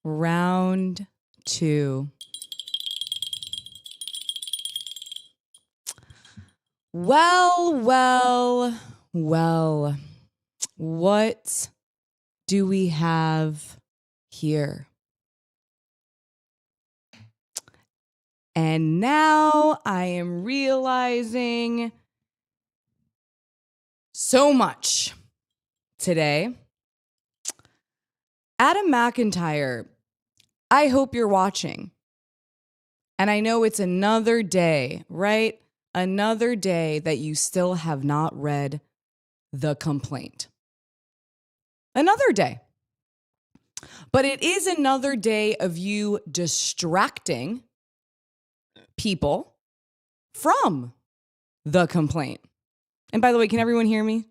Round 2. Well. What do we have here? And now I am realizing so much today. Adam McIntyre, I hope you're watching. And I know it's another day, right? Another day that you still have not read the complaint. Another day. But it is another day of you distracting people from the complaint. And by the way, can everyone hear me?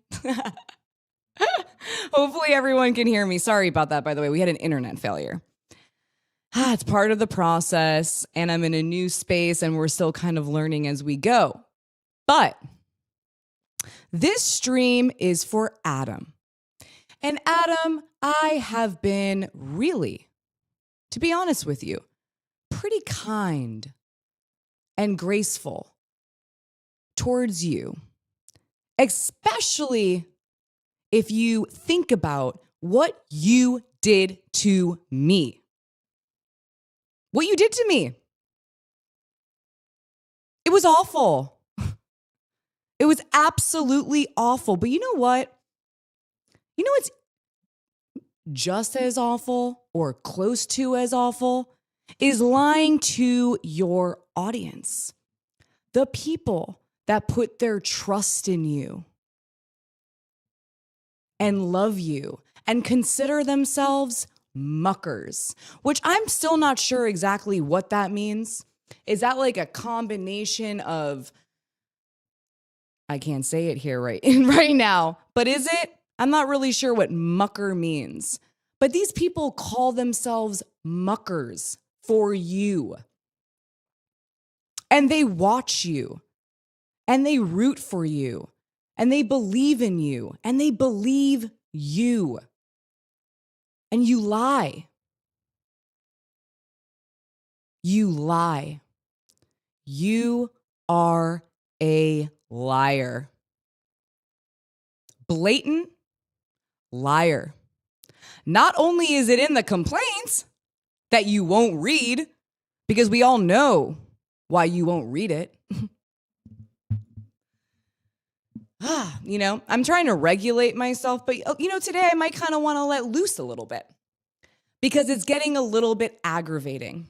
Hopefully everyone can hear me. Sorry about that, by the way. We had an internet failure. It's part of the process, and I'm in a new space, and we're still kind of learning as we go. But this stream is for Adam. And Adam, I have been really, to be honest with you, pretty kind and graceful towards you, especially if you think about what you did to me. What you did to me. It was awful. It was absolutely awful. But you know what? You know what's just as awful or close to as awful is lying to your audience. The people that put their trust in you and love you and consider themselves muckers, which I'm still not sure exactly what that means. Is that like a combination of, I can't say it here right now, but is it? I'm not really sure what mucker means. But these people call themselves muckers for you. And they watch you. And they root for you. And they believe in you. And they believe you. And you lie. You lie. You are a liar. Blatant liar. Not only is it in the complaints that you won't read, because we all know why you won't read it. You know, I'm trying to regulate myself, but you know, today I might kind of want to let loose a little bit because it's getting a little bit aggravating.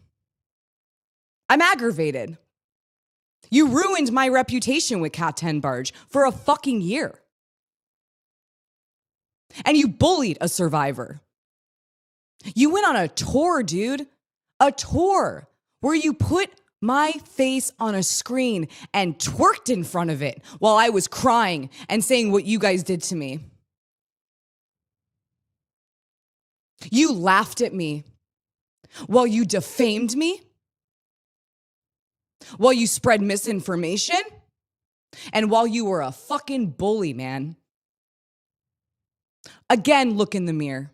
I'm aggravated. You ruined my reputation with Tenbarge for a fucking year. And you bullied a survivor. You went on a tour, dude. A tour where you put my face on a screen and twerked in front of it while I was crying and saying what you guys did to me. You laughed at me while you defamed me, while you spread misinformation, and while you were a fucking bully, man. Again, look in the mirror.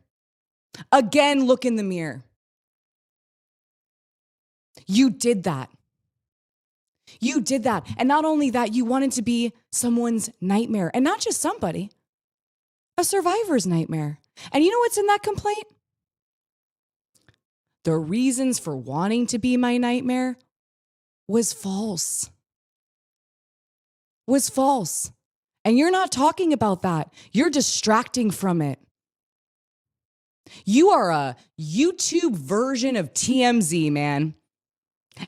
Again, look in the mirror. You did that. You did that. And not only that, you wanted to be someone's nightmare. And not just somebody, a survivor's nightmare. And you know what's in that complaint? The reasons for wanting to be my nightmare was false. Was false. And you're not talking about that. You're distracting from it. You are a YouTube version of TMZ, man.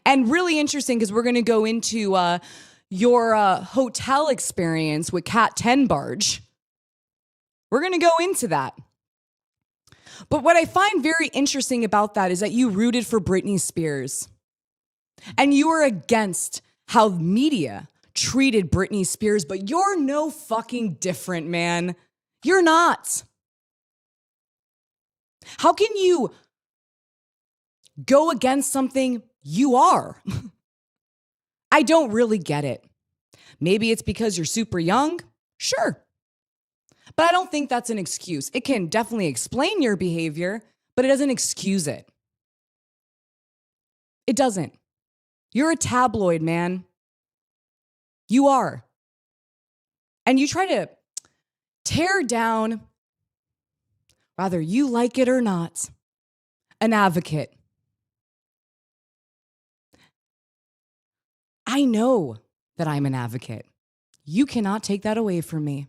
And really interesting because we're going to go into your hotel experience with Tenbarge. We're going to go into that. But what I find very interesting about that is that you rooted for Britney Spears. And you were against how media treated Britney Spears, but you're no fucking different, man. You're not. How can you go against something you are? I don't really get it. Maybe it's because you're super young. Sure. But I don't think that's an excuse. It can definitely explain your behavior, but it doesn't excuse it. It doesn't. You're a tabloid, man. You are. And you try to tear down, whether you like it or not, an advocate. I know that I'm an advocate. You cannot take that away from me.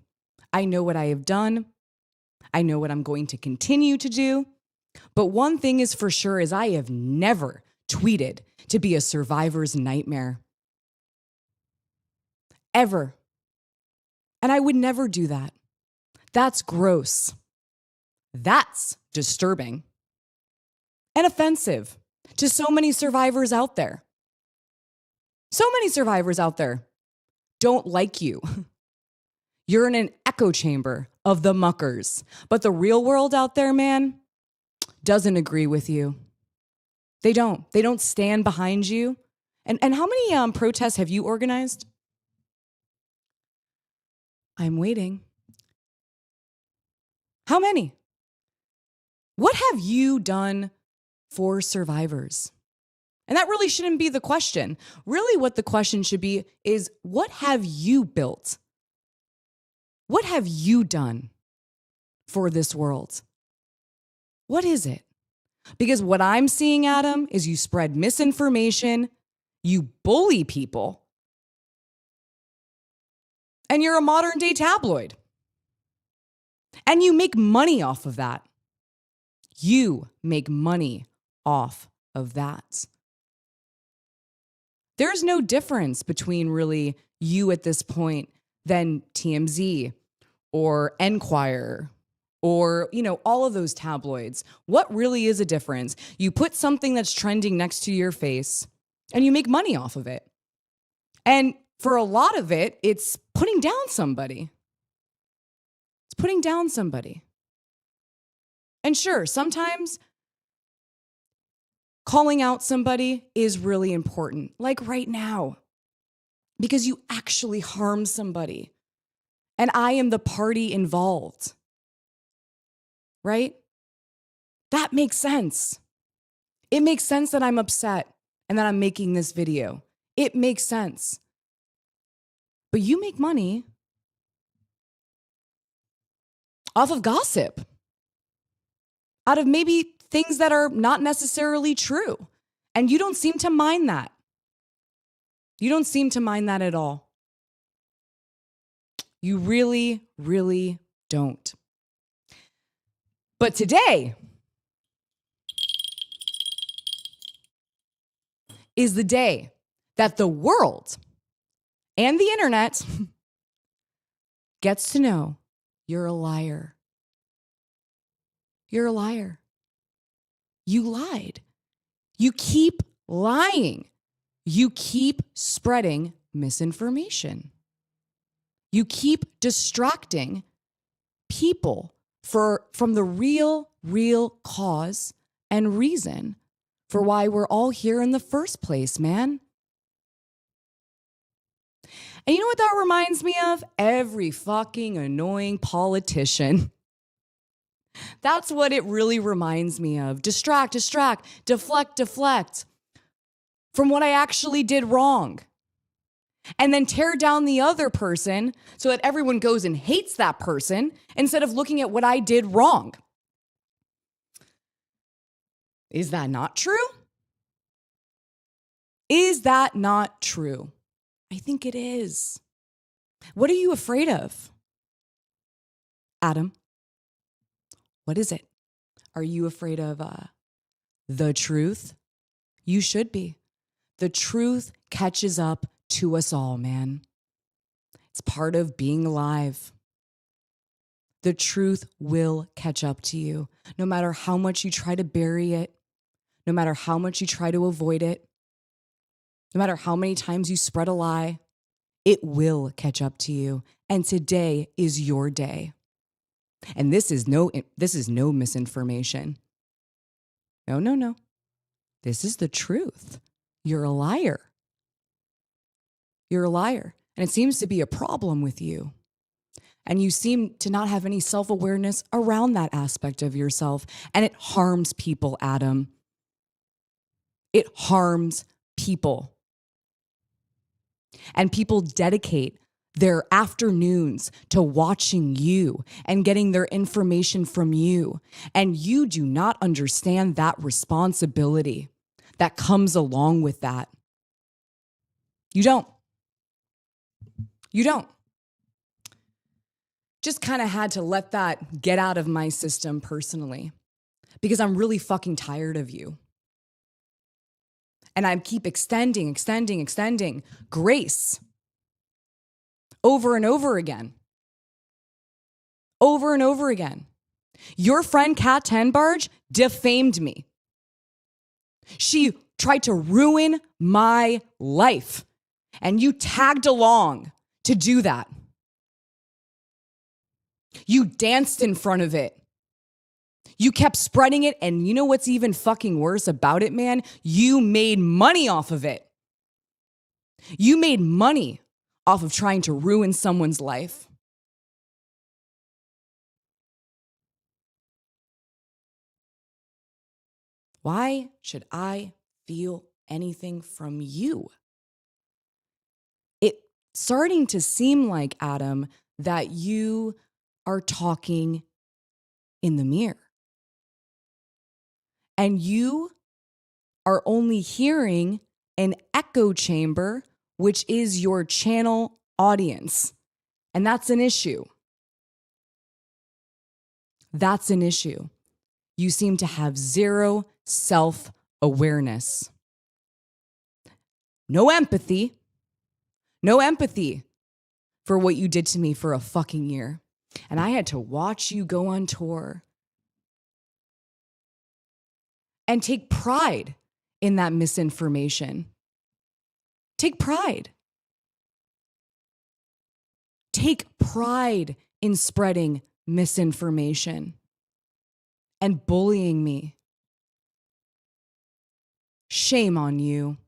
I know what I have done. I know what I'm going to continue to do. But one thing is for sure is I have never tweeted to be a survivor's nightmare. Ever. And I would never do that. That's gross. That's disturbing and offensive to so many survivors out there. So many survivors out there don't like you. You're in an echo chamber of the muckers. But the real world out there, man, doesn't agree with you. They don't. They don't stand behind you. And how many protests have you organized? I'm waiting. How many? What have you done for survivors? And that really shouldn't be the question. Really what the question should be is, what have you built? What have you done for this world? What is it? Because what I'm seeing, Adam, is you spread misinformation, you bully people, and you're a modern day tabloid. And you make money off of that. You make money off of that. There's no difference between really you at this point than TMZ or Enquirer or, all of those tabloids. What really is a difference? You put something that's trending next to your face and you make money off of it. And for a lot of it, it's putting down somebody. It's putting down somebody. And sure, sometimes calling out somebody is really important, like right now, because you actually harm somebody. And I am the party involved. Right? That makes sense. It makes sense that I'm upset and that I'm making this video. It makes sense. But you make money off of gossip, out of maybe things that are not necessarily true. And you don't seem to mind that. You don't seem to mind that at all. You really, really don't. But today is the day that the world and the internet gets to know you're a liar. You're a liar. You lied. You keep lying. You keep spreading misinformation. You keep distracting people from the real cause and reason for why we're all here in the first place, man. And you know what that reminds me of? Every fucking annoying politician. That's what it really reminds me of. Distract, deflect from what I actually did wrong. And then tear down the other person so that everyone goes and hates that person instead of looking at what I did wrong. Is that not true? Is that not true? I think it is. What are you afraid of? Adam, what is it? Are you afraid of the truth? You should be. The truth catches up to us all, man. It's part of being alive. The truth will catch up to you, no matter how much you try to bury it, no matter how much you try to avoid it, no matter how many times you spread a lie, it will catch up to you. And today is your day. And this is no misinformation. No. This is the truth. You're a liar. You're a liar. And it seems to be a problem with you. And you seem to not have any self-awareness around that aspect of yourself. And it harms people, Adam. It harms people. And people dedicate their afternoons to watching you and getting their information from you. And you do not understand that responsibility that comes along with that. You don't. You don't. Just kind of had to let that get out of my system personally because I'm really fucking tired of you. And I keep extending grace over and over again. Over and over again. Your friend Kat Tenbarge defamed me. She tried to ruin my life. And you tagged along to do that. You danced in front of it. You kept spreading it, and you know what's even fucking worse about it, man? You made money off of it. You made money off of trying to ruin someone's life. Why should I feel anything from you? It's starting to seem like, Adam, that you are talking in the mirror. And you are only hearing an echo chamber, which is your channel audience. And that's an issue. That's an issue. You seem to have zero self-awareness. No empathy. No empathy for what you did to me for a fucking year. And I had to watch you go on tour and take pride in that misinformation. Take pride. Take pride in spreading misinformation and bullying me. Shame on you.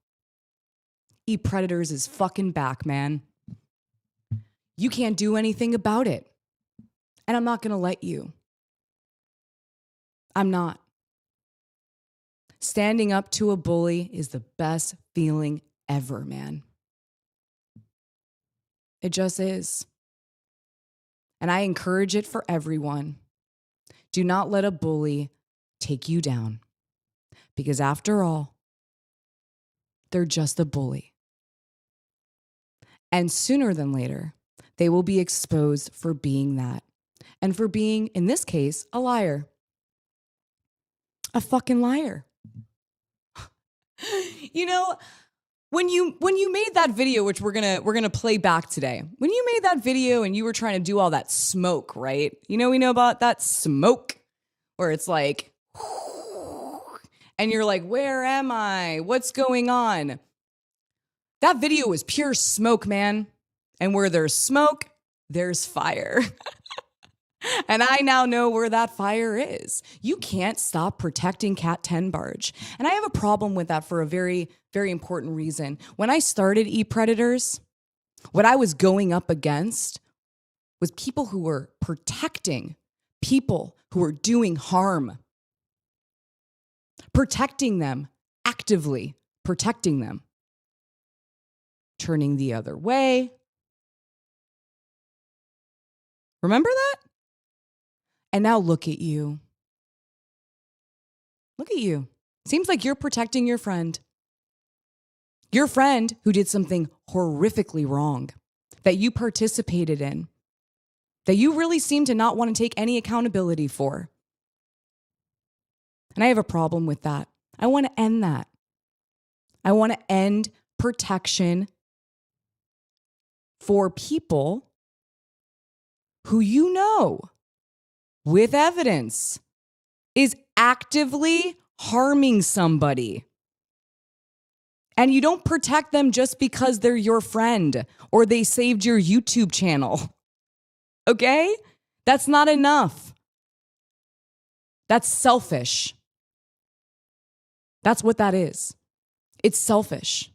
ePredators is fucking back, man. You can't do anything about it. And I'm not going to let you. I'm not. Standing up to a bully is the best feeling ever, man. It just is. And I encourage it for everyone. Do not let a bully take you down. Because after all, they're just a bully. And sooner than later, they will be exposed for being that. And for being, in this case, a liar. A fucking liar. You know, when you made that video, which we're gonna play back today, when you made that video and you were trying to do all that smoke, right? You know, we know about that smoke where it's like, and you're like, where am I? What's going on? That video was pure smoke, man. And where there's smoke, there's fire. And I now know where that fire is. You can't stop protecting Kat Tenbarge. And I have a problem with that for a very, very important reason. When I started ePredators, what I was going up against was people who were protecting people who were doing harm. Protecting them, actively protecting them. Turning the other way. Remember that? And now look at you. Look at you. Seems like you're protecting your friend. Your friend who did something horrifically wrong that you participated in, that you really seem to not want to take any accountability for. And I have a problem with that. I want to end that. I want to end protection for people who you know, with evidence, is actively harming somebody. And you don't protect them just because they're your friend or they saved your YouTube channel. Okay? That's not enough. That's selfish. That's what that is. It's selfish.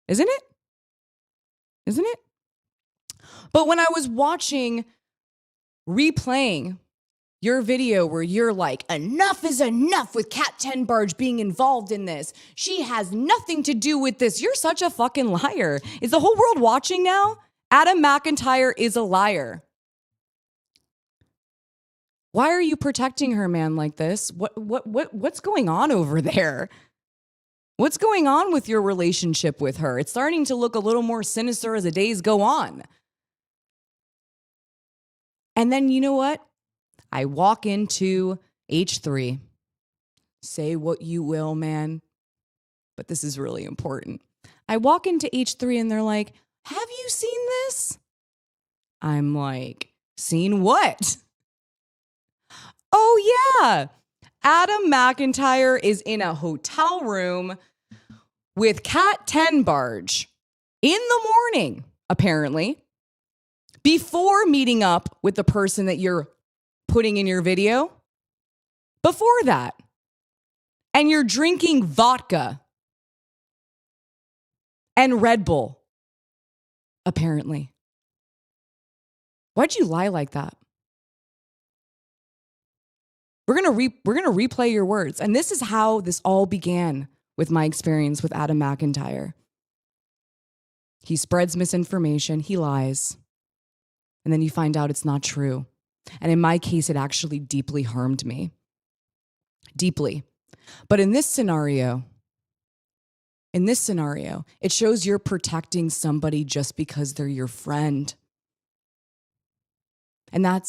Isn't it? Isn't it? But when I was replaying your video where you're like, enough is enough with Kat Tenbarge being involved in this. She has nothing to do with this. You're such a fucking liar. Is the whole world watching now? Adam McIntyre is a liar. Why are you protecting her, man, like this? What's going on over there? What's going on with your relationship with her? It's starting to look a little more sinister as the days go on. And then you know what? I walk into H3. Say what you will, man. But this is really important. I walk into H3 and they're like, have you seen this? I'm like, seen what? Oh, yeah. Adam McIntyre is in a hotel room with Kat Tenbarge in the morning, apparently, before meeting up with the person that you're putting in your video. Before that. And you're drinking vodka and Red Bull, apparently. Why'd you lie like that? We're gonna replay your words. And this is how this all began with my experience with Adam McIntyre. He spreads misinformation, he lies, and then you find out it's not true. And in my case, it actually deeply harmed me. Deeply. But in this scenario, it shows you're protecting somebody just because they're your friend. And that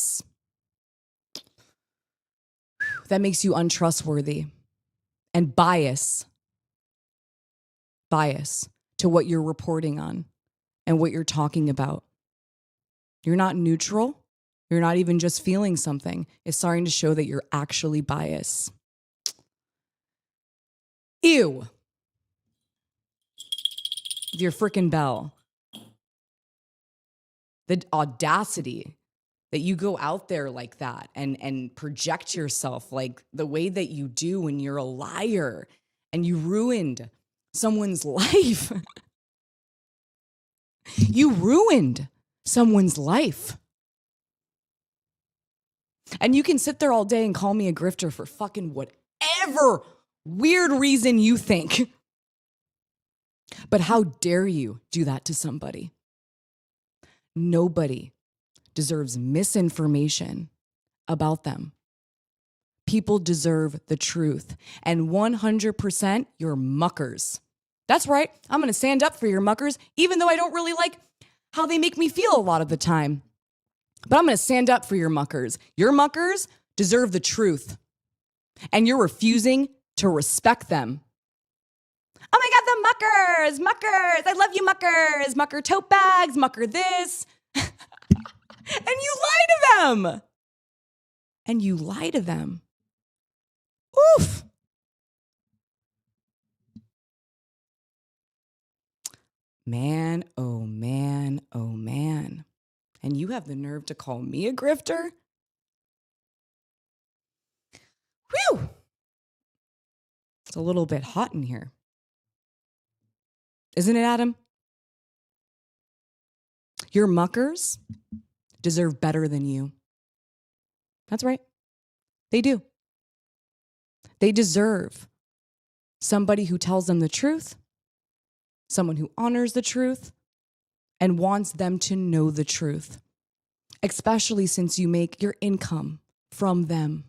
makes you untrustworthy and bias to what you're reporting on and what you're talking about. You're not neutral. You're not even just feeling something. It's starting to show that you're actually biased. Ew. Your frickin' bell. The audacity that you go out there like that and project yourself like the way that you do when you're a liar and you ruined someone's life. You ruined someone's life. And you can sit there all day and call me a grifter for fucking whatever weird reason you think. But how dare you do that to somebody? Nobody deserves misinformation about them. People deserve the truth. And 100% you're muckers. That's right. I'm going to stand up for your muckers, even though I don't really like how they make me feel a lot of the time. But I'm going to stand up for your muckers. Your muckers deserve the truth. And you're refusing to respect them. Oh my God, the muckers. I love you, muckers. Mucker tote bags, mucker this. And you lie to them. Oof. Man, oh man, oh man. And you have the nerve to call me a grifter? Whew. It's a little bit hot in here. Isn't it, Adam? Your muckers deserve better than you. That's right. They do. They deserve somebody who tells them the truth, someone who honors the truth, and wants them to know the truth, especially since you make your income from them.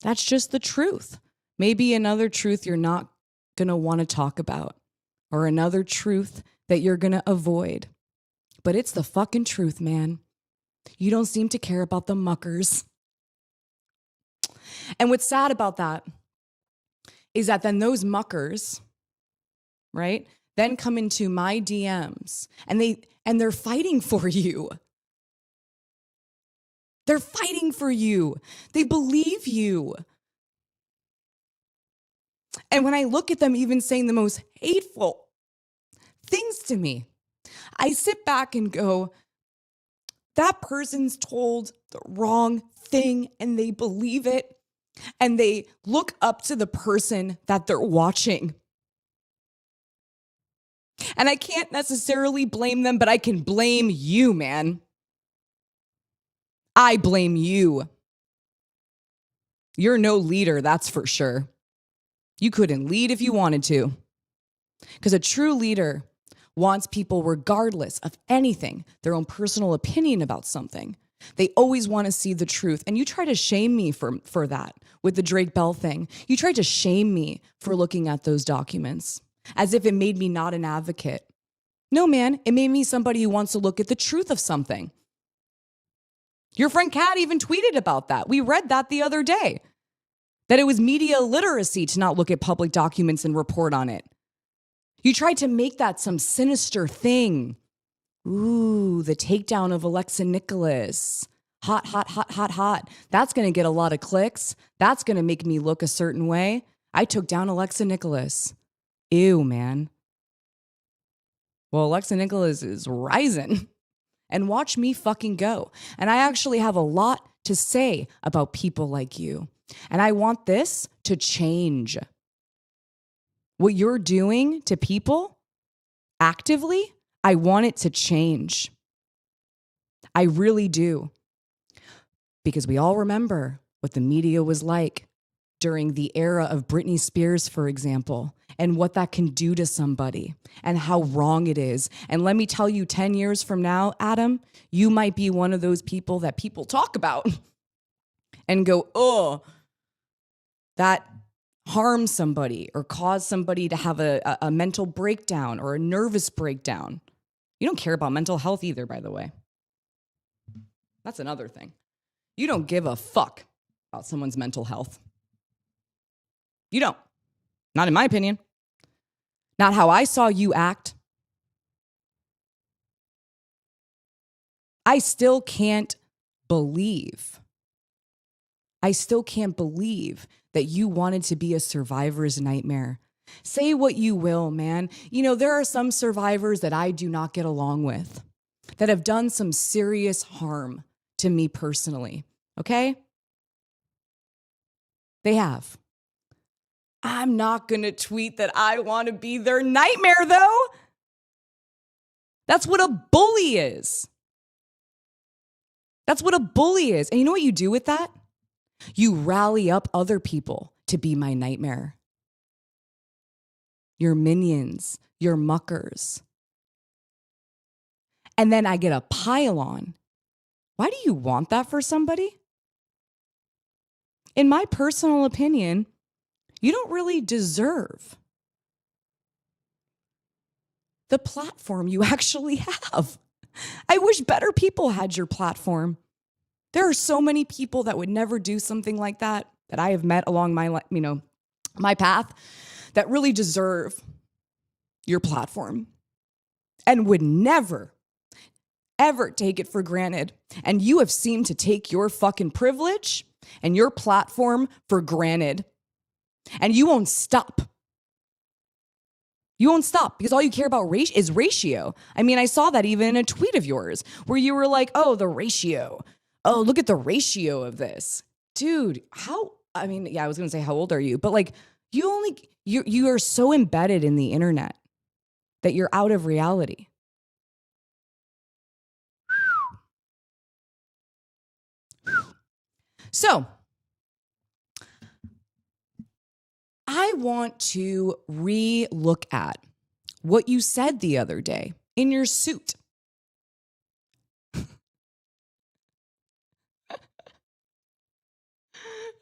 That's just the truth. Maybe another truth you're not going to want to talk about, or another truth that you're going to avoid. But it's the fucking truth, man. You don't seem to care about the muckers. And what's sad about that is that then those muckers, right, then come into my DMs and they're fighting for you. They're fighting for you. They believe you. And when I look at them even saying the most hateful things to me, I sit back and go, that person's told the wrong thing and they believe it. And they look up to the person that they're watching. And I can't necessarily blame them, but I can blame you, man. I blame you. You're no leader, that's for sure. You couldn't lead if you wanted to. Because a true leader wants people, regardless of anything, their own personal opinion about something. They always want to see the truth. And you try to shame me for that with the Drake Bell thing. You tried to shame me for looking at those documents as if it made me not an advocate. No, man, it made me somebody who wants to look at the truth of something. Your friend Kat even tweeted about that. We read that the other day, that it was media literacy to not look at public documents and report on it. You tried to make that some sinister thing. Ooh, the takedown of Alexa Nikolas. Hot, hot, hot, hot, hot. That's going to get a lot of clicks. That's going to make me look a certain way. I took down Alexa Nikolas. Ew, man. Well, Alexa Nikolas is rising. And watch me fucking go. And I actually have a lot to say about people like you. And I want this to change. What you're doing to people actively, I want it to change. I really do. Because we all remember what the media was like during the era of Britney Spears, for example, and what that can do to somebody and how wrong it is. And let me tell you, 10 years from now, Adam, you might be one of those people that people talk about and go, oh, that harm somebody or cause somebody to have a mental breakdown or a nervous breakdown. You don't care about mental health either, by the way. That's another thing. You don't give a fuck about someone's mental health. You don't. Not in my opinion. Not how I saw you act. I still can't believe. I still can't believe that you wanted to be a survivor's nightmare. Say what you will, man. You know, there are some survivors that I do not get along with that have done some serious harm to me personally, okay? They have. I'm not going to tweet that I want to be their nightmare, though. That's what a bully is. That's what a bully is. And you know what you do with that? You rally up other people to be my nightmare. Your minions, your muckers. And then I get a pile on. Why do you want that for somebody? In my personal opinion, you don't really deserve the platform you actually have. I wish better people had your platform. There are so many people that would never do something like that I have met along my, my path that really deserve your platform and would never, ever take it for granted. And you have seemed to take your fucking privilege and your platform for granted. And you won't stop. You won't stop because all you care about is ratio. I mean, I saw that even in a tweet of yours where you were like, oh, the ratio. Oh, look at the ratio of this. Dude, I was going to say, how old are you? But like, you are so embedded in the internet that you're out of reality. So, I want to re-look at what you said the other day in your suit.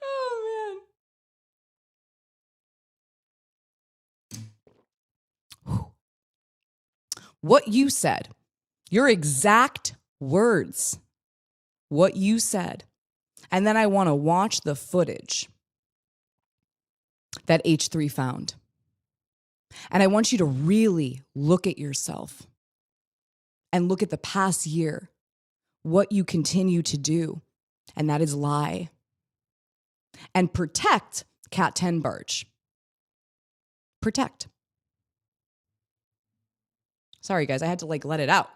Oh, man. What you said, your exact words, what you said. And then I want to watch the footage that H3 found. And I want you to really look at yourself and look at the past year, what you continue to do, and that is lie. And protect Kat Tenbarge. Protect. Sorry, guys, I had to let it out.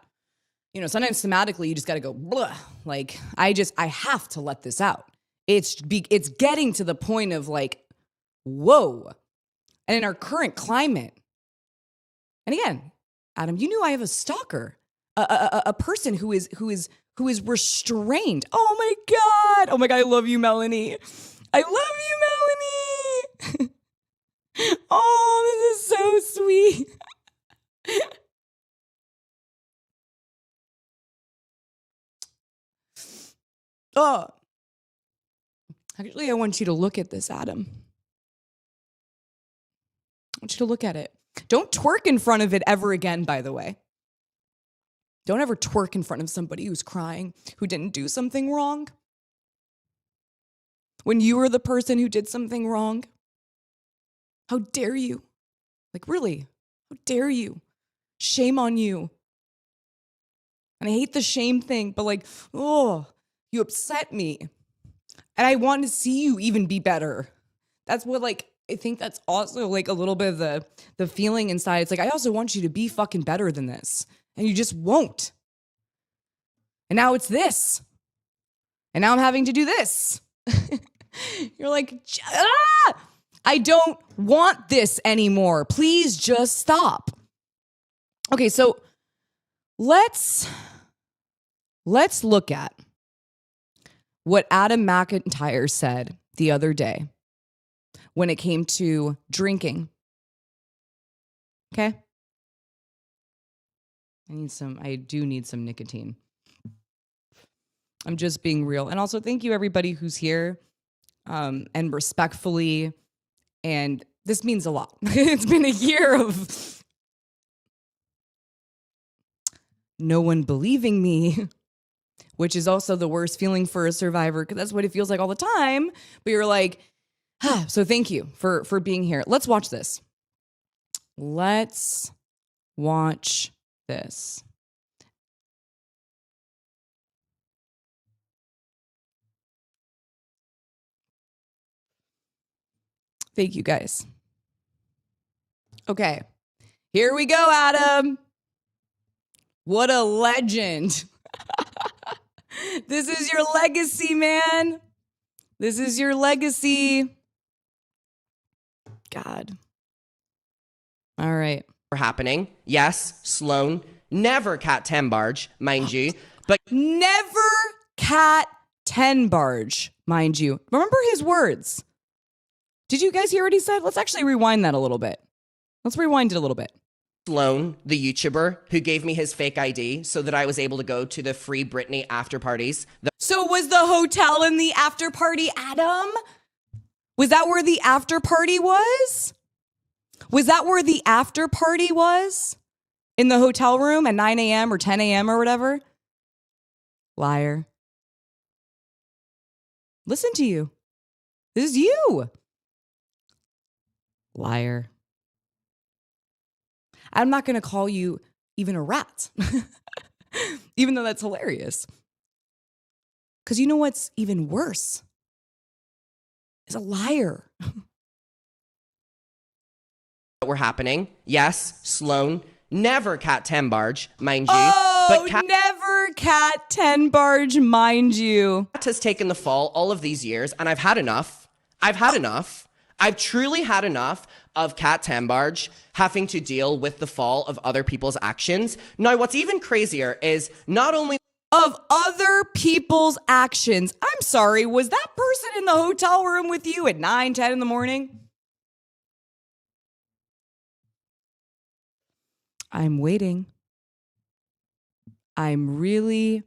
You know, sometimes thematically, you just got to go, blah. Like, I have to let this out. It's getting to the point of whoa. And in our current climate, and again, Adam, you knew I have a stalker, a person who is who is restrained. Oh my God. Oh my God. I love you, Melanie. I love you, Melanie. Oh, this is so sweet. Oh, actually, I want you to look at this, Adam. I want you to look at it. Don't twerk in front of it ever again, by the way. Don't ever twerk in front of somebody who's crying, who didn't do something wrong. When you were the person who did something wrong. How dare you? Like, really? How dare you? Shame on you. And I hate the shame thing, but like, oh, you upset me. And I want to see you even be better. That's what, like, I think that's also like a little bit of the feeling inside. It's like, I also want you to be fucking better than this. And you just won't. And now it's this. And now I'm having to do this. You're like, ah! I don't want this anymore. Please just stop. Okay, so let's look at what Adam McIntyre said the other day when it came to drinking. Okay? I do need some nicotine. I'm just being real. And also thank you everybody who's here and respectfully. And this means a lot. It's been a year of no one believing me, which is also the worst feeling for a survivor because that's what it feels like all the time. But you're like, so thank you for being here. Let's watch this. Let's watch this. Thank you, guys. Okay, here we go, Adam. What a legend. This is your legacy, man. This is your legacy. God. All right. Happening. Yes, Sloan. Never Cat Tenbarge, mind you. But never Cat Tenbarge, mind you. Remember his words. Did you guys hear what he said? Let's actually rewind that a little bit. Let's rewind it a little bit. Sloan, the YouTuber, who gave me his fake ID so that I was able to go to the free Britney after parties. So was the hotel in the after party, Adam? Was that where the after party was? Was that where the after party was? In the hotel room at 9 a.m. or 10 a.m. or whatever? Liar. Listen to you. This is you. Liar. I'm not going to call you even a rat, even though that's hilarious. Because you know what's even worse? Is a liar. Were happening. Yes, Sloan. Never Cat Tenbarge, mind you. Oh, but Cat never Cat Tenbarge, mind you. has taken the fall all of these years, and I've had enough. I've had enough. I've truly had enough of Cat Tenbarge having to deal with the fall of other people's actions. Now, what's even crazier is not only of other people's actions. I'm sorry, was that person in the hotel room with you at 9, 10 in the morning? I'm waiting. I'm really,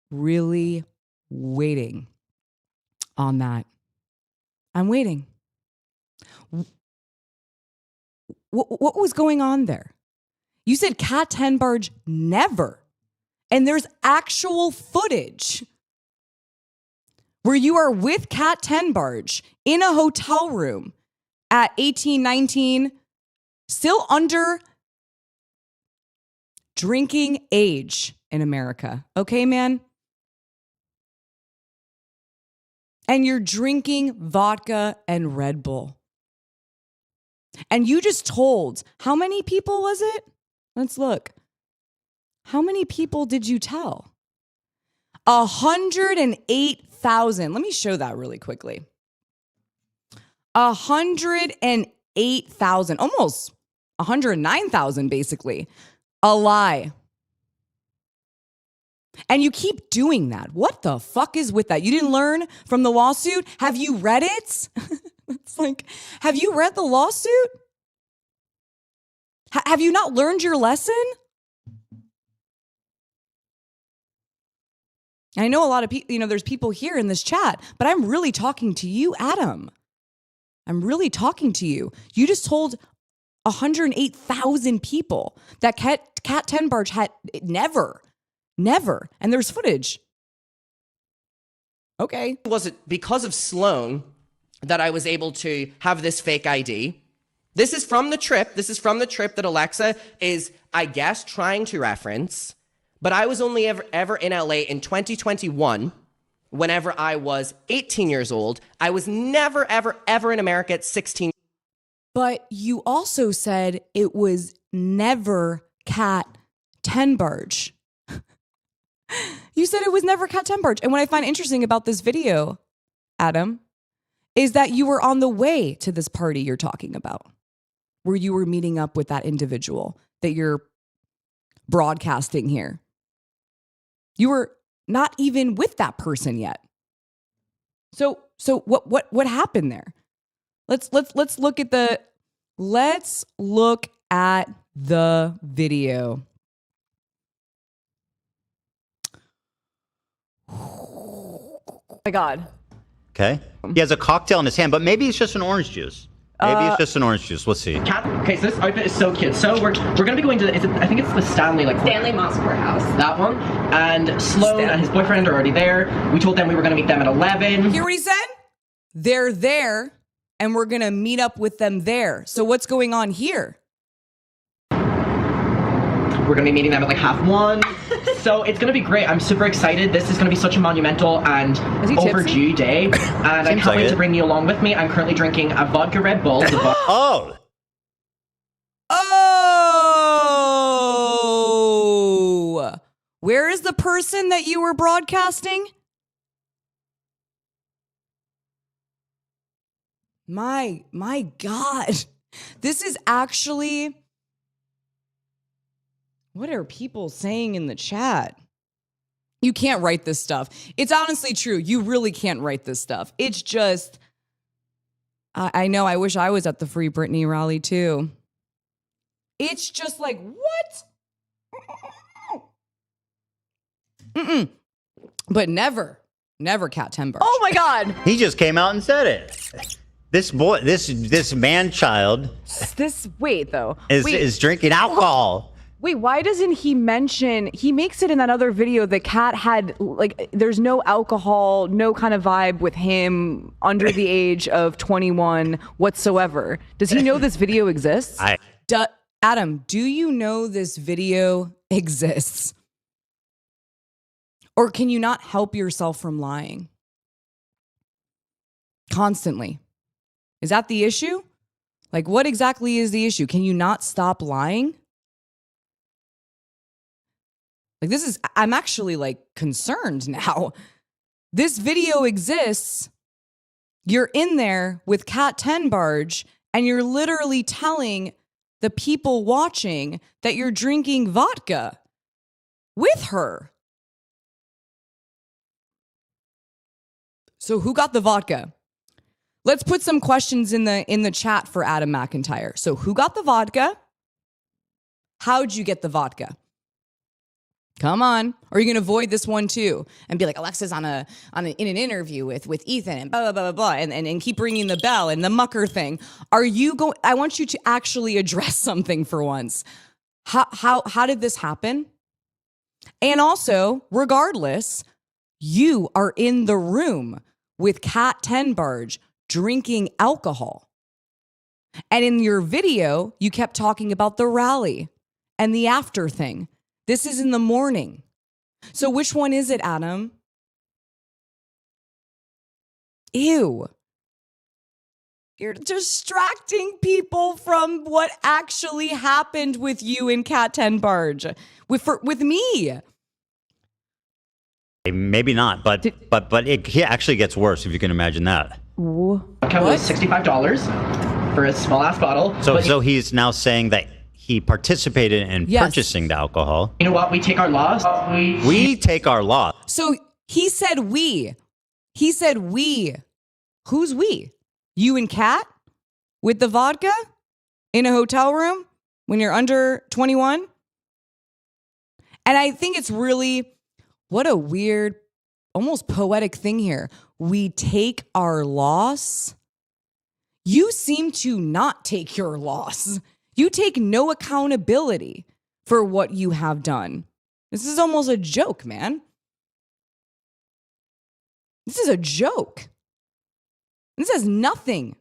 really waiting on that. I'm waiting. What was going on there? You said Cat Tenbarge never. And there's actual footage where you are with Cat Tenbarge in a hotel room at 18, 19, still under drinking age in America. Okay, man? And you're drinking vodka and Red Bull. And you just told, how many people was it? Let's look. How many people did you tell? 108,000. Let me show that really quickly. 108,000, almost 109,000 basically. A lie. And you keep doing that. What the fuck is with that? You didn't learn from the lawsuit? Have you read it? It's like, have you read the lawsuit? Have you not learned your lesson? I know a lot of people, there's people here in this chat, but I'm really talking to you, Adam. I'm really talking to you. You just told 108,000 people that Cat Tenbarge had never. And there's footage. Okay. Was it because of Sloan that I was able to have this fake ID? This is from the trip. This is from the trip that Alexa is, I guess, trying to reference. But I was only ever in LA in 2021, whenever I was 18 years old. I was never, ever in America at 16. But you also said it was never Cat Tenbarge. You said it was never Cat Tenbarge. And what I find interesting about this video, Adam, is that you were on the way to this party you're talking about, where you were meeting up with that individual that you're broadcasting here. You were not even with that person yet. So what happened there? Let's look at the video. Oh my God. Okay. He has a cocktail in his hand, but maybe it's just an orange juice. Maybe it's just an orange juice. We'll see. Okay, so this outfit is so cute. So we're gonna be going to I think it's the Stanley Moss Courthouse. That one. And Sloan and his boyfriend are already there. We told them we were gonna meet them at 11. Hear what he said? They're there, and we're gonna meet up with them there. So what's going on here? We're gonna be meeting them at like 1:30. So it's gonna be great. I'm super excited. This is gonna be such a monumental and overdue day. And I can't wait to bring you along with me. I'm currently drinking a vodka Red Bull. Oh! Where is the person that you were broadcasting? My God. This is actually... What are people saying in the chat? You can't write this stuff. It's honestly true. You really can't write this stuff. It's just... I know, I wish I was at the Free Britney rally too. It's just like, what? But never Cat Tenbarge. Oh my God. He just came out and said it. This boy, this man-child is drinking alcohol. Wait, why doesn't he mention, he makes it in that other video that Cat had, like, there's no alcohol, no kind of vibe with him under the age of 21 whatsoever. Does he know this video exists? Adam, do you know this video exists? Or can you not help yourself from lying? Constantly. Is that the issue? Like, what exactly is the issue? Can you not stop lying? Like, I'm actually like concerned now. This video exists. You're in there with Cat Tenbarge and you're literally telling the people watching that you're drinking vodka with her. So who got the vodka? Let's put some questions in the chat for Adam McIntyre. So who got the vodka? How'd you get the vodka? Come on. Or are you going to avoid this one too and be like, Alexa's in an interview with Ethan and blah, blah, blah, blah, and keep ringing the bell and the mucker thing. Are you going, I want you to actually address something for once. How did this happen? And also, regardless, you are in the room with Cat Tenbarge drinking alcohol. And in your video, you kept talking about the rally and the after thing. This is in the morning. So which one is it, Adam? Ew. You're distracting people from what actually happened with you and Cat Tenbarge. With me. Maybe not, but it actually gets worse if you can imagine that. Account was $65 for a small ass bottle. So he's now saying that he participated in Yes. purchasing the alcohol. You know what? We take our loss. We take our loss. So he said we. He said we. Who's we? You and Kat with the vodka in a hotel room when you're under 21? And I think it's really, what a weird, almost poetic thing here. We take our loss. You seem to not take your loss. You take no accountability for what you have done. This is almost a joke, man. This is a joke. This has nothing.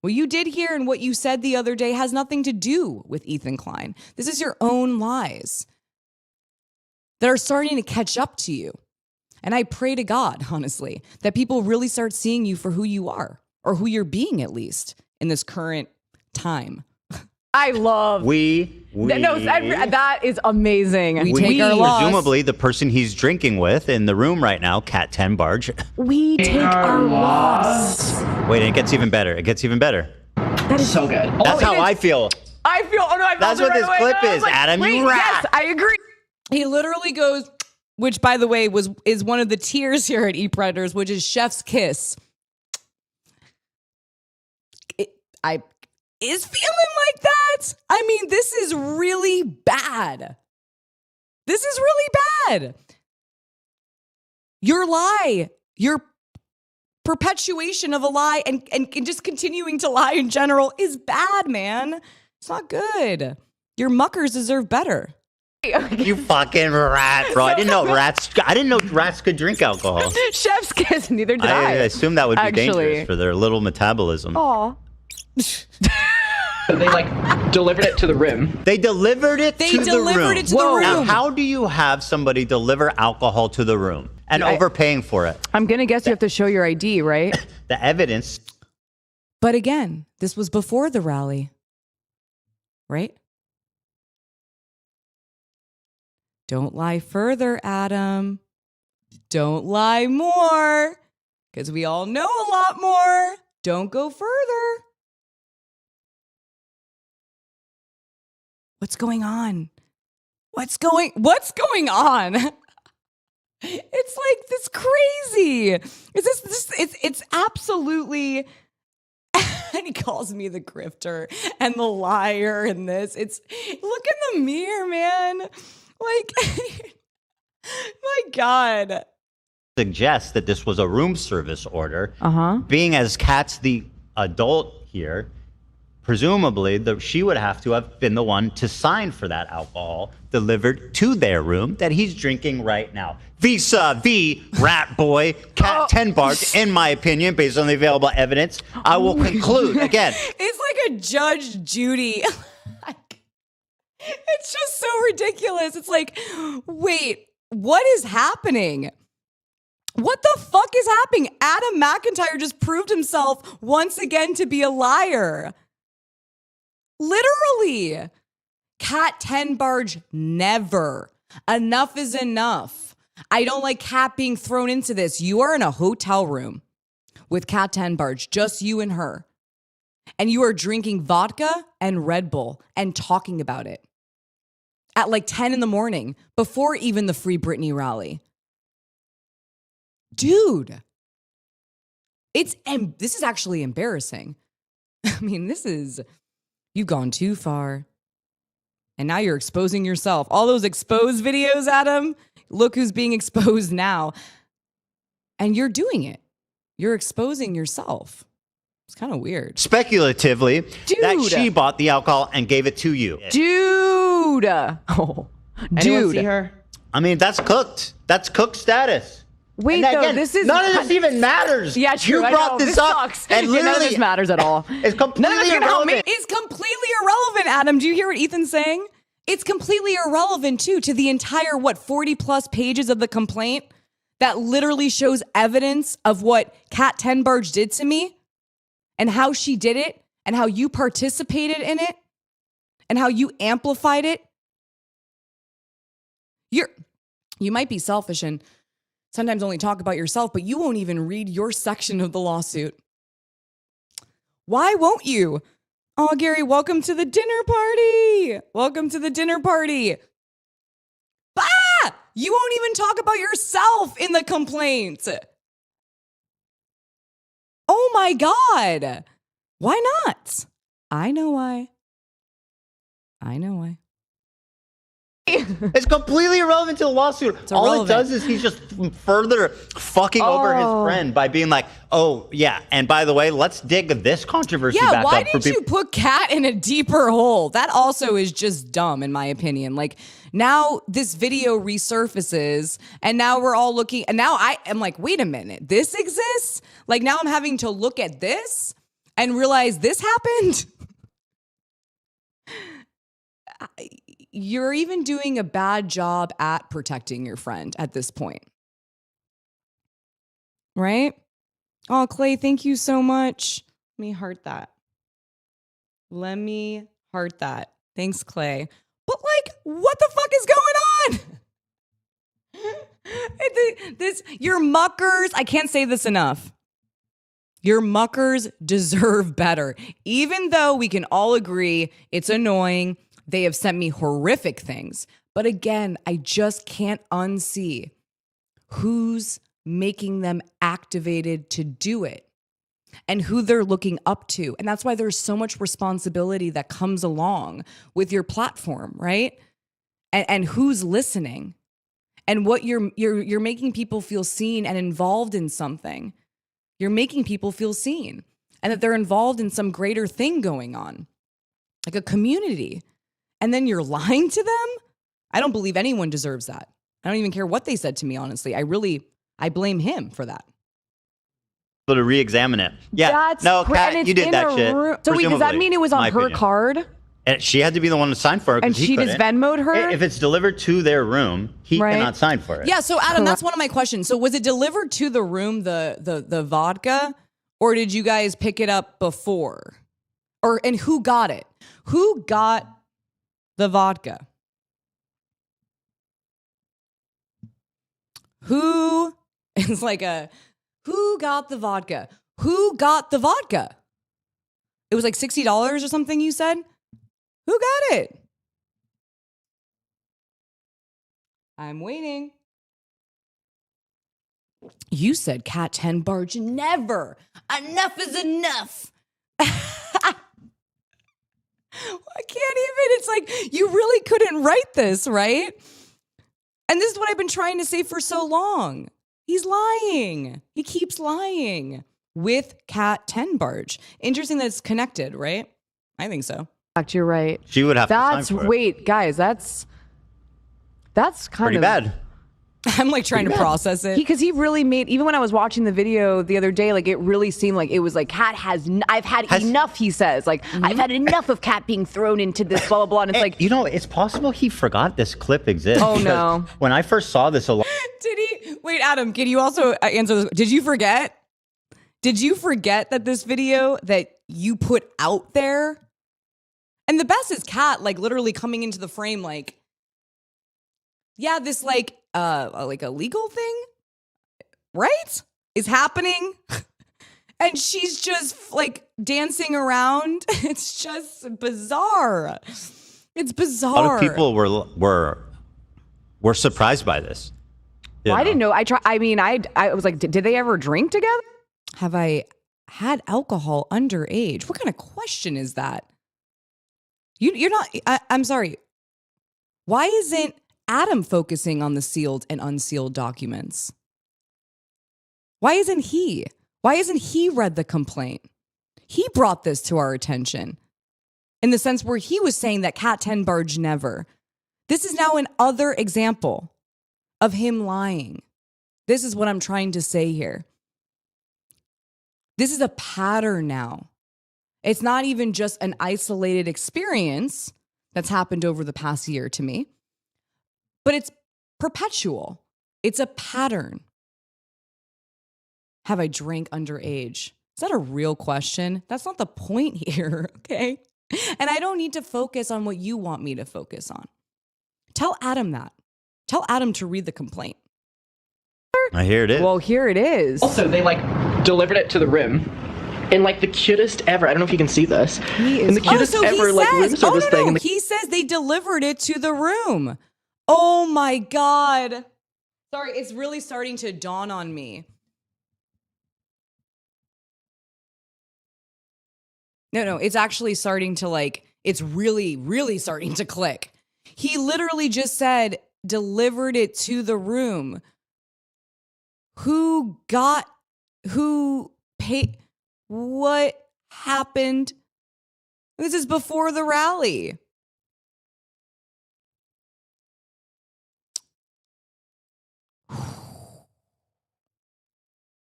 What you did here and what you said the other day has nothing to do with Ethan Klein. This is your own lies that are starting to catch up to you. And I pray to God, honestly, that people really start seeing you for who you are, or who you're being, at least in this current time. I love. That is amazing. We take our loss. Presumably the person he's drinking with in the room right now, Kat Tenbarge. We take our loss. Wait, it gets even better. It gets even better. That is So good. That's how I feel. I feel. Oh no, I felt That's it what right this away. clip No, I was is, like, Adam. Wait, You rat. yes, I agree. He literally goes, which by the way is one of the tiers here at Eat Predators, which is chef's kiss. Is feeling like that. I mean, this is really bad. This is really bad. Your lie, your perpetuation of a lie and just continuing to lie in general is bad, man. It's not good. Your muckers deserve better. You fucking rat, bro. I didn't know rats could drink alcohol. Chef's kiss. Neither did I I. assume that would be Actually. dangerous for their little metabolism. Aw. They like delivered it to the room. They delivered it to the room. They delivered it to the room. Now, how do you have somebody deliver alcohol to the room and overpaying for it? I'm gonna guess you have to show your ID, right? The evidence. But again, this was before the rally, right? Don't lie further, Adam. Don't lie more, because we all know a lot more. Don't go further. What's going on? What's going on? It's like this crazy. It's absolutely. And he calls me the grifter and the liar and this. It's look in the mirror, man. Like, my God. Suggests that this was a room service order. Uh-huh. Being as Kat's the adult here, presumably she would have to have been the one to sign for that alcohol delivered to their room that he's drinking right now. Vis-a-vis rat boy Kat Tenbarge, in my opinion, based on the available evidence, I will conclude again. It's like a Judge Judy. It's just so ridiculous. It's like, wait, what is happening? What the fuck is happening? Adam McIntyre just proved himself once again to be a liar. Literally. Kat Tenbarge, never. Enough is enough. I don't like Kat being thrown into this. You are in a hotel room with Kat Tenbarge, just you and her. And you are drinking vodka and Red Bull and talking about it at like 10 in the morning before even the Free Britney rally. Dude, this is actually embarrassing. I mean, you've gone too far. And now you're exposing yourself. All those exposed videos, Adam, look who's being exposed now. And you're doing it. You're exposing yourself. It's kind of weird. Speculatively, that Dude. she bought the alcohol and gave it to you. Dude. Oh, Anyone dude. see her? I mean, that's cooked. That's cooked status. Wait, And though, again, this is none of this even matters. Yeah, true. You I brought know. this up, sucks. and Yeah, none of literally, this matters at all. it's completely None of it's gonna help me. irrelevant. It's completely irrelevant, Adam. Do you hear what Ethan's saying? It's completely irrelevant, too, to the entire, 40 plus pages of the complaint that literally shows evidence of what Kat Tenbarge did to me and how she did it and how you participated in it and how you amplified it. You might be selfish and sometimes only talk about yourself, but you won't even read your section of the lawsuit. Why won't you? Oh, Gary, welcome to the dinner party. Welcome to the dinner party. Ah! You won't even talk about yourself in the complaint. Oh my God. Why not? I know why. I know why. It's completely irrelevant to the lawsuit. All it does is he's just further fucking over his friend by being like, oh, yeah, and by the way, let's dig this controversy back up. Yeah, why did you put Kat in a deeper hole? That also is just dumb, in my opinion. Like, now this video resurfaces, and now we're all looking, and now I am like, wait a minute, this exists? Like, now I'm having to look at this and realize this happened? You're even doing a bad job at protecting your friend at this point. Right? Oh, Clay, thank you so much. Let me heart that. Let me heart that. Thanks, Clay. But like, what the fuck is going on? Your muckers, I can't say this enough. Your muckers deserve better. Even though we can all agree it's annoying, they have sent me horrific things. But again, I just can't unsee who's making them activated to do it and who they're looking up to. And that's why there's so much responsibility that comes along with your platform, right? And who's listening and what you're making people feel seen and involved in something. You're making people feel seen and that they're involved in some greater thing going on, like a community. And then you're lying to them? I don't believe anyone deserves that. I don't even care what they said to me, honestly. I blame him for that. To re-examine it. Yeah, no, Kat, you did that shit. So wait, does that mean it was on her card? And she had to be the one to sign for it. And she just Venmo'd her? If it's delivered to their room, he cannot sign for it. Yeah, so Adam, that's one of my questions. So was it delivered to the room, the vodka, or did you guys pick it up before? And who got it? Who got the vodka? Who is like who got the vodka? Who got the vodka? It was like $60 or something, you said? Who got it? I'm waiting. You said Kat Tenbarge never. Enough is enough. I can't even. It's like, you really couldn't write this, right? And this is what I've been trying to say for so long. He's lying. He keeps lying with Kat Tenbarge. Interesting that it's connected, right? I think so. You're right. She would have to sign for it. Wait, guys, that's kind pretty of bad. I'm like trying to process it. Because he really made, even when I was watching the video the other day, like it really seemed like it was like Kat I've had enough, he says. Like, I've had enough of Kat being thrown into this blah, blah, blah. And it's like, you know, it's possible he forgot this clip exists. Oh, no. When I first saw this Did he? Wait, Adam, can you also answer this? Did you forget? Did you forget that this video that you put out there? And the best is Kat, like literally coming into the frame like, yeah, this like a legal thing, right? Is happening. And she's just like dancing around. It's just bizarre. It's bizarre. A lot of people were surprised by this. Well, I didn't know. I was like, did they ever drink together? Have I had alcohol underage? What kind of question is that? You're not, I'm sorry. Why isn't Adam focusing on the sealed and unsealed documents? Why isn't he? Why hasn't he read the complaint? He brought this to our attention in the sense where he was saying that Kat Tenbarge never. This is now another example of him lying. This is what I'm trying to say here. This is a pattern now. It's not even just an isolated experience that's happened over the past year to me, but it's perpetual. It's a pattern. Have I drank underage? Is that a real question? That's not the point here, okay? And I don't need to focus on what you want me to focus on. Tell Adam that. Tell Adam to read the complaint. Here it is. Well, here it is. Also, they like delivered it to the room. in like the cutest ever. I don't know if you can see this. He is in the cutest ever like room service thing. And He says they delivered it to the room. Oh my God. Sorry, it's really starting to dawn on me. No, it's actually starting to like, it's really, really starting to click. He literally just said, delivered it to the room. Who paid? What happened? This is before the rally.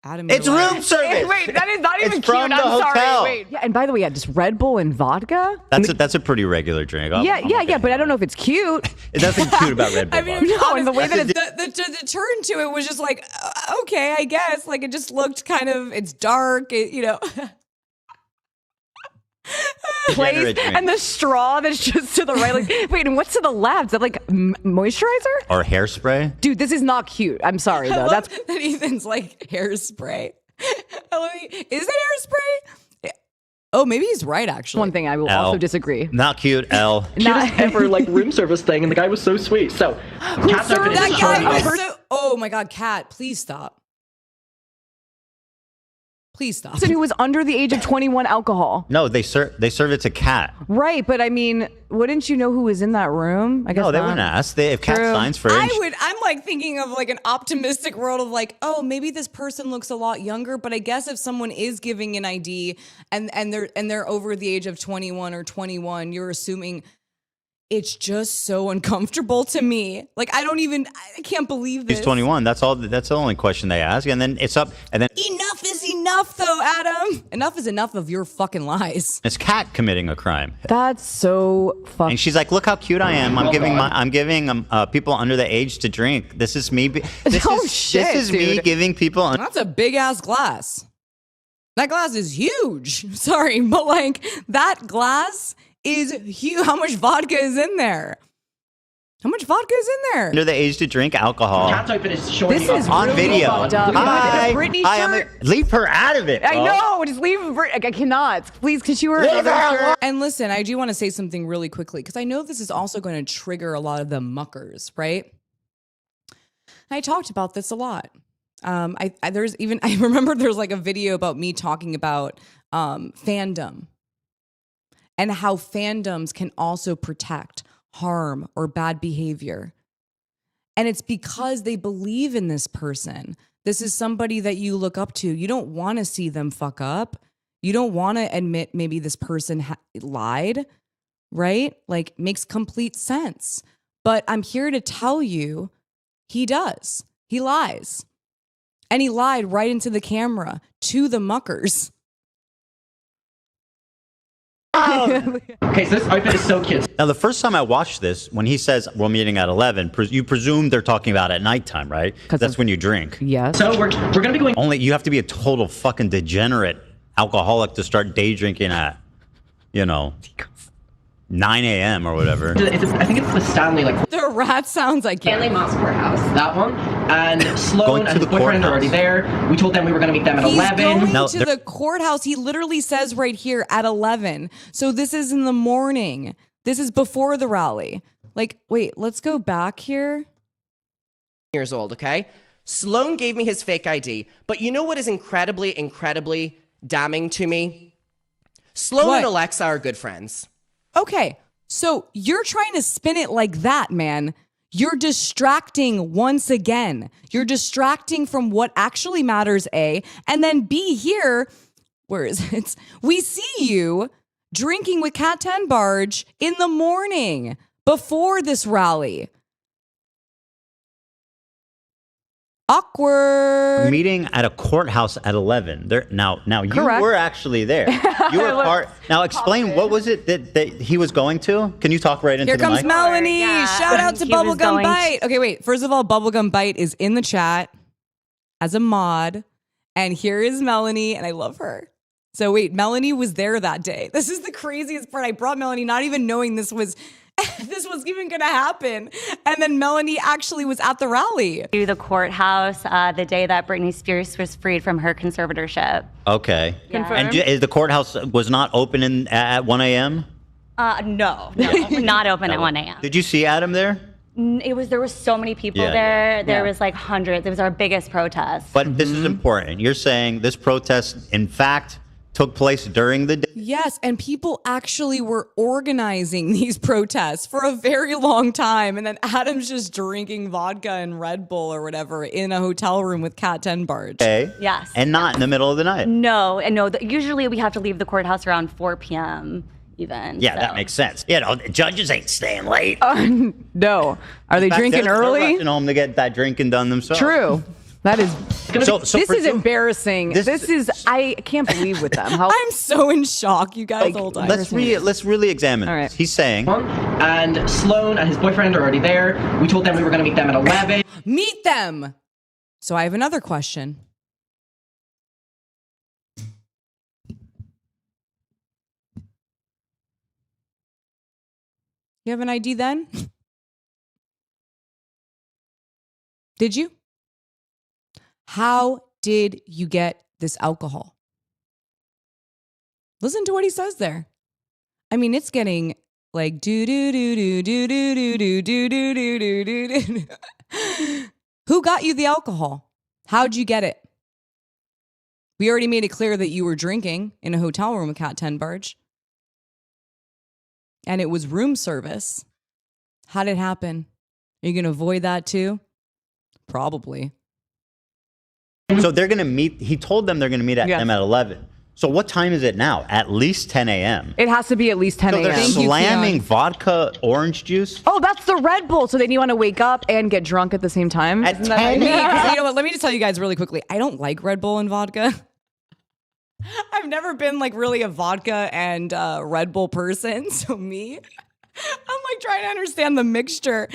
Adam, It's room service. Wait, that is not even It's cute. from the I'm sorry. hotel. Wait. Yeah, and by the way, yeah, just Red Bull and vodka. That's a pretty regular drink. I'm okay. But I don't know if it's cute. There's nothing cute about Red Bull. I mean, vodka. No, and the way that it's the turn to it was just like, okay, I guess. Like, it just looked kind of, it's dark, you know. place Degenerate drink. and the straw that's just to the right. Like, wait, and what's to the left? Is that like moisturizer? Or hairspray. Dude, this is not cute. I'm sorry I though. love That's that Ethan's like hairspray. Is it hairspray? Oh, maybe he's right, actually. one thing I will L. also disagree. Not cute. L. cutest ever like room service thing, and the guy was so sweet. So, Cat's outfit is That showing guy off. was so, oh my God, Kat, please stop. Please stop. Person who was under the age of 21 alcohol. No, they serve it to Kat. Right, but I mean, wouldn't you know who was in that room? I guess No, they not. wouldn't ask. If Kat True. signs for it, I'm like thinking of like an optimistic world of like, oh, maybe this person looks a lot younger, but I guess if someone is giving an ID and they're over the age of 21 or 21, you're assuming. It's just so uncomfortable to me. Like, I can't believe this. he's 21. That's all. That's the only question they ask, and then it's up. And then Enough is enough, though, Adam. Enough is enough of your fucking lies. it's Kat committing a crime. That's so fucking. And she's like, "Look how cute I am. I'm giving people under the age to drink. This is me. This is me dude. giving people." That's a big ass glass. That glass is huge. Sorry, but like that glass is huge. How much vodka is in there? How much vodka is in there? Under the age to drink alcohol. Cat's outfit is showing This off. is On really video. fucked up. Hi. With the Britney Hi, shirt. leave her out of it. I bro. know. Just leave. I cannot. Please, because you were. Leave another her shirt. And listen, I do want to say something really quickly because I know this is also going to trigger a lot of the muckers, right? I talked about this a lot. I remember there's like a video about me talking about fandom and how fandoms can also protect harm or bad behavior. And it's because they believe in this person. This is somebody that you look up to. You don't want to see them fuck up. You don't want to admit maybe this person lied, right? Like, makes complete sense. But I'm here to tell you, he does. He lies. And he lied right into the camera to the muckers. Okay, so this outfit is so cute. Now, the first time I watched this, when he says we're meeting at 11, you presume they're talking about at nighttime, right? Because that's when you drink. Yes. So we're gonna be going. Only you have to be a total fucking degenerate alcoholic to start day drinking at, 9 a.m. or whatever. I think it's the Stanley, like The rat sounds like Stanley Moss Courthouse. That one. And Sloan Going to and his the boyfriend are already courthouse. there. We told them we were gonna meet them at He's 11. going No, to they're- the courthouse. He literally says right here at 11. So this is in the morning. This is before the rally. Like, wait, let's go back here. Years old, okay? Sloan gave me his fake ID, but you know what is incredibly, incredibly damning to me? Sloan What? and Alexa are good friends. Okay, so you're trying to spin it like that, man. You're distracting once again. You're distracting from what actually matters, A. And then B, here, where is it? We see you drinking with Kat Tenbarge in the morning before this rally. Awkward. Meeting at a courthouse at 11. Now you Correct. were actually there. You were part. Now explain, what was it that he was going to? Can you talk right into Here the comes mic? Melanie. Yeah. Shout out to He was Bubblegum going Bite. Okay, wait. First of all, Bubblegum Bite is in the chat as a mod. And here is Melanie, and I love her. So wait, Melanie was there that day. This is the craziest part. I brought Melanie not even knowing this was this was even going to happen. And then Melanie actually was at the rally. To the courthouse the day that Britney Spears was freed from her conservatorship. Okay. Yeah. And is the courthouse was not open at 1 a.m.? No, not open at 1 a.m. Did you see Adam there? There was so many people there. There was like hundreds. It was our biggest protest. But this is important. You're saying this protest, in fact, took place during the day? Yes, and people actually were organizing these protests for a very long time. And then Adam's just drinking vodka and Red Bull or whatever in a hotel room with Kat Tenbarge. Okay. Yes. And not in the middle of the night. No. Usually we have to leave the courthouse around 4 p.m. even. Yeah, so. that makes sense. You know, the judges ain't staying late. No. Are they drinking They're early? rushing home to get that drinking done themselves. True. That is. So This is embarrassing. This- This is. I can't believe with them. How I'm so in shock, you guys, hold on. Let's really examine All right. this. He's saying, And Sloan and his boyfriend are already there. We told them we were going to meet them at 11. Meet them. So I have another question. You have an ID then? Did you? How did you get this alcohol? Listen to what he says there. I mean, it's getting like do do do do do do do do do do do do do. Who got you the alcohol? How'd you get it? We already made it clear that you were drinking in a hotel room with Kat Tenbarge. And it was room service. How did it happen? Are you going to avoid that too? Probably. so they're going to meet. He told them they're going to meet at Yes. them at 11. So what time is it now? At least 10 a.m. It has to be at least 10 So they're a.m. slamming vodka orange juice? Oh, that's the Red Bull. So then you want to wake up and get drunk at the same time? At Isn't that 10 right? You know what? Let me just tell you guys really quickly. I don't like Red Bull and vodka. I've never been like really a vodka and Red Bull person. So me, I'm like trying to understand the mixture.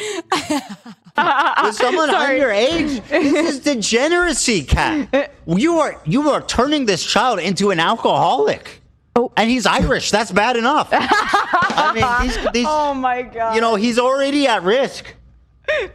With someone underage? This is degeneracy, Kat. You are turning this child into an alcoholic. Oh. And he's Irish. That's bad enough. I mean, these Oh my God. you know, he's already at risk.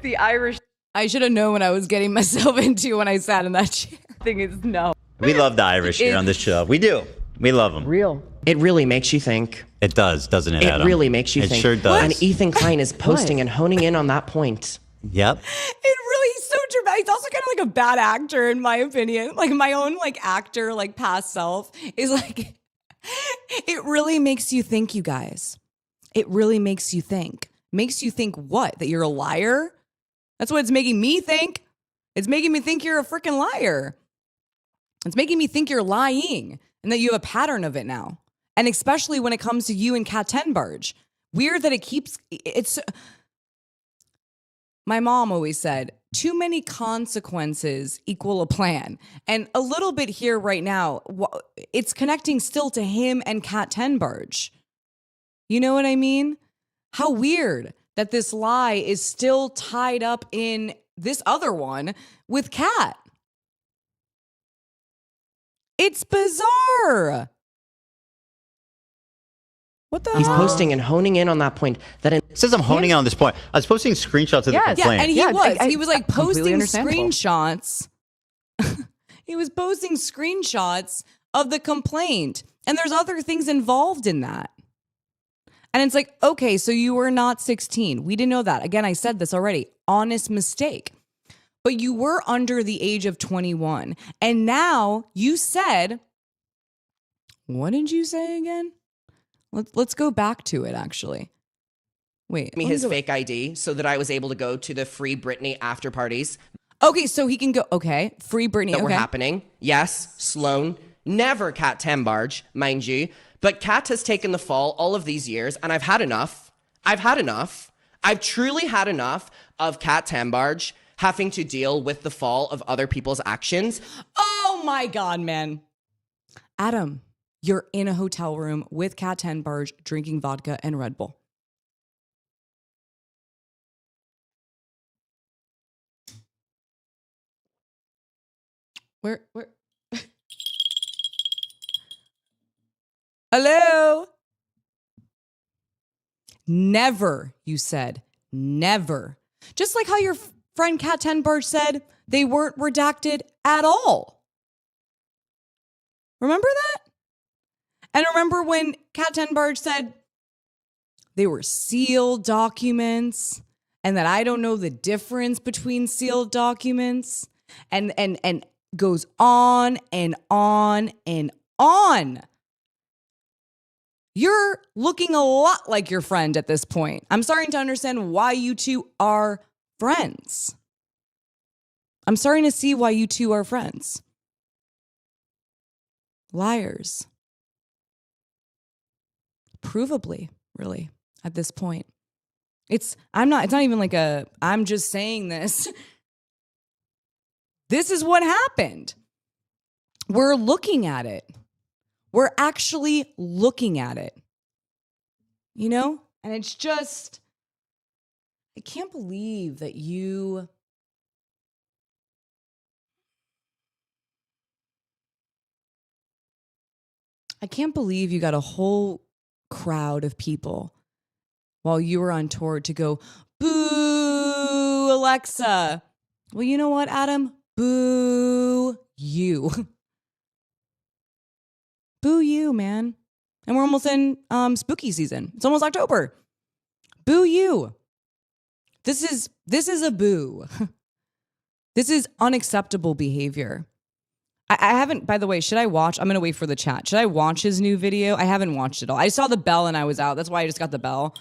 The Irish I should have known what I was getting myself into when I sat in that chair. thing is no. We love the Irish here on this show. We do. We love them. Real. It really makes you think. It does, doesn't it, It Adam? really makes you it think. It sure does. And Ethan Klein is posting and honing in on that point. Yep. It really, he's so dramatic. He's also kind of like a bad actor, in my opinion. Like my own like actor, like past self is like, it really makes you think, you guys. It really makes you think. Makes you think what? That you're a liar? That's what it's making me think. It's making me think you're a freaking liar. It's making me think you're lying and that you have a pattern of it now. And especially when it comes to you and Kat Tenbarge. Weird that it's... My mom always said, too many consequences equal a plan. And a little bit here right now, it's connecting still to him and Kat Tenbarge. You know what I mean? How weird that this lie is still tied up in this other one with Kat. It's bizarre. What the He's hell? posting and honing in on that point. That It says I'm honing in on this point. I was posting screenshots of the Yes. complaint. And he Yeah, was. I- He was like completely posting understandable. screenshots. He was posting screenshots of the complaint. And there's other things involved in that. And it's like, okay, so you were not 16. We didn't know that. Again, I said this already. Honest mistake. But you were under the age of 21. And now you said, what did you say again? Let's go back to it, actually. Wait. me let me his go- fake ID so that I was able to go to the Free Britney after parties Okay, so he can go. Okay, free Britney. that were Okay. happening. Yes, Sloan, never Kat Tenbarge, mind you. But Kat has taken the fall all of these years, and I've had enough. I've had enough. I've truly had enough of Kat Tenbarge having to deal with the fall of other people's actions. Oh my God, man. Adam, you're in a hotel room with Kat Tenbarge drinking vodka and Red Bull. Where? Hello? Never, you said. Never. Just like how your friend Kat Tenbarge said they weren't redacted at all. Remember that? And remember when Kat Tenbarge said they were sealed documents and that I don't know the difference between sealed documents and goes on and on and on. You're looking a lot like your friend at this point. I'm starting to understand why you two are friends. I'm starting to see why you two are friends. Liars. Provably, really, at this point. It's not even like I'm just saying this. This is what happened. We're looking at it. We're actually looking at it. You know? And it's just, I can't believe that you got a whole crowd of people while you were on tour to go, boo, Alexa. Well, you know what, Adam? Boo you. Boo you, man. And we're almost in spooky season. It's almost October. Boo you. This is a boo. This is unacceptable behavior. I haven't, by the way, should I watch? I'm going to wait for the chat. Should I watch his new video? I haven't watched it all. I saw the bell and I was out. That's why I just got the bell.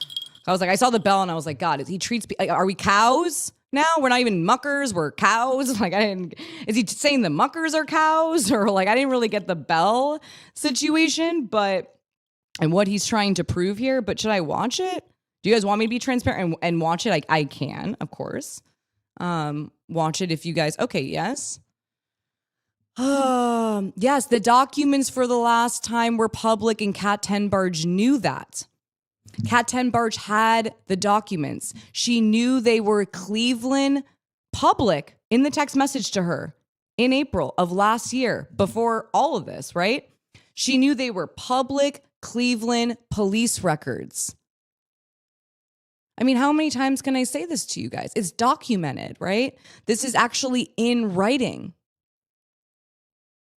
I was like, I saw the bell and I was like, God, he treats, like, are we cows now? We're not even muckers. We're cows. Like, is he saying the muckers are cows? Or like, I didn't really get the bell situation, and what he's trying to prove here, but should I watch it? Do you guys want me to be transparent and watch it? I can, of course. Watch it if you guys, okay, yes. Yes, the documents for the last time were public and Kat Tenbarge knew that. Kat Tenbarge had the documents. She knew they were Cleveland public in the text message to her in April of last year, before all of this, right? She knew they were public Cleveland police records. I mean, how many times can I say this to you guys? It's documented, right? This is actually in writing.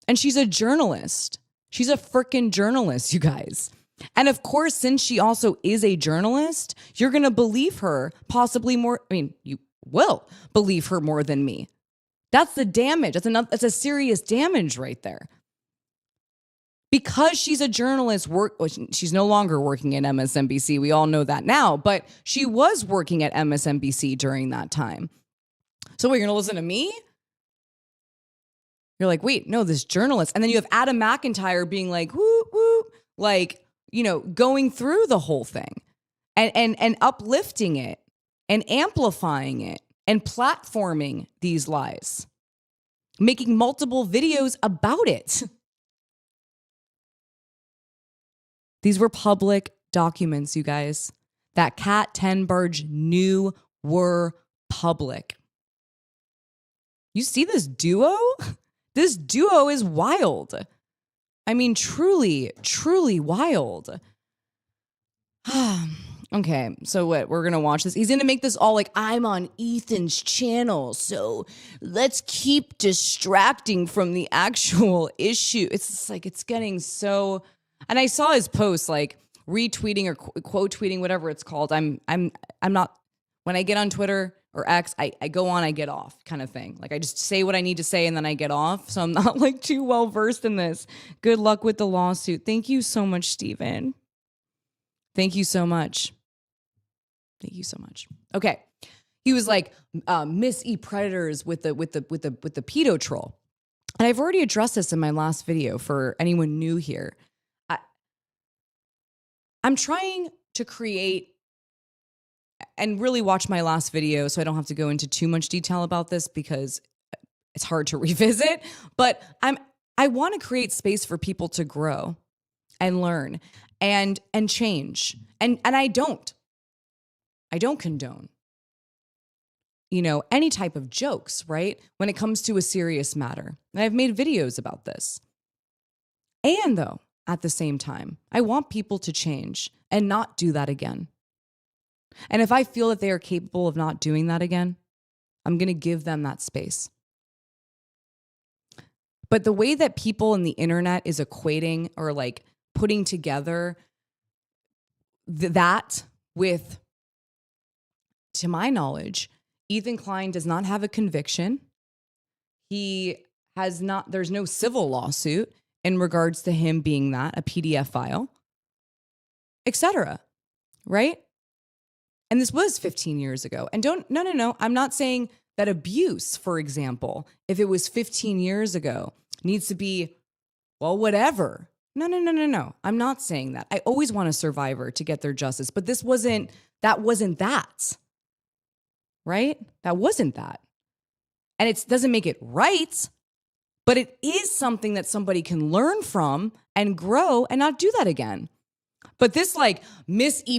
And she's a journalist. She's a freaking journalist, you guys. And of course, since she also is a journalist, you're going to believe her possibly more. I mean, you will believe her more than me. That's the damage. That's a serious damage right there. Because she's a journalist, she's no longer working at MSNBC. We all know that now, but she was working at MSNBC during that time. So you're going to listen to me? You're like, wait, no, this journalist. And then you have Adam McIntyre being like, woo, woo, like, you know, going through the whole thing and uplifting it and amplifying it and platforming these lies, making multiple videos about it. These were public documents, you guys, that Kat Tenbarge knew were public. You see this duo? This duo is wild. I mean, truly, truly wild. Okay, so what? We're going to watch this. He's going to make this all like, I'm on Ethan's channel, so let's keep distracting from the actual issue. It's just like, it's getting so... And I saw his post, like retweeting or quote tweeting, whatever it's called. I'm not, when I get on Twitter or X, I go on, I get off kind of thing. Like I just say what I need to say and then I get off. So I'm not like too well versed in this. Good luck with the lawsuit. Thank you so much, Steven. Thank you so much. Thank you so much. Okay. He was like, Miss E Predators with the pedo troll. And I've already addressed this in my last video for anyone new here. I'm trying to create and really watch my last video so I don't have to go into too much detail about this because it's hard to revisit, but I want to create space for people to grow and learn and change. And I don't condone, you know, any type of jokes, right? When it comes to a serious matter. And I've made videos about this. And though, at the same time, I want people to change and not do that again. And if I feel that they are capable of not doing that again, I'm going to give them that space. But the way that people in the internet is equating or like putting together that with, to my knowledge, Ethan Klein does not have a conviction. He has not, there's no civil lawsuit in regards to him being that, a PDF file, etc. Right? And this was 15 years ago. And no. I'm not saying that abuse, for example, if it was 15 years ago, needs to be, well, whatever. No. I'm not saying that. I always want a survivor to get their justice, but that wasn't that. Right? That wasn't that. And it doesn't make it right, but it is something that somebody can learn from and grow and not do that again. But this like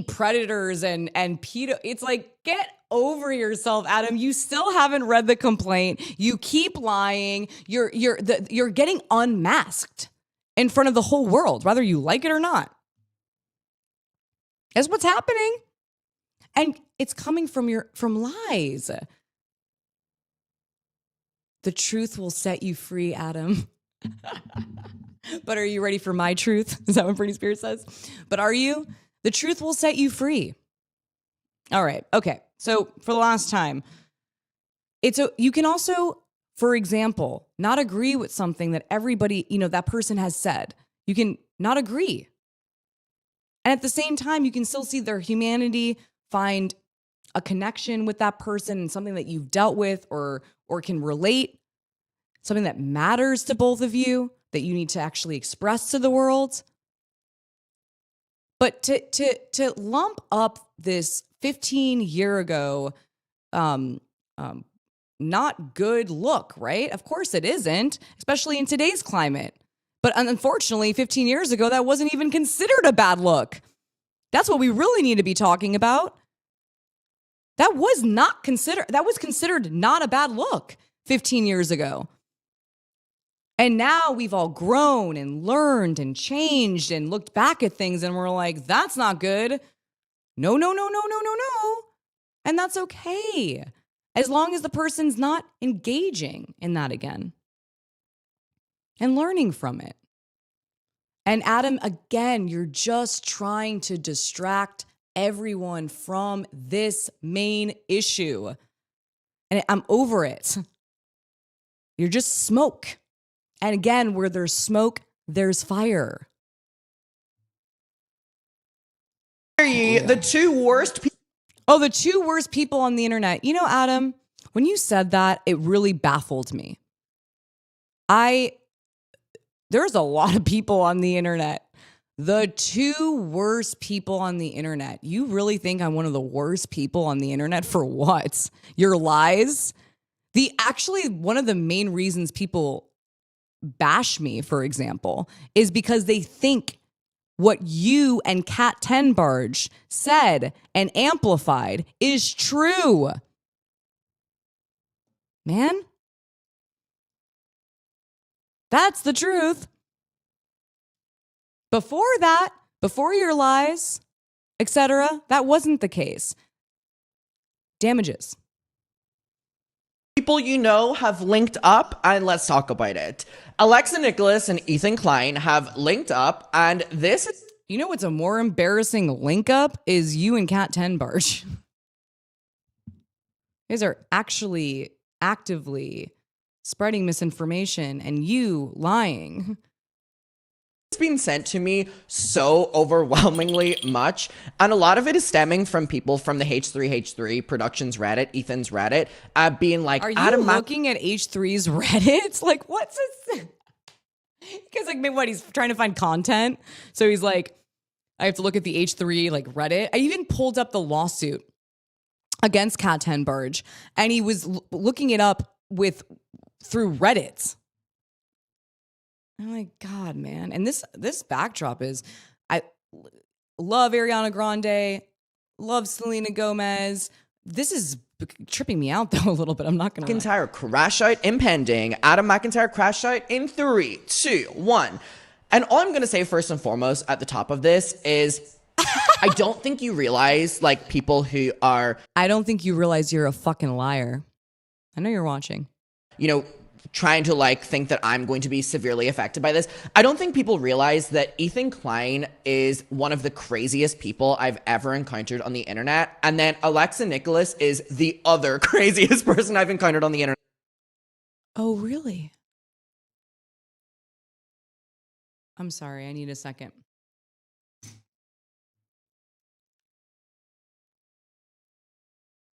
predators and pedo, it's like, get over yourself, Adam. You still haven't read the complaint. You keep lying. You're getting unmasked in front of the whole world, whether you like it or not. That's what's happening. And it's coming from lies. The truth will set you free, Adam. But are you ready for my truth? Is that what Britney Spears says? But are you? The truth will set you free. All right. Okay. So for the last time, you can also, for example, not agree with something that everybody, that person has said. You can not agree. And at the same time, you can still see their humanity, find a connection with that person and something that you've dealt with or can relate, something that matters to both of you that you need to actually express to the world. But to lump up this 15-year ago not good look, right? Of course it isn't, especially in today's climate. But unfortunately, 15 years ago, that wasn't even considered a bad look. That's what we really need to be talking about. That was considered not a bad look 15 years ago. And now we've all grown and learned and changed and looked back at things and we're like, that's not good. No. And that's okay. As long as the person's not engaging in that again and learning from it. And Adam, again, you're just trying to distract everyone from this main issue. And I'm over it. You're just smoke. And again, where there's smoke, there's fire. The two worst people. Oh, the two worst people on the internet. You know, Adam, when you said that, it really baffled me. There's a lot of people on the internet. The two worst people on the internet. You really think I'm one of the worst people on the internet for what? Your lies? Actually, one of the main reasons people bash me, for example, is because they think what you and Kat Tenbarge said and amplified is true. Man, that's the truth. Before that, before your lies, etc., that wasn't the case. Damages. People you know have linked up, and let's talk about it. Alexa Nikolas and Ethan Klein have linked up, and this is... You know what's a more embarrassing link up is you and Kat Tenbarge. You guys are actually actively spreading misinformation and you lying. It's been sent to me so overwhelmingly much, and a lot of it is stemming from people from the H3H3 Productions Reddit, Ethan's Reddit, being like, are you looking at H3's Reddit? Like, what's this? Because like, maybe what, he's trying to find content, so he's like, I have to look at the H3 like Reddit. I even pulled up the lawsuit against Kat Tenbarge, and he was looking it up through Reddit. I'm like, God, man. And this backdrop is, I love Ariana Grande, love Selena Gomez. This is tripping me out, though, a little bit. I'm not going to McIntyre crash out impending. Adam McIntyre crash out in 3, 2, 1. And all I'm going to say first and foremost at the top of this is I don't think you realize, like, people who are, I don't think you realize you're a fucking liar. I know you're watching. you know, trying to like think that I'm going to be severely affected by this. I don't think people realize that Ethan Klein is one of the craziest people I've ever encountered on the internet. And then Alexa Nikolas is the other craziest person I've encountered on the internet. Oh, really? I'm sorry. I need a second.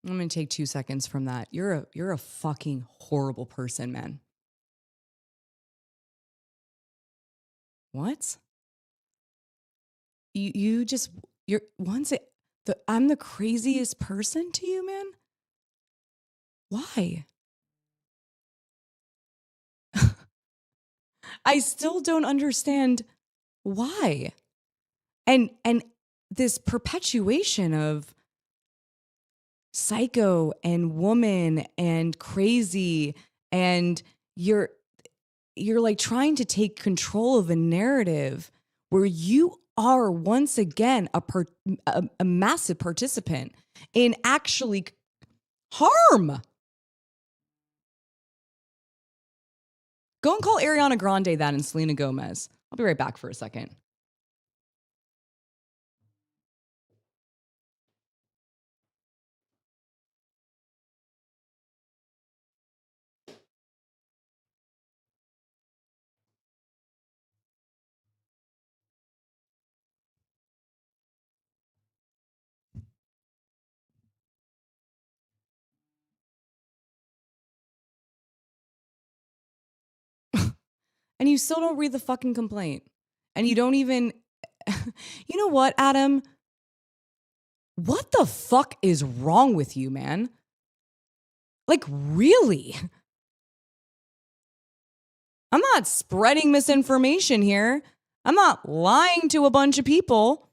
I'm going to take 2 seconds from that. You're a fucking horrible person, man. What? You're I'm the craziest person to you, man? Why? I still don't understand why. And this perpetuation of psycho and woman and crazy, and you're like trying to take control of a narrative where you are once again a massive participant in actually harm. Go and call Ariana Grande that and Selena Gomez. I'll be right back for a second. And you still don't read the fucking complaint. And you don't even, you know what, Adam? What the fuck is wrong with you, man? Like, really? I'm not spreading misinformation here. I'm not lying to a bunch of people.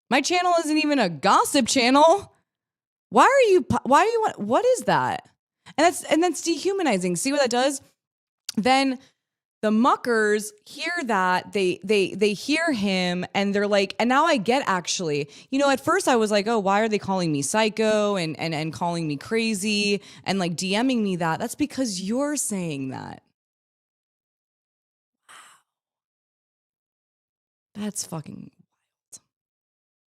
My channel isn't even a gossip channel. What is that? And that's dehumanizing. See what that does? Then the muckers hear that, they hear him, and they're like, and now I get, actually, you know, at first I was like, oh, why are they calling me psycho and calling me crazy and like DMing me that? That's because you're saying that. Wow. That's fucking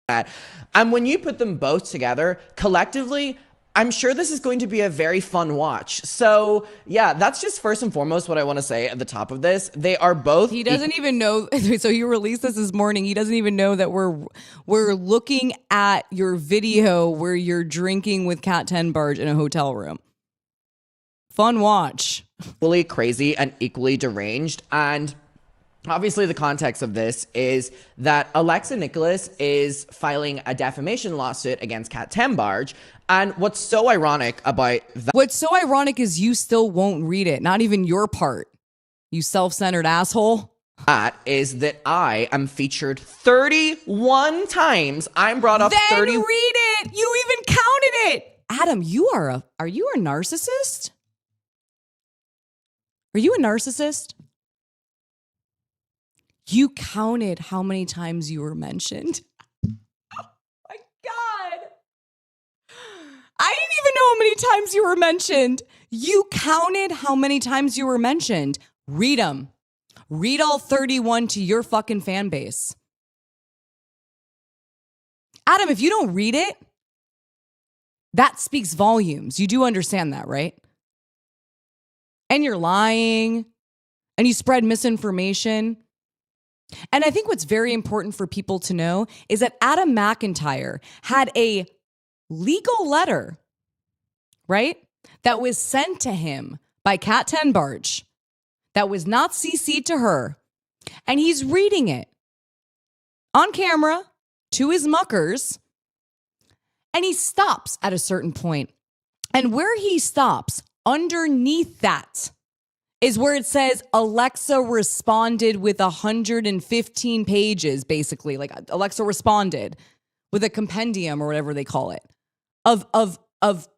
wild. And when you put them both together, collectively, I'm sure this is going to be a very fun watch. So yeah, that's just first and foremost what I want to say at the top of this. They are both. He doesn't even know. So you released this morning. He doesn't even know that we're looking at your video where you're drinking with Kat Tenbarge in a hotel room. Fun watch. Fully crazy and equally deranged. And obviously the context of this is that Alexa Nikolas is filing a defamation lawsuit against Kat Tenbarge. And what's so ironic about that— What's so ironic is you still won't read it. Not even your part. You self-centered asshole. That is that I am featured 31 times. I'm brought up then 30. Read it. You even counted it. Adam, are you a narcissist? Are you a narcissist? You counted how many times you were mentioned. Oh my God. I didn't even know how many times you were mentioned. You counted how many times you were mentioned. Read them. Read all 31 to your fucking fan base. Adam, if you don't read it, that speaks volumes. You do understand that, right? And you're lying, and you spread misinformation. And I think what's very important for people to know is that Adam McIntyre had a legal letter, right, that was sent to him by Kat Tenbarge that was not CC'd to her. And he's reading it on camera to his muckers. And he stops at a certain point. And where he stops, underneath that, is where it says Alexa responded with 115 pages, basically. Like Alexa responded with a compendium or whatever they call it of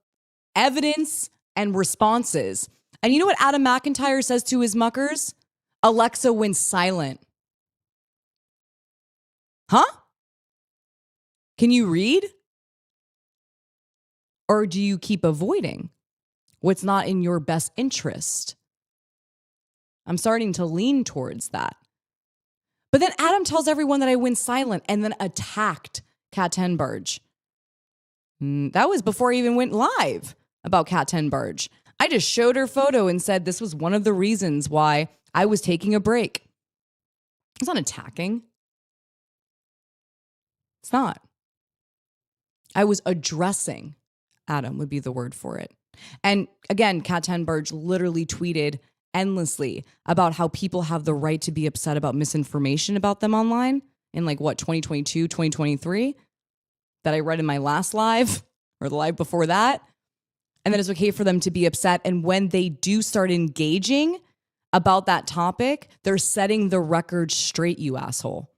evidence and responses. And you know what Adam McIntyre says to his muckers? Alexa went silent. Huh? Can you read? Or do you keep avoiding what's not in your best interest? I'm starting to lean towards that. But then Adam tells everyone that I went silent and then attacked Kat Tenbarge. That was before I even went live about Kat Tenbarge. I just showed her photo and said this was one of the reasons why I was taking a break. It's not attacking. It's not. I was addressing, Adam would be the word for it. And again, Kat Tenbarge literally tweeted endlessly about how people have the right to be upset about misinformation about them online in 2022, 2023, that I read in my last live or the live before that. And that it's okay for them to be upset. And when they do start engaging about that topic, they're setting the record straight, you asshole.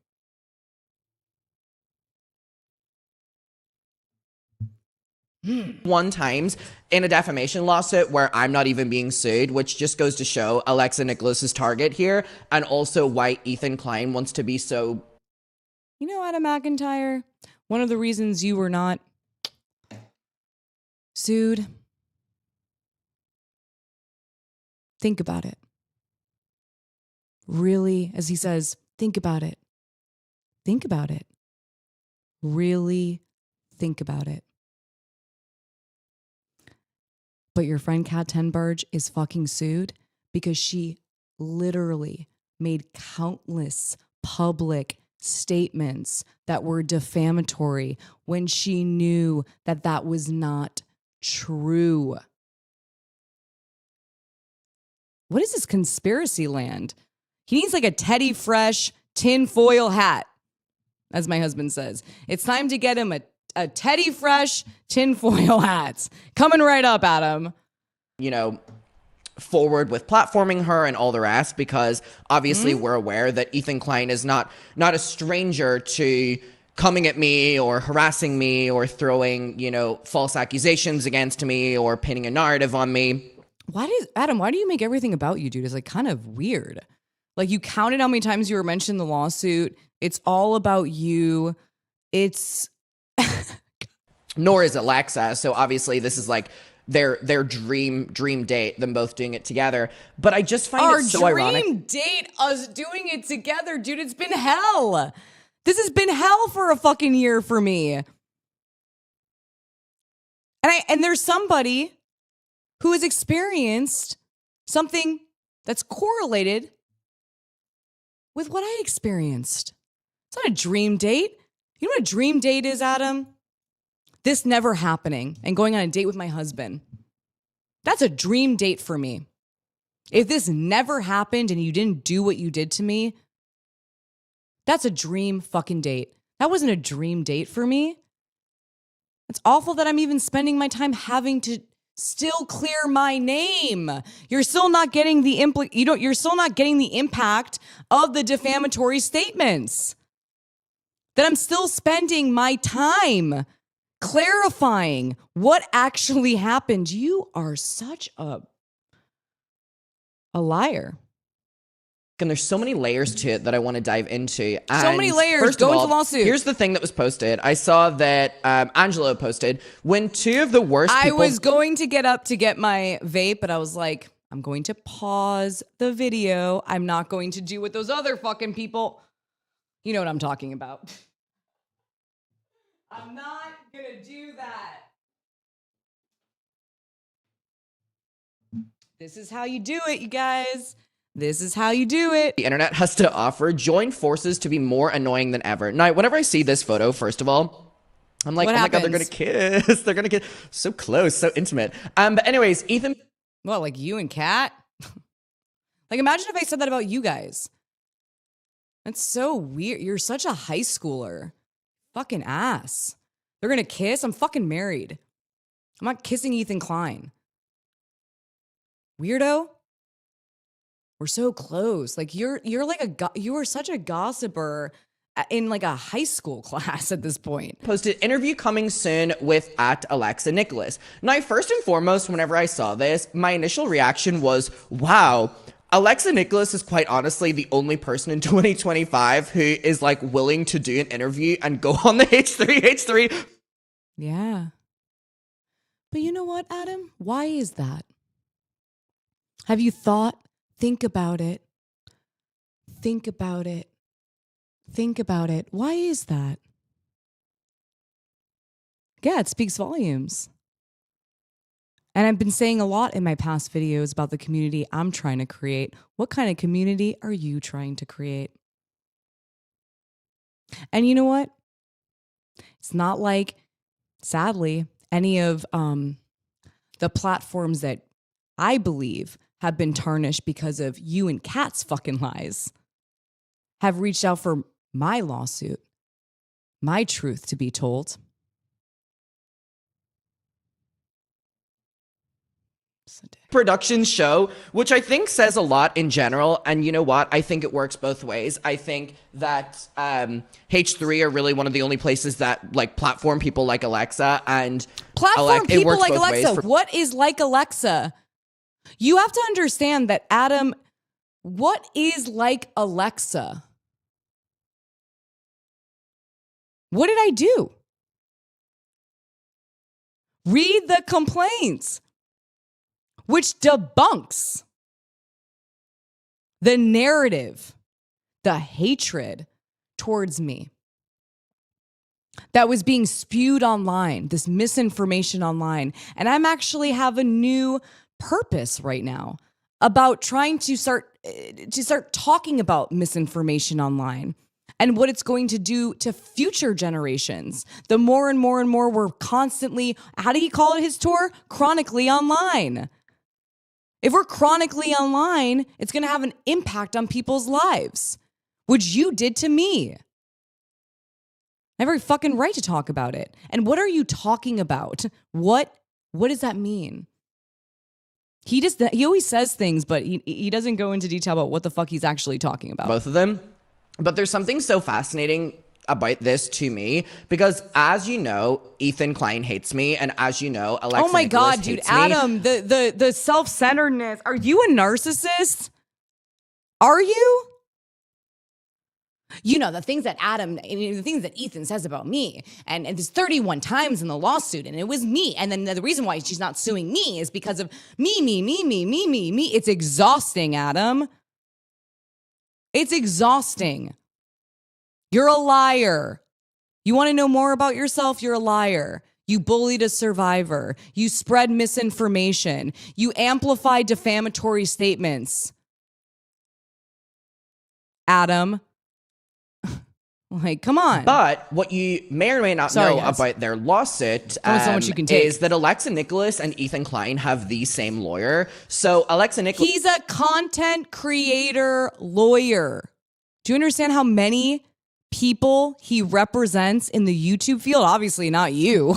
One times in a defamation lawsuit where I'm not even being sued, which just goes to show Alexa Nikolas's target here, and also why Ethan Klein wants to be so... You know, Adam McIntyre, one of the reasons you were not sued, think about it. Really, as he says, think about it. Think about it. Really think about it. But your friend Kat Tenbarge is fucking sued because she literally made countless public statements that were defamatory when she knew that that was not true. What is this conspiracy land? He needs a Teddy Fresh tinfoil hat, as my husband says. It's time to get him a Teddy Fresh tinfoil hat. Coming right up, Adam. Forward with platforming her and all the rest, because obviously we're aware that Ethan Klein is not a stranger to coming at me or harassing me or throwing, false accusations against me or pinning a narrative on me. Adam, why do you make everything about you, dude? It's kind of weird. You counted how many times you were mentioned in the lawsuit. It's all about you. It's... Nor is Alexa. So obviously this is their dream date, them both doing it together. But I just find it so ironic. Our dream date, us doing it together, dude. It's been hell. This has been hell for a fucking year for me. And there's somebody who has experienced something that's correlated with what I experienced. It's not a dream date. You know what a dream date is, Adam? This never happening and going on a date with my husband. That's a dream date for me. If this never happened and you didn't do what you did to me, that's a dream fucking date. That wasn't a dream date for me. It's awful that I'm even spending my time having to still clear my name. You're still not getting the you're still not getting the impact of the defamatory statements. That I'm still spending my time clarifying what actually happened. You are such a liar. And there's so many layers to it that I want to dive into. And so many layers. Go into lawsuit. Here's the thing that was posted. I saw that Angelo posted when two of the worst people... I was going to get up to get my vape, but I was like, I'm going to pause the video. I'm not going to do what those other fucking people... You know what I'm talking about. I'm not going to do that. This is how you do it, you guys. This is how you do it. The internet has to offer, join forces to be more annoying than ever. Now, whenever I see this photo, first of all, I'm like, what oh happens? my God, they're going to kiss. They're going to get so close, so intimate. But anyways, Ethan. Well, like you and Kat? Imagine if I said that about you guys. That's so weird. You're such a high schooler. Fucking ass. They're going to kiss? I'm fucking married. I'm not kissing Ethan Klein. Weirdo. We're so close. You are such a gossiper in a high school class at this point. Posted interview coming soon with @Alexa Nikolas. Now, first and foremost, whenever I saw this, my initial reaction was, wow, Alexa Nikolas is quite honestly the only person in 2025 who is like willing to do an interview and go on the H3. Yeah. But you know what, Adam? Why is that? Have you thought? Think about it. Think about it. Think about it. Why is that? Yeah, it speaks volumes. And I've been saying a lot in my past videos about the community I'm trying to create. What kind of community are you trying to create? And you know what? It's not like, sadly, any of the platforms that I believe have been tarnished because of you and Kat's fucking lies have reached out for my lawsuit, my truth to be told. Production show, which I think says a lot in general. And you know what? I think it works both ways. I think that H3 are really one of the only places that like platform people like Alexa and platform people like Alexa. What is like Alexa? You have to understand that, Adam, what is like Alexa? What did I do? Read the complaints, which debunks the narrative, the hatred towards me that was being spewed online, this misinformation online. And I'm actually have a new purpose right now about trying to start talking about misinformation online and what it's going to do to future generations. The more and more and more we're constantly, how did he call it his tour? Chronically online. If we're chronically online, it's going to have an impact on people's lives, which you did to me. I have every fucking right to talk about it. And what are you talking about? What does that mean? He always says things, but he doesn't go into detail about what the fuck he's actually talking about. Both of them. But there's something so fascinating about this to me, because as you know, Ethan Klein hates me, and as you know, Alexa Oh my Nikolas God, dude, hates me. Adam, the self-centeredness. Are you a narcissist? Are you? You know, the things that the things that Ethan says about me, and there's 31 times in the lawsuit, and it was me. And then the reason why she's not suing me is because of me. It's exhausting, Adam. It's exhausting. You're a liar. You want to know more about yourself? You're a liar. You bullied a survivor. You spread misinformation. You amplify defamatory statements. Adam. Like, come on. But what you may or may not know about their lawsuit is that Alexa Nikolas and Ethan Klein have the same lawyer. So Alexa Nikolas... He's a content creator lawyer. Do you understand how many people he represents in the YouTube field? Obviously not you.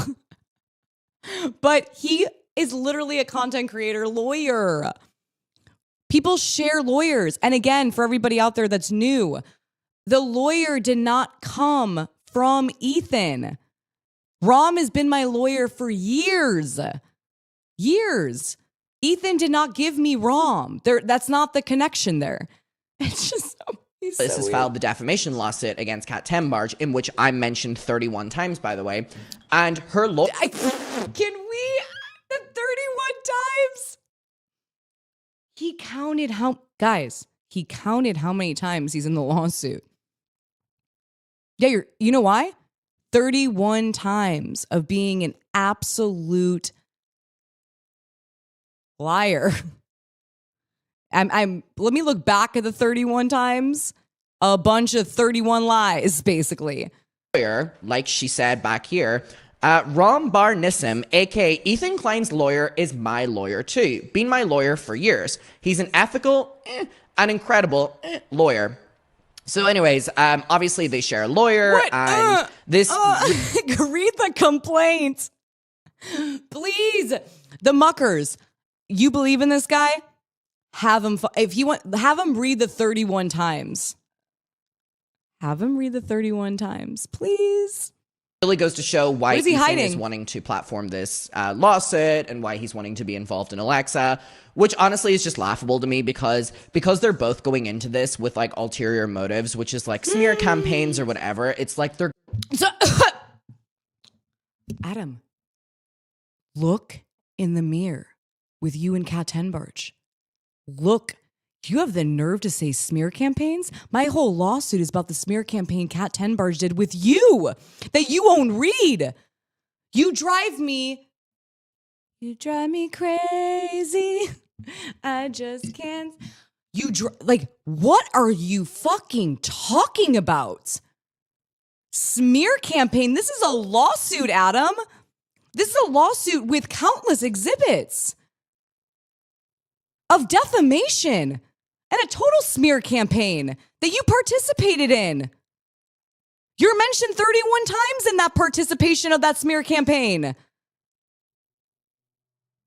But he is literally a content creator lawyer. People share lawyers. And again, for everybody out there that's new, the lawyer did not come from Ethan. Rom has been my lawyer for years. Years. Ethan did not give me Rom. That's not the connection there. It's just so has filed the defamation lawsuit against Kat Tenbarge, in which I mentioned 31 times, by the way. And her lawyer... Can we... 31 times? He counted how... Guys, he counted how many times he's in the lawsuit. Yeah, you know why? 31 times of being an absolute liar. Let me look back at the 31 times. A bunch of 31 lies, basically. Lawyer, like she said back here, Rom Bar Nissim, aka Ethan Klein's lawyer, is my lawyer too. Been my lawyer for years. He's an ethical and incredible lawyer. So anyways, obviously they share a lawyer, and this... Read the complaint. Please. The Muckers. You believe in this guy? Have him, if you want, have him read the 31 times. Have him read the 31 times, please. really goes to show why is he Ethan hiding? is wanting to platform this lawsuit and why he's wanting to be involved in Alexa, which honestly is just laughable to me because they're both going into this with like ulterior motives, which is like smear campaigns or whatever. It's like they're Adam, look in the mirror with you and Kat Tenbarge. Look, you have the nerve to say smear campaigns? My whole lawsuit is about the smear campaign Kat Tenbarge did with you, that you won't read. You drive me crazy. I just can't. Like, what are you fucking talking about? Smear campaign? This is a lawsuit, Adam. This is a lawsuit with countless exhibits of defamation and a total smear campaign that you participated in. You're mentioned 31 times in that participation of that smear campaign.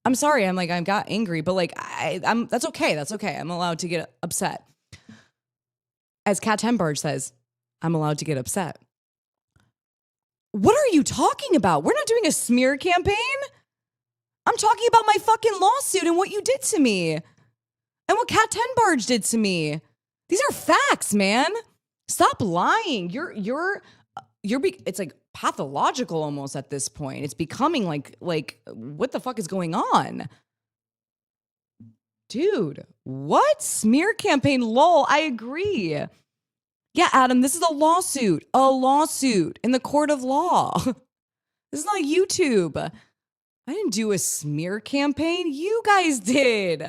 I'm sorry, I got angry, but like, that's okay. That's okay. I'm allowed to get upset. As Kat Tenbarge says, I'm allowed to get upset. What are you talking about? We're not doing a smear campaign. I'm talking about my fucking lawsuit and what you did to me and what Kat Tenbarge did to me. These are facts, man. Stop lying. It's like pathological almost at this point. It's becoming like what the fuck is going on? Dude, what? Smear campaign, lol. I agree. Yeah, Adam, this is a lawsuit in the court of law. This is not YouTube. I didn't do a smear campaign. You guys did.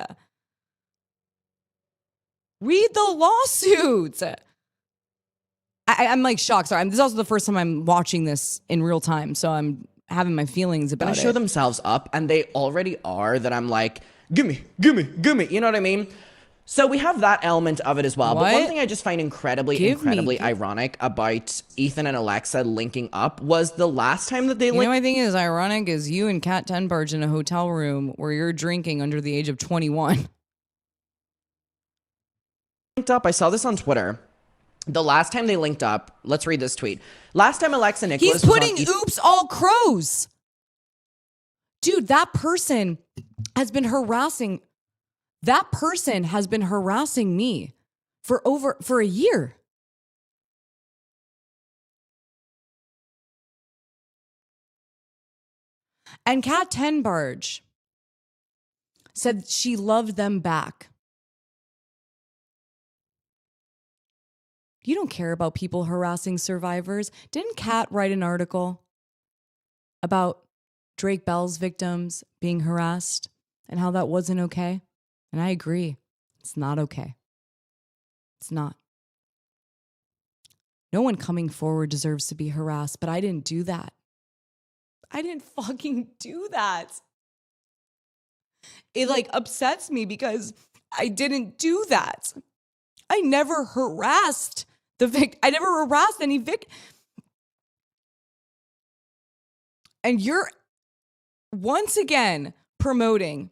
Read the lawsuit. I'm like shocked. Sorry, this is also the first time I'm watching this in real time, so I'm having my feelings about gonna it. show themselves up, and they already are. That I'm like, gimme. You know what I mean? So we have that element of it as well. But one thing I just find incredibly ironic about Ethan and Alexa linking up was the last time that they linked. You know what I think is ironic is you and Kat Tenbarge in a hotel room where you're drinking under the age of 21. Linked up. I saw this on Twitter. The last time they linked up, let's read this tweet. Last time Alexa and Nikolas He's putting oops all crows. Dude, that person has been harassing me for a year. And Kat Tenbarge said she loved them back. You don't care about people harassing survivors. Didn't Kat write an article about Drake Bell's victims being harassed and how that wasn't okay? And I agree. It's not okay. It's not. No one coming forward deserves to be harassed, but I didn't do that. I didn't fucking do that. It like upsets me because I didn't do that. I never harassed I never harassed any victim. And you're once again promoting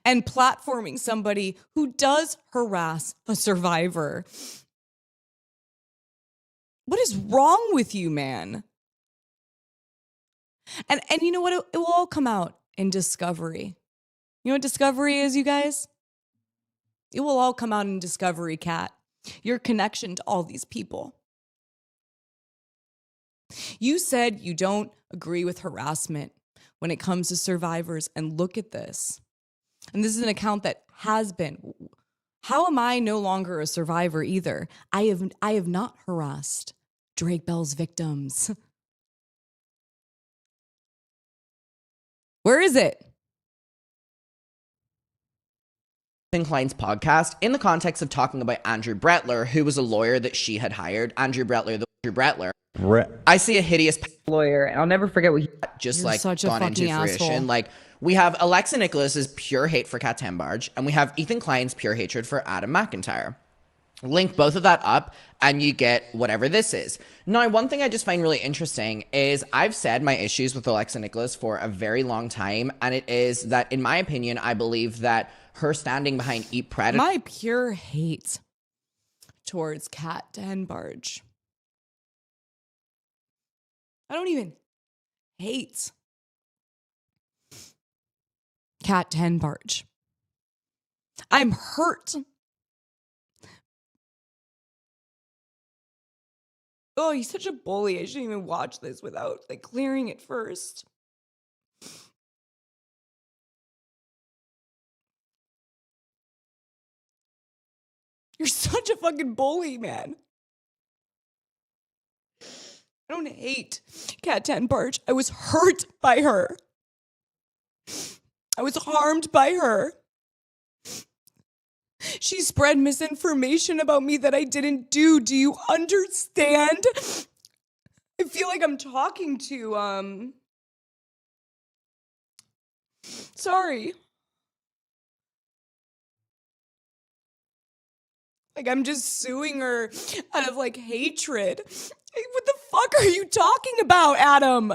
and platforming somebody who does harass a survivor. What is wrong with you, man? And you know what? It will all come out in discovery. You know what discovery is, you guys? It will all come out in discovery, Kat. Your connection to all these people. You said you don't agree with harassment when it comes to survivors, and look at this. And this is an account that has been. How am I no longer a survivor either? I have not harassed Drake Bell's victims. Where is it? Klein's podcast in the context of talking about Andrew Brettler, who was a lawyer that she had hired. Andrew Brettler. I see a hideous Lawyer, and I'll never forget what he just You're like such a gone into fucking fruition. asshole. Like we have Alexa Nikolas's pure hate for Kat Tenbarge, and we have Ethan Klein's pure hatred for Adam McIntyre. Link both of that up and you get whatever this is. Now, one thing I just find really interesting is I've said my issues with Alexa Nikolas for a very long time, and it is that, in my opinion, I believe that her standing behind Eat Predatory. My pure hate towards Kat Tenbarge I don't even hate Cat Tenbarge. I'm hurt. Oh, he's such a bully. I shouldn't even watch this without like clearing it first. You're such a fucking bully, man. I don't hate Cat Tenbarge. I was hurt by her. I was harmed by her. She spread misinformation about me that I didn't do. Do you understand? I feel like I'm talking to, sorry. Like, I'm just suing her out of, like, hatred. What the fuck are you talking about, Adam?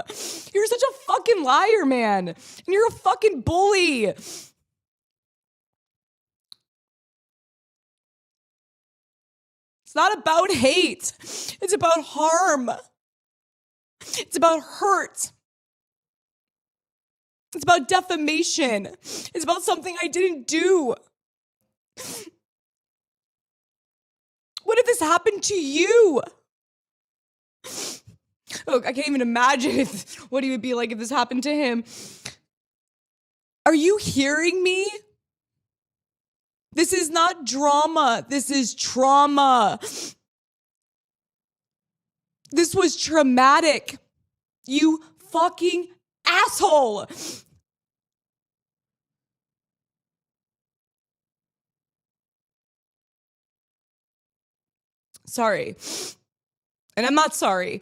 You're such a fucking liar, man. And you're a fucking bully. It's not about hate. It's about harm. It's about hurt. It's about defamation. It's about something I didn't do. What if this happened to you? Look, I can't even imagine what he would be like if this happened to him. Are you hearing me? This is not drama. This is trauma. This was traumatic. You fucking asshole. Sorry. And I'm not sorry,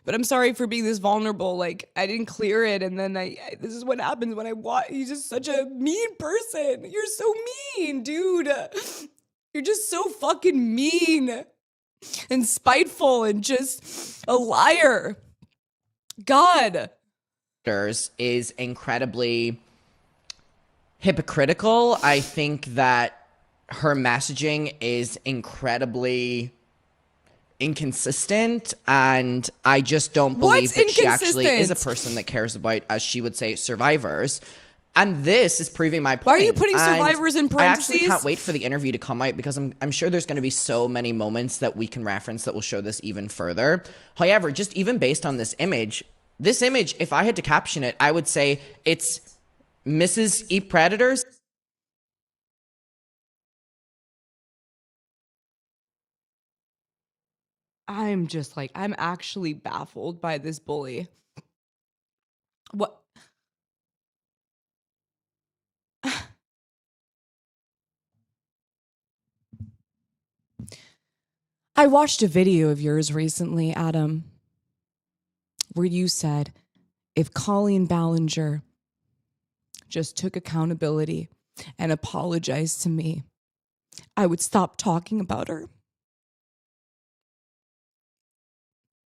but I'm sorry for being this vulnerable. Like, I didn't clear it, and then this is what happens when I watch. He's just such a mean person. You're so mean, dude. You're just so fucking mean and spiteful and just a liar. God. Is incredibly hypocritical. I think that her messaging is incredibly inconsistent, and I just don't believe that she actually is a person that cares about, as she would say, survivors. And this is proving my point. Why are you putting survivors in parentheses? I actually can't wait for the interview to come out, because I'm sure there's going to be so many moments that we can reference that will show this even further. However, just even based on this image, if I had to caption it, I would say it's Mrs. Eat Predators. I'm just like, I'm actually baffled by this bully. What? I watched a video of yours recently, Adam, where you said if Colleen Ballinger just took accountability and apologized to me, I would stop talking about her.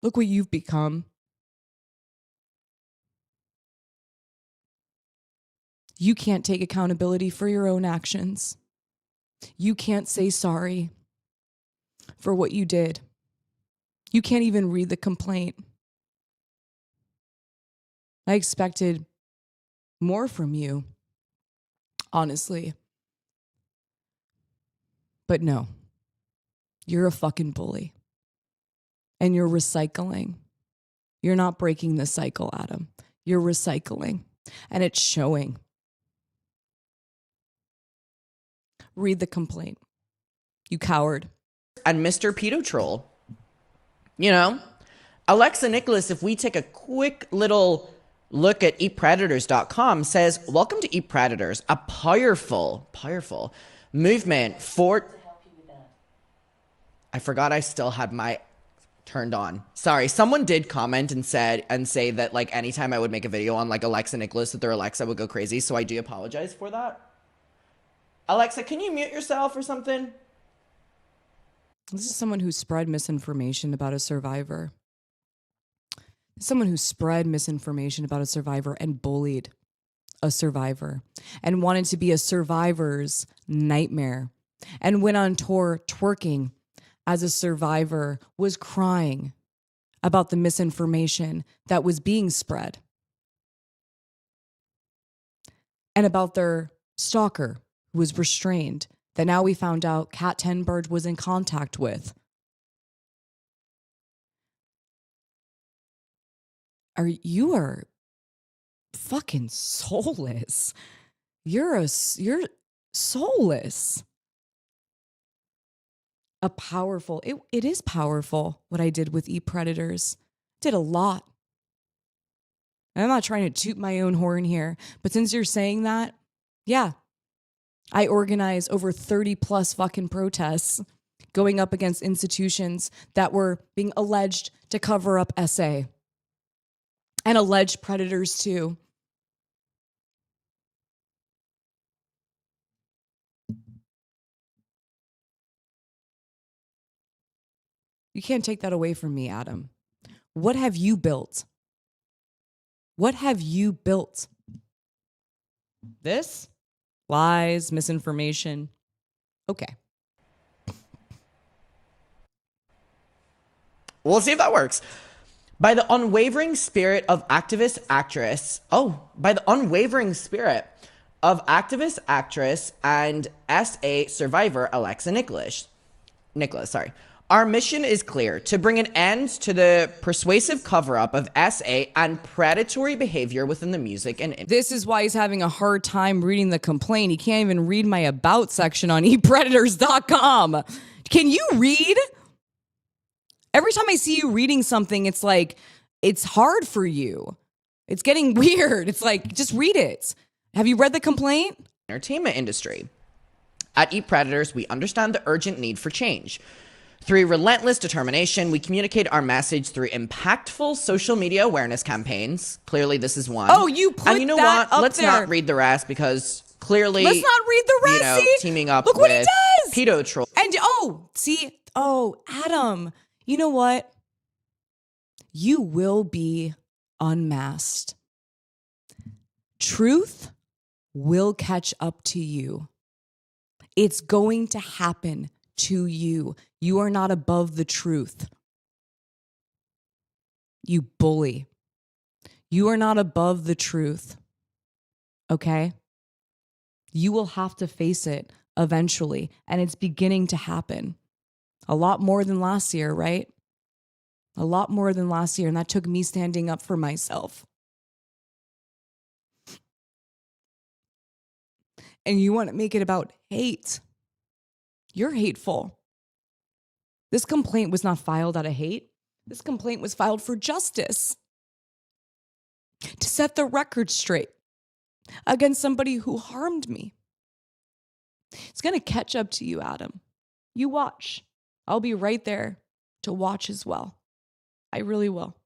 Look what you've become. You can't take accountability for your own actions. You can't say sorry for what you did. You can't even read the complaint. I expected more from you, honestly. But no, you're a fucking bully. And you're recycling. You're not breaking the cycle, Adam. You're recycling. And it's showing. Read the complaint. You coward. And Mr. Pedo Troll. You know? Alexa Nikolas, if we take a quick little look at eatpredators.com, says, welcome to Eat Predators, a powerful movement for... I forgot I still had my... turned on. Sorry, someone did comment and say that like anytime I would make a video on like Alexa Nikolas, that their Alexa would go crazy, so I do apologize for that. Alexa, can you mute yourself or something? This is someone who spread misinformation about a survivor. Someone who spread misinformation about a survivor and bullied a survivor and wanted to be a survivor's nightmare and went on tour twerking as a survivor, was crying about the misinformation that was being spread and about their stalker who was restrained that now we found out Kat Tenbarge was in contact with. You are fucking soulless. You're soulless. It is powerful what I did with ePredators. Did a lot. And I'm not trying to toot my own horn here, but since you're saying that, yeah, I organized over 30 plus fucking protests going up against institutions that were being alleged to cover up SA and alleged predators too. You can't take that away from me, Adam. What have you built? What have you built? This? Lies, misinformation. Okay. We'll see if that works. By the unwavering spirit of activist actress. By the unwavering spirit of activist actress and SA survivor Alexa Nikolas. Our mission is clear: to bring an end to the persuasive cover-up of SA and predatory behavior within the music and... This is why he's having a hard time reading the complaint. He can't even read my about section on epredators.com. Can you read? Every time I see you reading something, it's like, it's hard for you. It's getting weird. It's like, just read it. Have you read the complaint? Entertainment industry. At ePredators, we understand the urgent need for change. Through relentless determination, we communicate our message through impactful social media awareness campaigns. Clearly, this is one. Oh, you put and you know that what? up Let's there. not read the rest because clearly, Let's not read the rest. See? Teaming up Look with what he does. pedo troll. And Adam, you know what? You will be unmasked. Truth will catch up to you. It's going to happen to you. You are not above the truth. You bully. You are not above the truth. Okay? You will have to face it eventually, and it's beginning to happen. A lot more than last year, right? A lot more than last year, and that took me standing up for myself. And you want to make it about hate. You're hateful. This complaint was not filed out of hate. This complaint was filed for justice. To set the record straight against somebody who harmed me. It's going to catch up to you, Adam. You watch. I'll be right there to watch as well. I really will.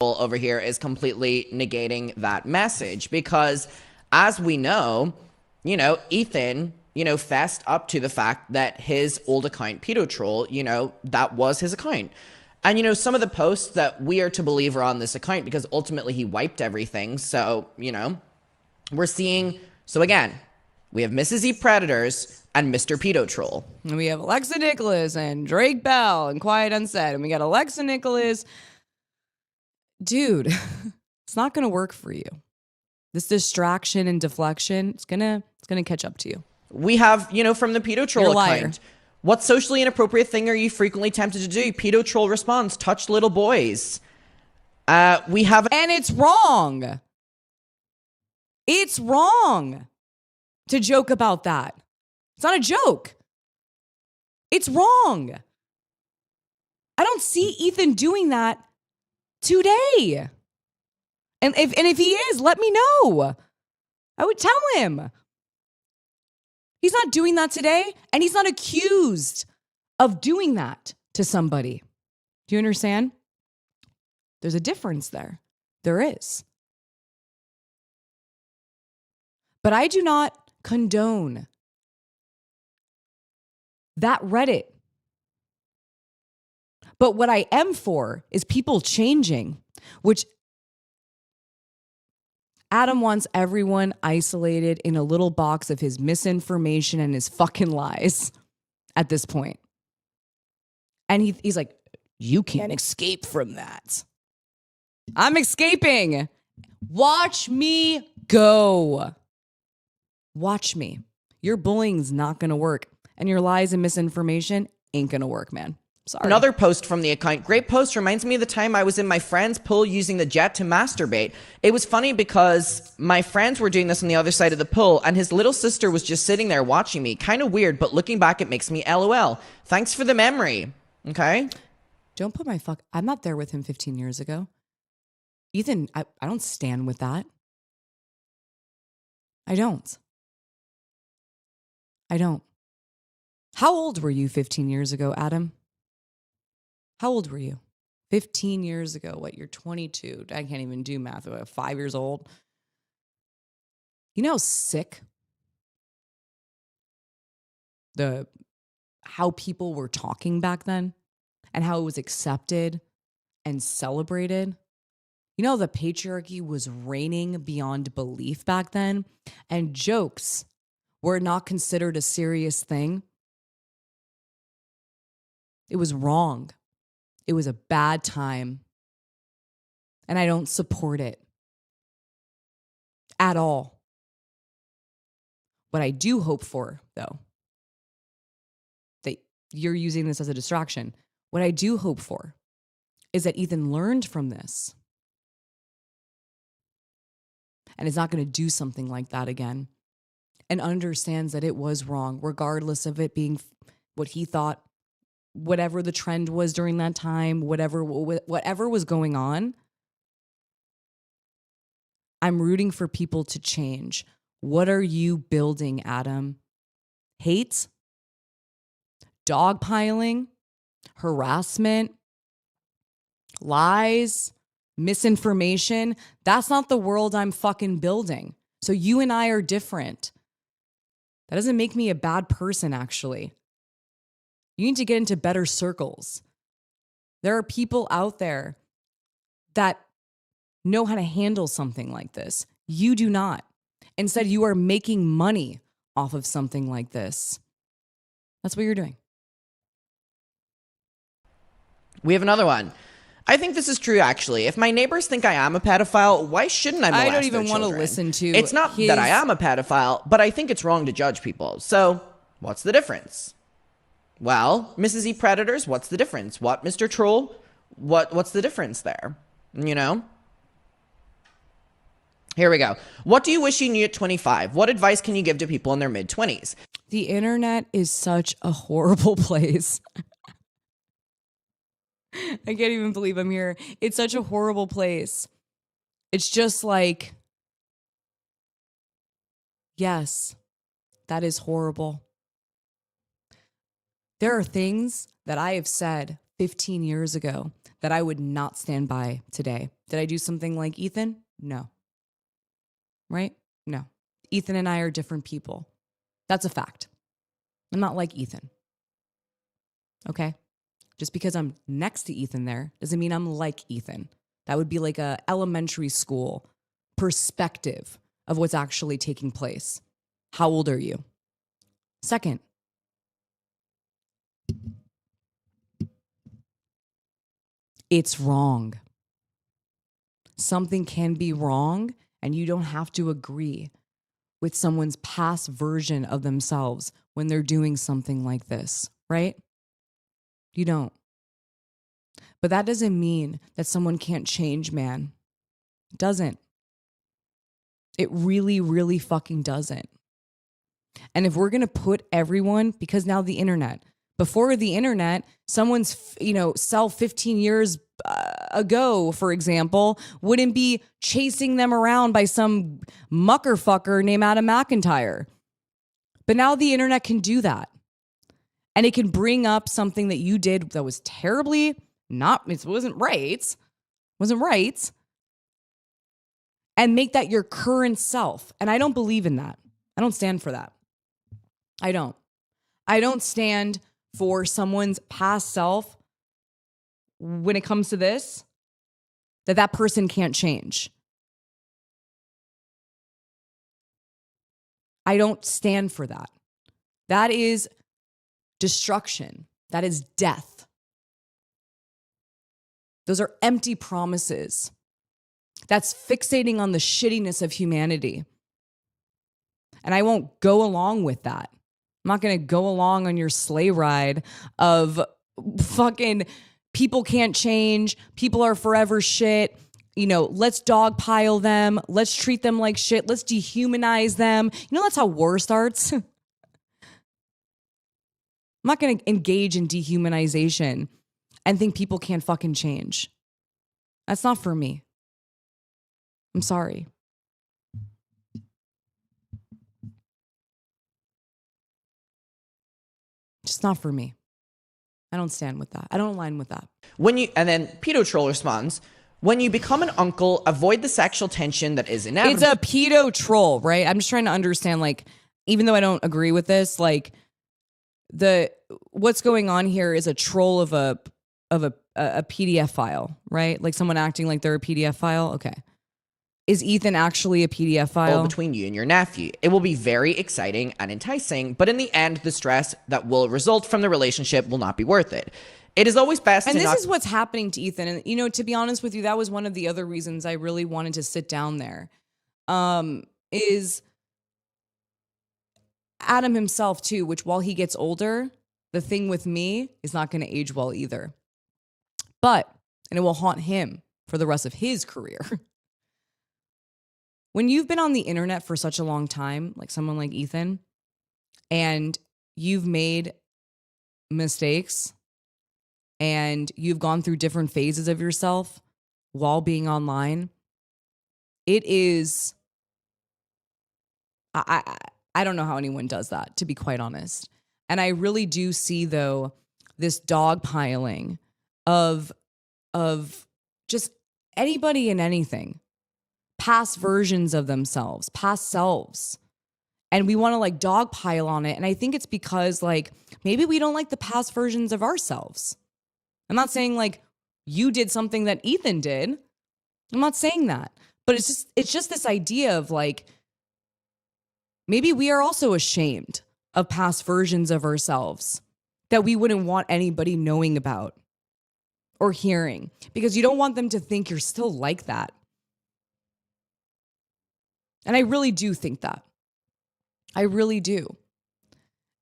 Over here is completely negating that message because, as we know, Ethan, fessed up to the fact that his old account, Pedo Troll, that was his account. And, some of the posts that we are to believe are on this account because ultimately he wiped everything. So, we're seeing, so again, we have Mrs. ePredators and Mr. Pedo Troll. And we have Alexa Nikolas and Drake Bell and Quiet Unsaid. And we got Alexa Nikolas. Dude, it's not going to work for you. This distraction and deflection, it's gonna catch up to you. We have, from the Pedo Troll liar. account. What socially inappropriate thing are you frequently tempted to do? Pedo Troll responds, touch little boys. We have... And it's wrong. It's wrong to joke about that. It's not a joke. It's wrong. I don't see Ethan doing that today. And if he is, let me know. I would tell him. He's not doing that today, and he's not accused of doing that to somebody. Do you understand? There's a difference there. There is. But I do not condone that Reddit. But what I am for is people changing, which Adam wants everyone isolated in a little box of his misinformation and his fucking lies at this point. And he's like, You can't escape from that. I'm escaping. Watch me go. Watch me. Your bullying's not going to work. And your lies and misinformation ain't going to work, man. Sorry. Another post from the account. Great post. Reminds me of the time I was in my friend's pool using the jet to masturbate. It was funny because my friends were doing this on the other side of the pool and his little sister was just sitting there watching me. Kind of weird, but looking back, it makes me LOL. Thanks for the memory. Okay? Don't put my I'm not there with him 15 years ago. Ethan, I don't stand with that. I don't. How old were you 15 years ago, Adam? How old were you? 15 years ago. What, you're 22. I can't even do math. 5 years old. You know how sick how people were talking back then and how it was accepted and celebrated? You know, the patriarchy was reigning beyond belief back then, and jokes were not considered a serious thing. It was wrong. It was a bad time. And I don't support it at all. What I do hope for, though, that you're using this as a distraction, what I do hope for is that Ethan learned from this and is not going to do something like that again and understands that it was wrong, regardless of it being what he thought, whatever the trend was during that time, whatever was going on. I'm rooting for people to change. What are you building, Adam? Hate? Dogpiling? Harassment? Lies? Misinformation? That's not the world I'm fucking building. So you and I are different. That doesn't make me a bad person, actually. You need to get into better circles. There are people out there that know how to handle something like this. You do not. Instead, you are making money off of something like this. That's what you're doing. We have another one. I think this is true, actually. If my neighbors think I am a pedophile, why shouldn't I molest I don't even their want to children? listen to It's not that I am a pedophile, but I think it's wrong to judge people. So, what's the difference? Well, Mrs. E Predators, what's the difference? What, Mr. Troll? What's the difference there? You know? Here we go. What do you wish you knew at 25? What advice can you give to people in their mid-20s? The internet is such a horrible place. I can't even believe I'm here. It's such a horrible place. It's just like, yes, that is horrible. There are things that I have said 15 years ago that I would not stand by today. Did I do something like Ethan? No. Right? No. Ethan and I are different people. That's a fact. I'm not like Ethan. Okay? Just because I'm next to Ethan there doesn't mean I'm like Ethan. That would be like a elementary school perspective of what's actually taking place. How old are you? Second, it's wrong. Something can be wrong, and you don't have to agree with someone's past version of themselves when they're doing something like this, right? You don't. But that doesn't mean that someone can't change, man. It doesn't. It really, really fucking doesn't. And if we're going to put everyone, because now the internet, before the internet, someone's, cell 15 years ago, for example, wouldn't be chasing them around by some mucker fucker named Adam McIntyre. But now the internet can do that. And it can bring up something that you did that was terribly it wasn't right. And make that your current self. And I don't believe in that. I don't stand for that. I don't stand for someone's past self when it comes to this, that person can't change. I don't stand for that. That is destruction. That is death. Those are empty promises. That's fixating on the shittiness of humanity. And I won't go along with that. I'm not going to go along on your sleigh ride of fucking people can't change. People are forever shit. You know, let's dogpile them. Let's treat them like shit. Let's dehumanize them. You know, that's how war starts. I'm not going to engage in dehumanization and think people can't fucking change. That's not for me. I'm sorry. Just not for me. I don't stand with that. I don't align with that. And then Pedo Troll responds, when you become an uncle, avoid the sexual tension that is inevitable. It's a pedo troll, right? I'm just trying to understand, like, even though I don't agree with this, like, what's going on here is a troll of a PDF file, right? Like someone acting like they're a PDF file. Okay. Is Ethan actually a PDF file? Between you and your nephew. It will be very exciting and enticing, but in the end, the stress that will result from the relationship will not be worth it. It is always best and this is what's happening to Ethan. And, you know, to be honest with you, that was one of the other reasons I really wanted to sit down there. Is Adam himself, too, which while he gets older, the thing with me is not going to age well either. And it will haunt him for the rest of his career. When you've been on the internet for such a long time, like someone like Ethan, and you've made mistakes and you've gone through different phases of yourself while being online, it is, I don't know how anyone does that, to be quite honest. And I really do see, though, this dogpiling of just anybody and anything. Past versions of themselves, past selves. And we want to like dogpile on it. And I think it's because like maybe we don't like the past versions of ourselves. I'm not saying like you did something that Ethan did. I'm not saying that. But it's just this idea of like maybe we are also ashamed of past versions of ourselves that we wouldn't want anybody knowing about or hearing because you don't want them to think you're still like that. And I really do think that. I really do.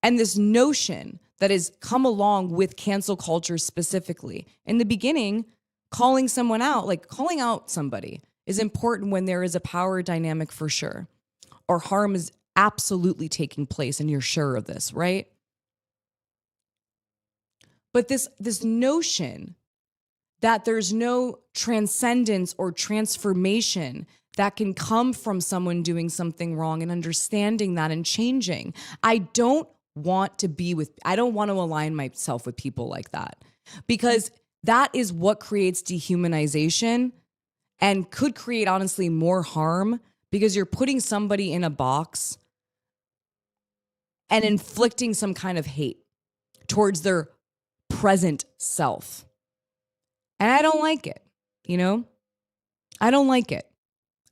And this notion that has come along with cancel culture specifically. In the beginning, calling someone out, like calling out somebody is important when there is a power dynamic for sure. Or harm is absolutely taking place and you're sure of this, right? But this notion that there's no transcendence or transformation that can come from someone doing something wrong and understanding that and changing. I don't want to align myself with people like that because that is what creates dehumanization and could create honestly more harm because you're putting somebody in a box and inflicting some kind of hate towards their present self. And I don't like it, you know? I don't like it.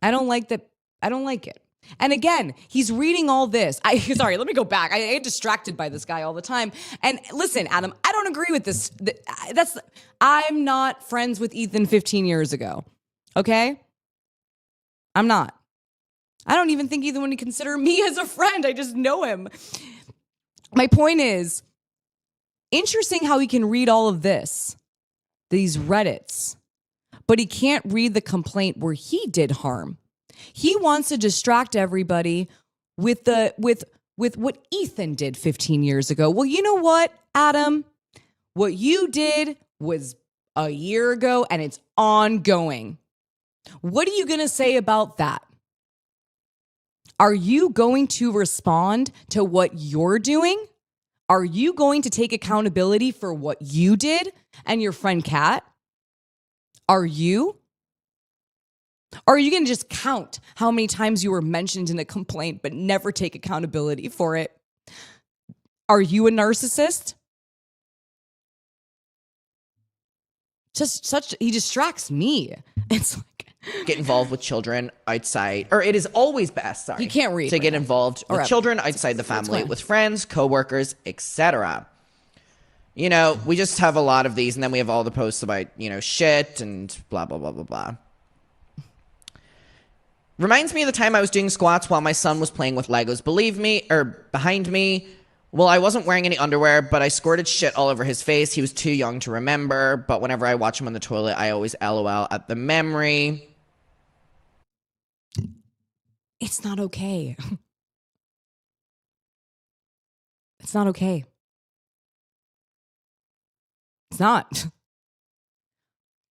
I don't like that. I don't like it. And again, he's reading all this. Sorry, let me go back. I get distracted by this guy all the time. And listen, Adam, I don't agree with this. I'm not friends with Ethan 15 years ago. Okay? I'm not. I don't even think Ethan would consider me as a friend. I just know him. My point is, interesting how he can read all of this, these Reddits, but he can't read the complaint where he did harm. He wants to distract everybody with what Ethan did 15 years ago. Well, you know what, Adam? What you did was a year ago and it's ongoing. What are you going to say about that? Are you going to respond to what you're doing? Are you going to take accountability for what you did and your friend Kat? Are you? Or are you going to just count how many times you were mentioned in a complaint but never take accountability for it? Are you a narcissist? He distracts me. It's like get involved with children outside, or it is always best, sorry. You can't read. To get involved with children outside the family, with friends, co-workers, etc. You know, we just have a lot of these, and then we have all the posts about, you know, shit and blah, blah, blah, blah, blah. Reminds me of the time I was doing squats while my son was playing with Legos. Behind me. Well, I wasn't wearing any underwear, but I squirted shit all over his face. He was too young to remember, but whenever I watch him on the toilet, I always LOL at the memory. It's not okay. It's not okay. It's not.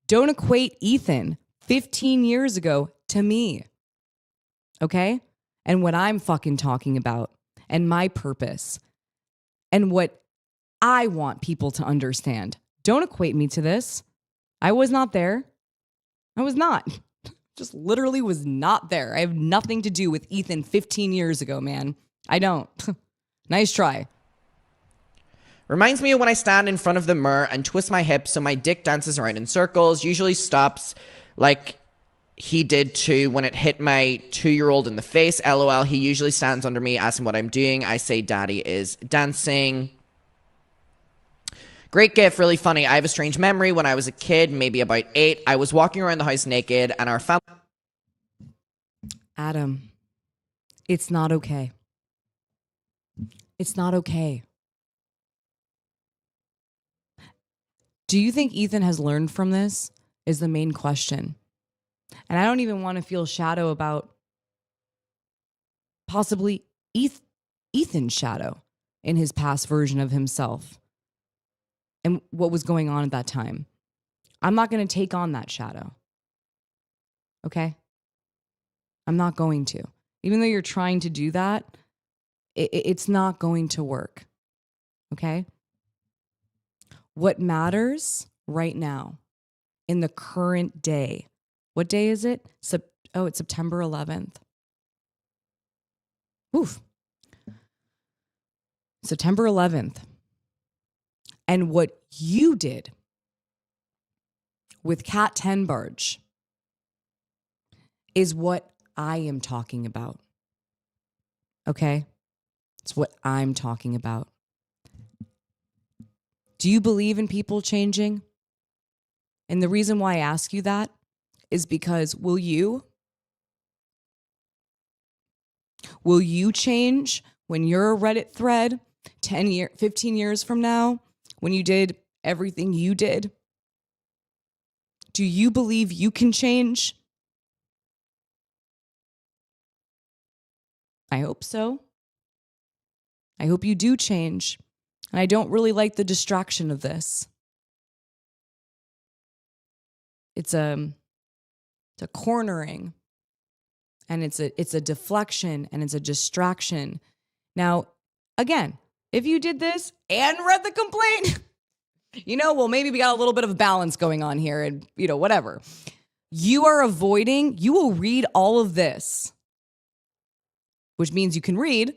Don't equate Ethan 15 years ago to me. Okay? And what I'm fucking talking about and my purpose and what I want people to understand. Don't equate me to this. I was not there. I was not. Just literally was not there. I have nothing to do with Ethan 15 years ago, man. I don't. Nice try. Reminds me of when I stand in front of the mirror and twist my hips so my dick dances around in circles. Usually stops like he did too when it hit my 2-year-old in the face. LOL. He usually stands under me asking what I'm doing. I say daddy is dancing. Great gif, really funny. I have a strange memory. When I was a kid, maybe about 8, I was walking around the house naked and our family... Adam, it's not okay. It's not okay. Do you think Ethan has learned from this? Is the main question. And I don't even want to feel shadow about possibly Ethan's shadow in his past version of himself and what was going on at that time. I'm not going to take on that shadow. Okay? I'm not going to. Even though you're trying to do that, it's not going to work. Okay? What matters right now in the current day, what day is it? It's September 11th. Oof. September 11th. And what you did with Cat Tenbarge is what I am talking about. Okay? It's what I'm talking about. Do you believe in people changing? And the reason why I ask you that is because will you change when you're a Reddit thread 15 years from now when you did everything you did? Do you believe you can change? I hope so. I hope you do change. And I don't really like the distraction of this. It's a cornering, and it's a deflection, and it's a distraction. Now, again, if you did this and read the complaint, well, maybe we got a little bit of balance going on here, and whatever. You will read all of this, which means you can read,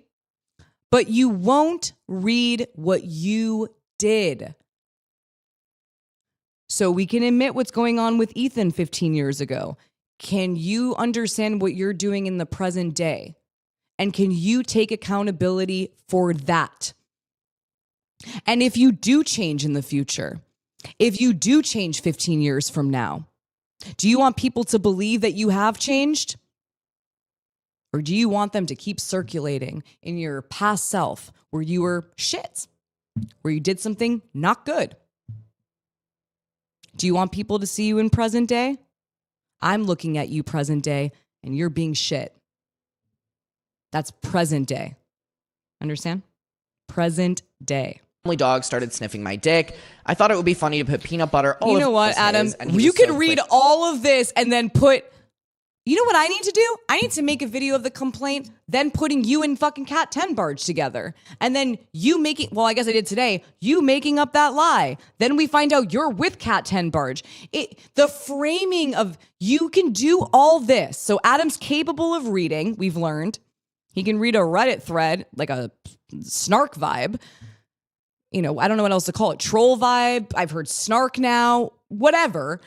but you won't read what you did. So we can admit what's going on with Ethan 15 years ago. Can you understand what you're doing in the present day? And can you take accountability for that? And if you do change in the future, if you do change 15 years from now, do you want people to believe that you have changed? Or do you want them to keep circulating in your past self where you were shit, where you did something not good? Do you want people to see you in present day? I'm looking at you present day and you're being shit. That's present day. Understand? Present day. Family dog started sniffing my dick. I thought it would be funny to put peanut butter all You know what, Adam? You can read all of this and then put... You know what I need to do? I need to make a video of the complaint, then putting you and fucking Cat Tenbarge together. And then you making, well, I guess I did today, you making up that lie. Then we find out you're with Cat Tenbarge. The framing of you can do all this. So Adam's capable of reading, we've learned. He can read a Reddit thread, like a snark vibe. I don't know what else to call it. Troll vibe. I've heard snark now. Whatever.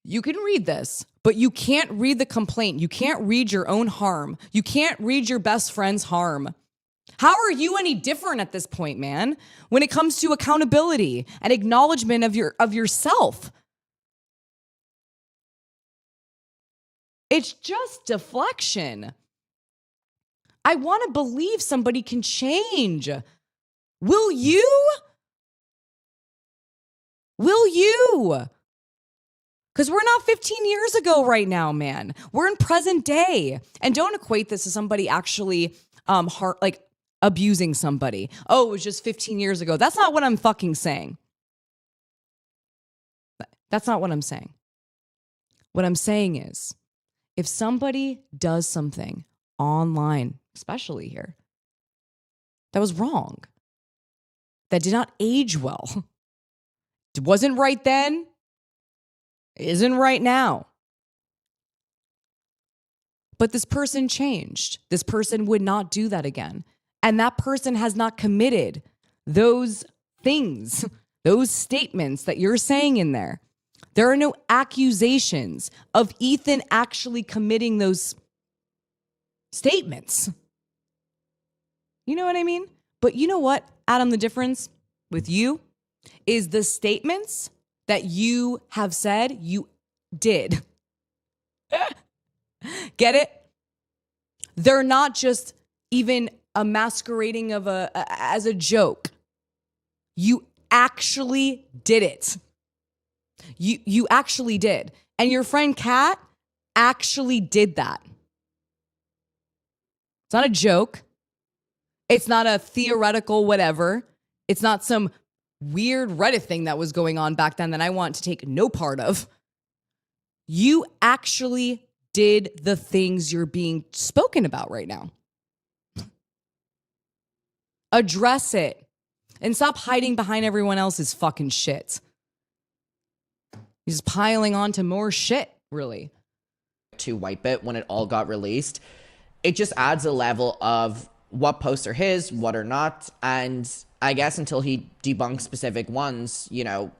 You can read this. But you can't read the complaint. You can't read your own harm. You can't read your best friend's harm. How are you any different at this point, man? When it comes to accountability and acknowledgement of yourself. It's just deflection. I want to believe somebody can change. Will you? Will you? Because we're not 15 years ago right now, man. We're in present day. And don't equate this to somebody actually abusing somebody. Oh, it was just 15 years ago. That's not what I'm fucking saying. That's not what I'm saying. What I'm saying is, if somebody does something online, especially here, that was wrong, that did not age well, it wasn't right then, isn't right now. But this person changed. This person would not do that again. And that person has not committed those things, those statements that you're saying in there. There are no accusations of Ethan actually committing those statements. You know what I mean? But you know what, Adam, the difference with you is the statements that you have said you did. Get it? They're not just even a masquerading of as a joke. You actually did it. You actually did. And your friend Kat actually did that. It's not a joke. It's not a theoretical whatever. It's not some weird Reddit thing that was going on back then that I want to take no part of. You actually did the things you're being spoken about right now. Address it. And stop hiding behind everyone else's fucking shit. You're just piling on to more shit, really. To wipe it when it all got released. It just adds a level of what posts are his, what are not. And I guess until he debunks specific ones, you know,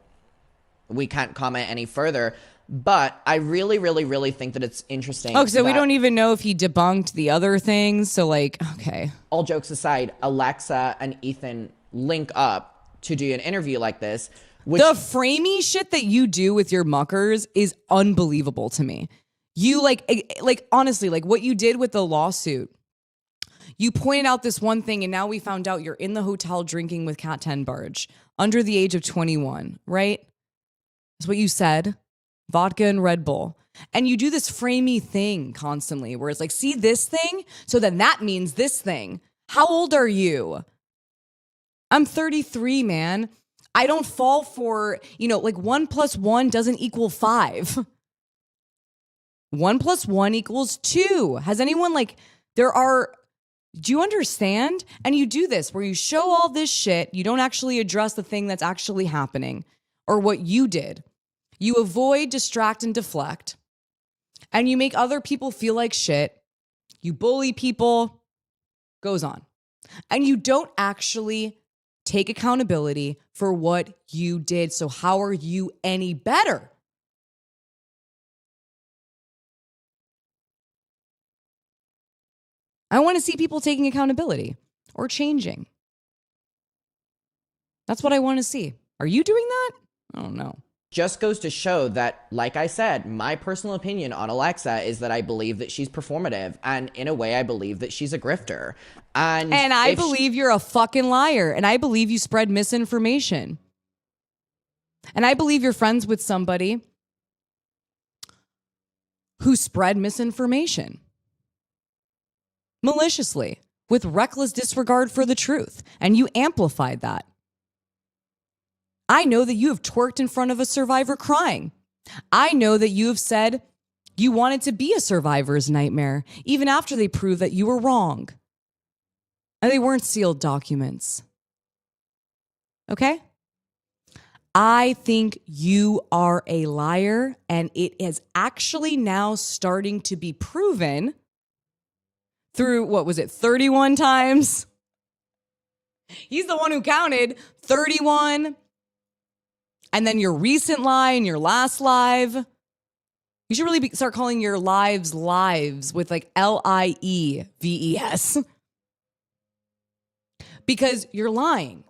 we can't comment any further. But I really, really, really think that it's interesting. Oh, so we don't even know if he debunked the other things. So, like, okay. All jokes aside, Alexa and Ethan link up to do an interview like this. Which the framey shit that you do with your muckers is unbelievable to me. You like honestly, like what you did with the lawsuit. You pointed out this one thing, and now we found out you're in the hotel drinking with Kat Tenbarge under the age of 21, right? That's what you said. Vodka and Red Bull. And you do this framey thing constantly where it's like, see this thing? So then that means this thing. How old are you? I'm 33, man. I don't fall for, you know, like 1 + 1 doesn't equal 5. 1 + 1 equals 2. Has anyone do you understand? And you do this where you show all this shit. You don't actually address the thing that's actually happening or what you did. You avoid, distract, and deflect. And you make other people feel like shit. You bully people. Goes on. And you don't actually take accountability for what you did. So how are you any better? I want to see people taking accountability or changing. That's what I want to see. Are you doing that? I don't know. Just goes to show that, like I said, my personal opinion on Alexa is that I believe that she's performative. And in a way, I believe that she's a grifter. And I believe you're a fucking liar. And I believe you spread misinformation. And I believe you're friends with somebody who spread misinformation maliciously with reckless disregard for the truth. And you amplified that. I know that you have twerked in front of a survivor crying. I know that you have said you wanted to be a survivor's nightmare, even after they proved that you were wrong. And they weren't sealed documents. Okay? I think you are a liar, and it is actually now starting to be proven through, 31 times? He's the one who counted 31. And then your recent lie and your last live. You should really start calling your lives with like LIEVES. because you're lying.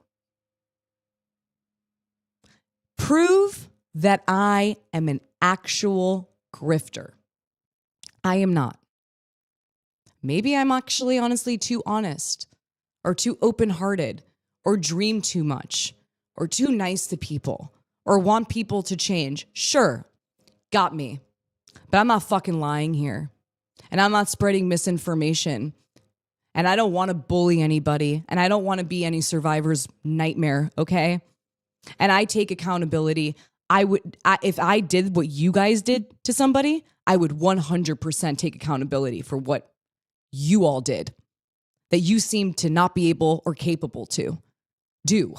Prove that I am an actual grifter. I am not. Maybe I'm actually honestly too honest or too open-hearted or dream too much or too nice to people or want people to change. Sure, got me. But I'm not fucking lying here. And I'm not spreading misinformation. And I don't want to bully anybody. And I don't want to be any survivor's nightmare, okay? And I take accountability. If I did what you guys did to somebody, I would 100% take accountability for what you all did that you seem to not be able or capable to do.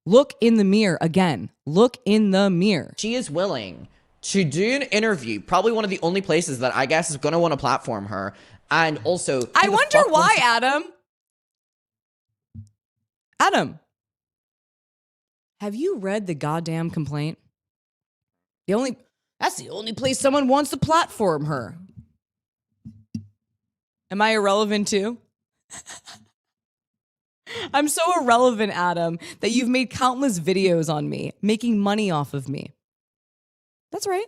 Look in the mirror again. Look in the mirror. She is willing to do an interview, probably one of the only places that I guess is going to want to platform her. And also, I wonder why, Adam. Adam, have you read the goddamn complaint? That's the only place someone wants to platform her. Am I irrelevant too? I'm so irrelevant, Adam, that you've made countless videos on me, making money off of me. That's right.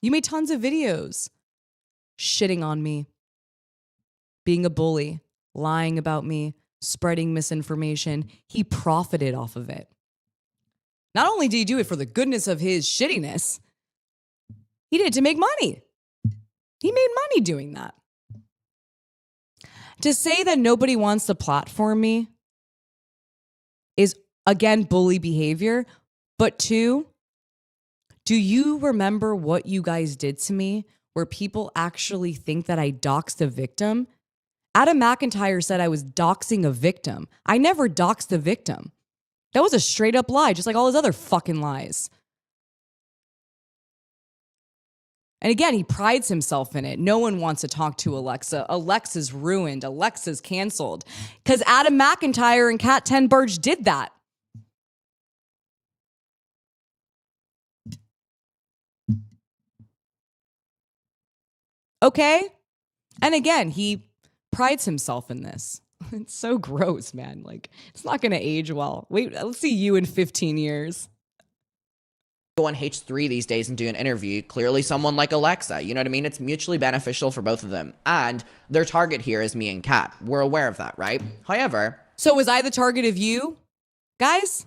You made tons of videos shitting on me, being a bully, lying about me, spreading misinformation. He profited off of it. Not only did he do it for the goodness of his shittiness, he did it to make money. He made money doing that. To say that nobody wants to platform me is, again, bully behavior. But two, do you remember what you guys did to me where people actually think that I doxed a victim? Adam McIntyre said I was doxing a victim. I never doxed a victim. That was a straight up lie, just like all his other fucking lies. And again, he prides himself in it. No one wants to talk to Alexa. Alexa's ruined. Alexa's canceled. Because Adam McIntyre and Kat Tenbarge did that. Okay? And again, he prides himself in this. It's so gross, man. Like, it's not going to age well. Wait, let's see you in 15 years. Go on H3 these days and do an interview, clearly someone like Alexa, you know what I mean? It's mutually beneficial for both of them. And their target here is me and Kat. We're aware of that, right? However... So was I the target of you? Guys?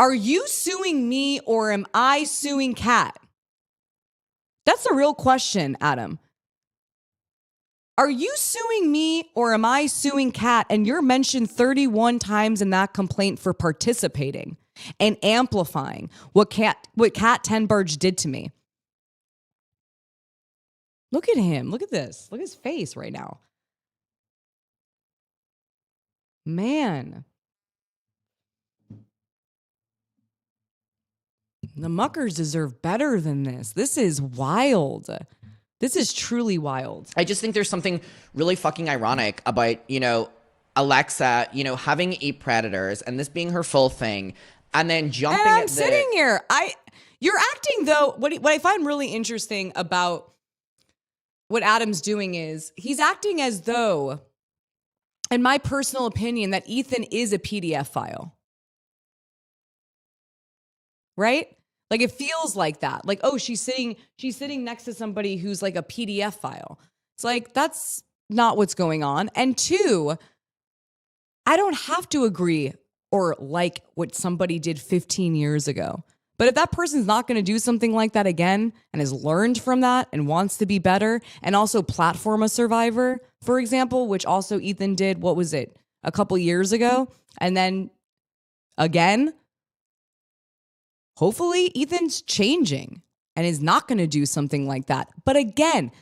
Are you suing me or am I suing Kat? That's the real question, Adam. Are you suing me or am I suing Kat? And you're mentioned 31 times in that complaint for participating and amplifying what Kat Tenbarge did to me. Look at him. Look at this. Look at his face right now. Man. The Muckers deserve better than this. This is wild. This is truly wild. I just think there's something really fucking ironic about, Alexa, having 8 predators and this being her full thing. And then jumping and I'm sitting here. You're acting, though, what I find really interesting about what Adam's doing is he's acting as though, in my personal opinion, that Ethan is a PDF file. Right? Like, it feels like that. Like, oh, she's sitting next to somebody who's like a PDF file. It's like, that's not what's going on. And two, I don't have to agree or like what somebody did 15 years ago. But if that person's not going to do something like that again and has learned from that and wants to be better and also platform a survivor, for example, which also Ethan did, what was it, a couple years ago? And then again, hopefully Ethan's changing and is not going to do something like that. But again,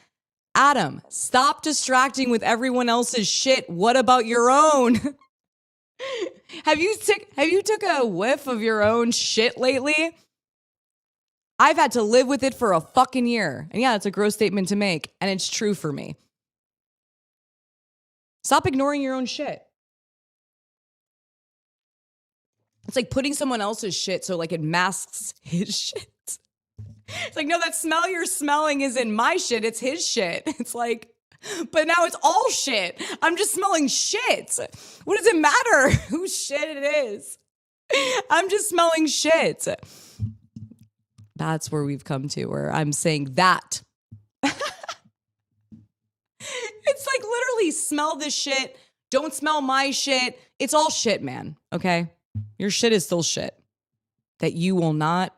Adam, stop distracting with everyone else's shit. What about your own? Have you took a whiff of your own shit lately? I've had to live with it for a fucking year. And yeah, it's a gross statement to make. And it's true for me. Stop ignoring your own shit. It's like putting someone else's shit so like it masks his shit. It's like, no, that smell you're smelling isn't my shit. It's his shit. It's like, But now it's all shit. I'm just smelling shit. What does it matter whose shit it is? I'm just smelling shit. That's where we've come to, where I'm saying that. It's like literally smell this shit. Don't smell my shit. It's all shit, man. Okay? Your shit is still shit that you will not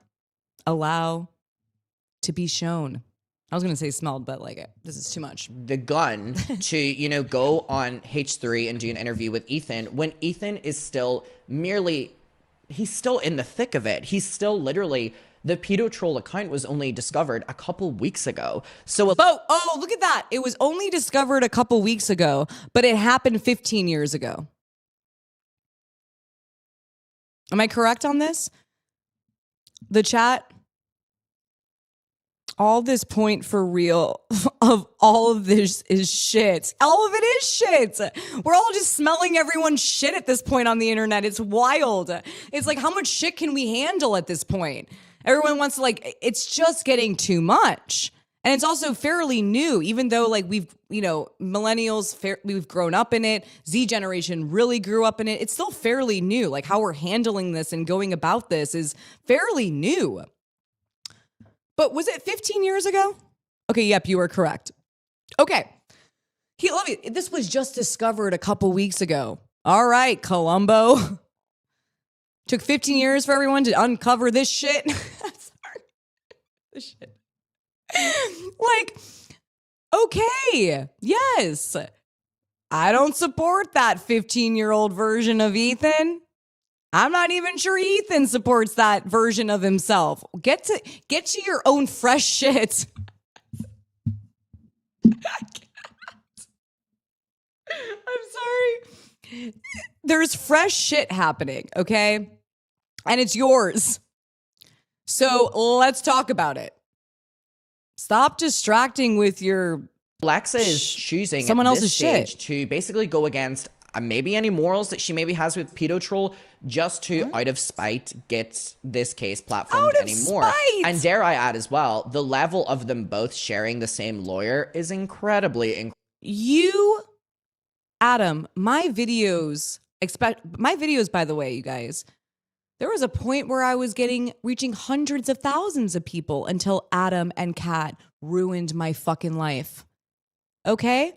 allow to be shown. I was going to say smelled, but like this is too much. The gun to, you know, go on H3 and do an interview with Ethan when Ethan is still he's still in the thick of it. He's still literally, the pedo troll account was only discovered a couple weeks ago. So, oh, look at that. It was only discovered a couple weeks ago, but it happened 15 years ago. Am I correct on this? The chat, all this point for real of all of this is shit. All of it is shit. We're all just smelling everyone's shit at this point on the internet. It's wild. It's like, how much shit can we handle at this point? Everyone wants to like, it's just getting too much. And it's also fairly new, even though like we've, you know, millennials, we've grown up in it. Z generation really grew up in it. It's still fairly new. Like how we're handling this and going about this is fairly new. But was it 15 years ago? Okay, yep, you were correct. Okay. This was just discovered a couple weeks ago. All right, Columbo. Took 15 years for everyone to uncover this shit. Sorry. This shit. Like, okay, yes. I don't support that 15-year-old version of Ethan. I'm not even sure Ethan supports that version of himself. Get to your own fresh shit. I'm sorry. There's fresh shit happening, okay? And it's yours. So let's talk about it. Stop distracting with your Alexa is choosing someone at else's this stage shit to basically go against maybe any morals that she maybe has with pedo troll, just to out of spite get this case platformed anymore. Spite. And dare I add as well, the level of them both sharing the same lawyer is incredibly Adam, my videos, by the way, you guys, there was a point where I was reaching hundreds of thousands of people until Adam and Kat ruined my fucking life. Okay?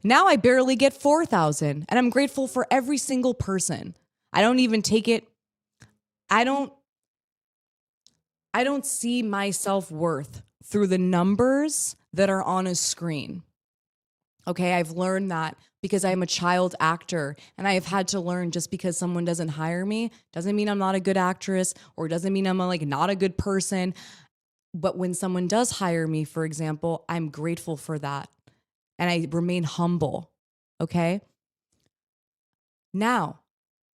Now I barely get 4,000, and I'm grateful for every single person. I don't even take it. I don't see my self-worth through the numbers that are on a screen. Okay, I've learned that because I'm a child actor, and I have had to learn just because someone doesn't hire me doesn't mean I'm not a good actress, or doesn't mean I'm not a good person. But when someone does hire me, for example, I'm grateful for that. And I remain humble, okay? Now,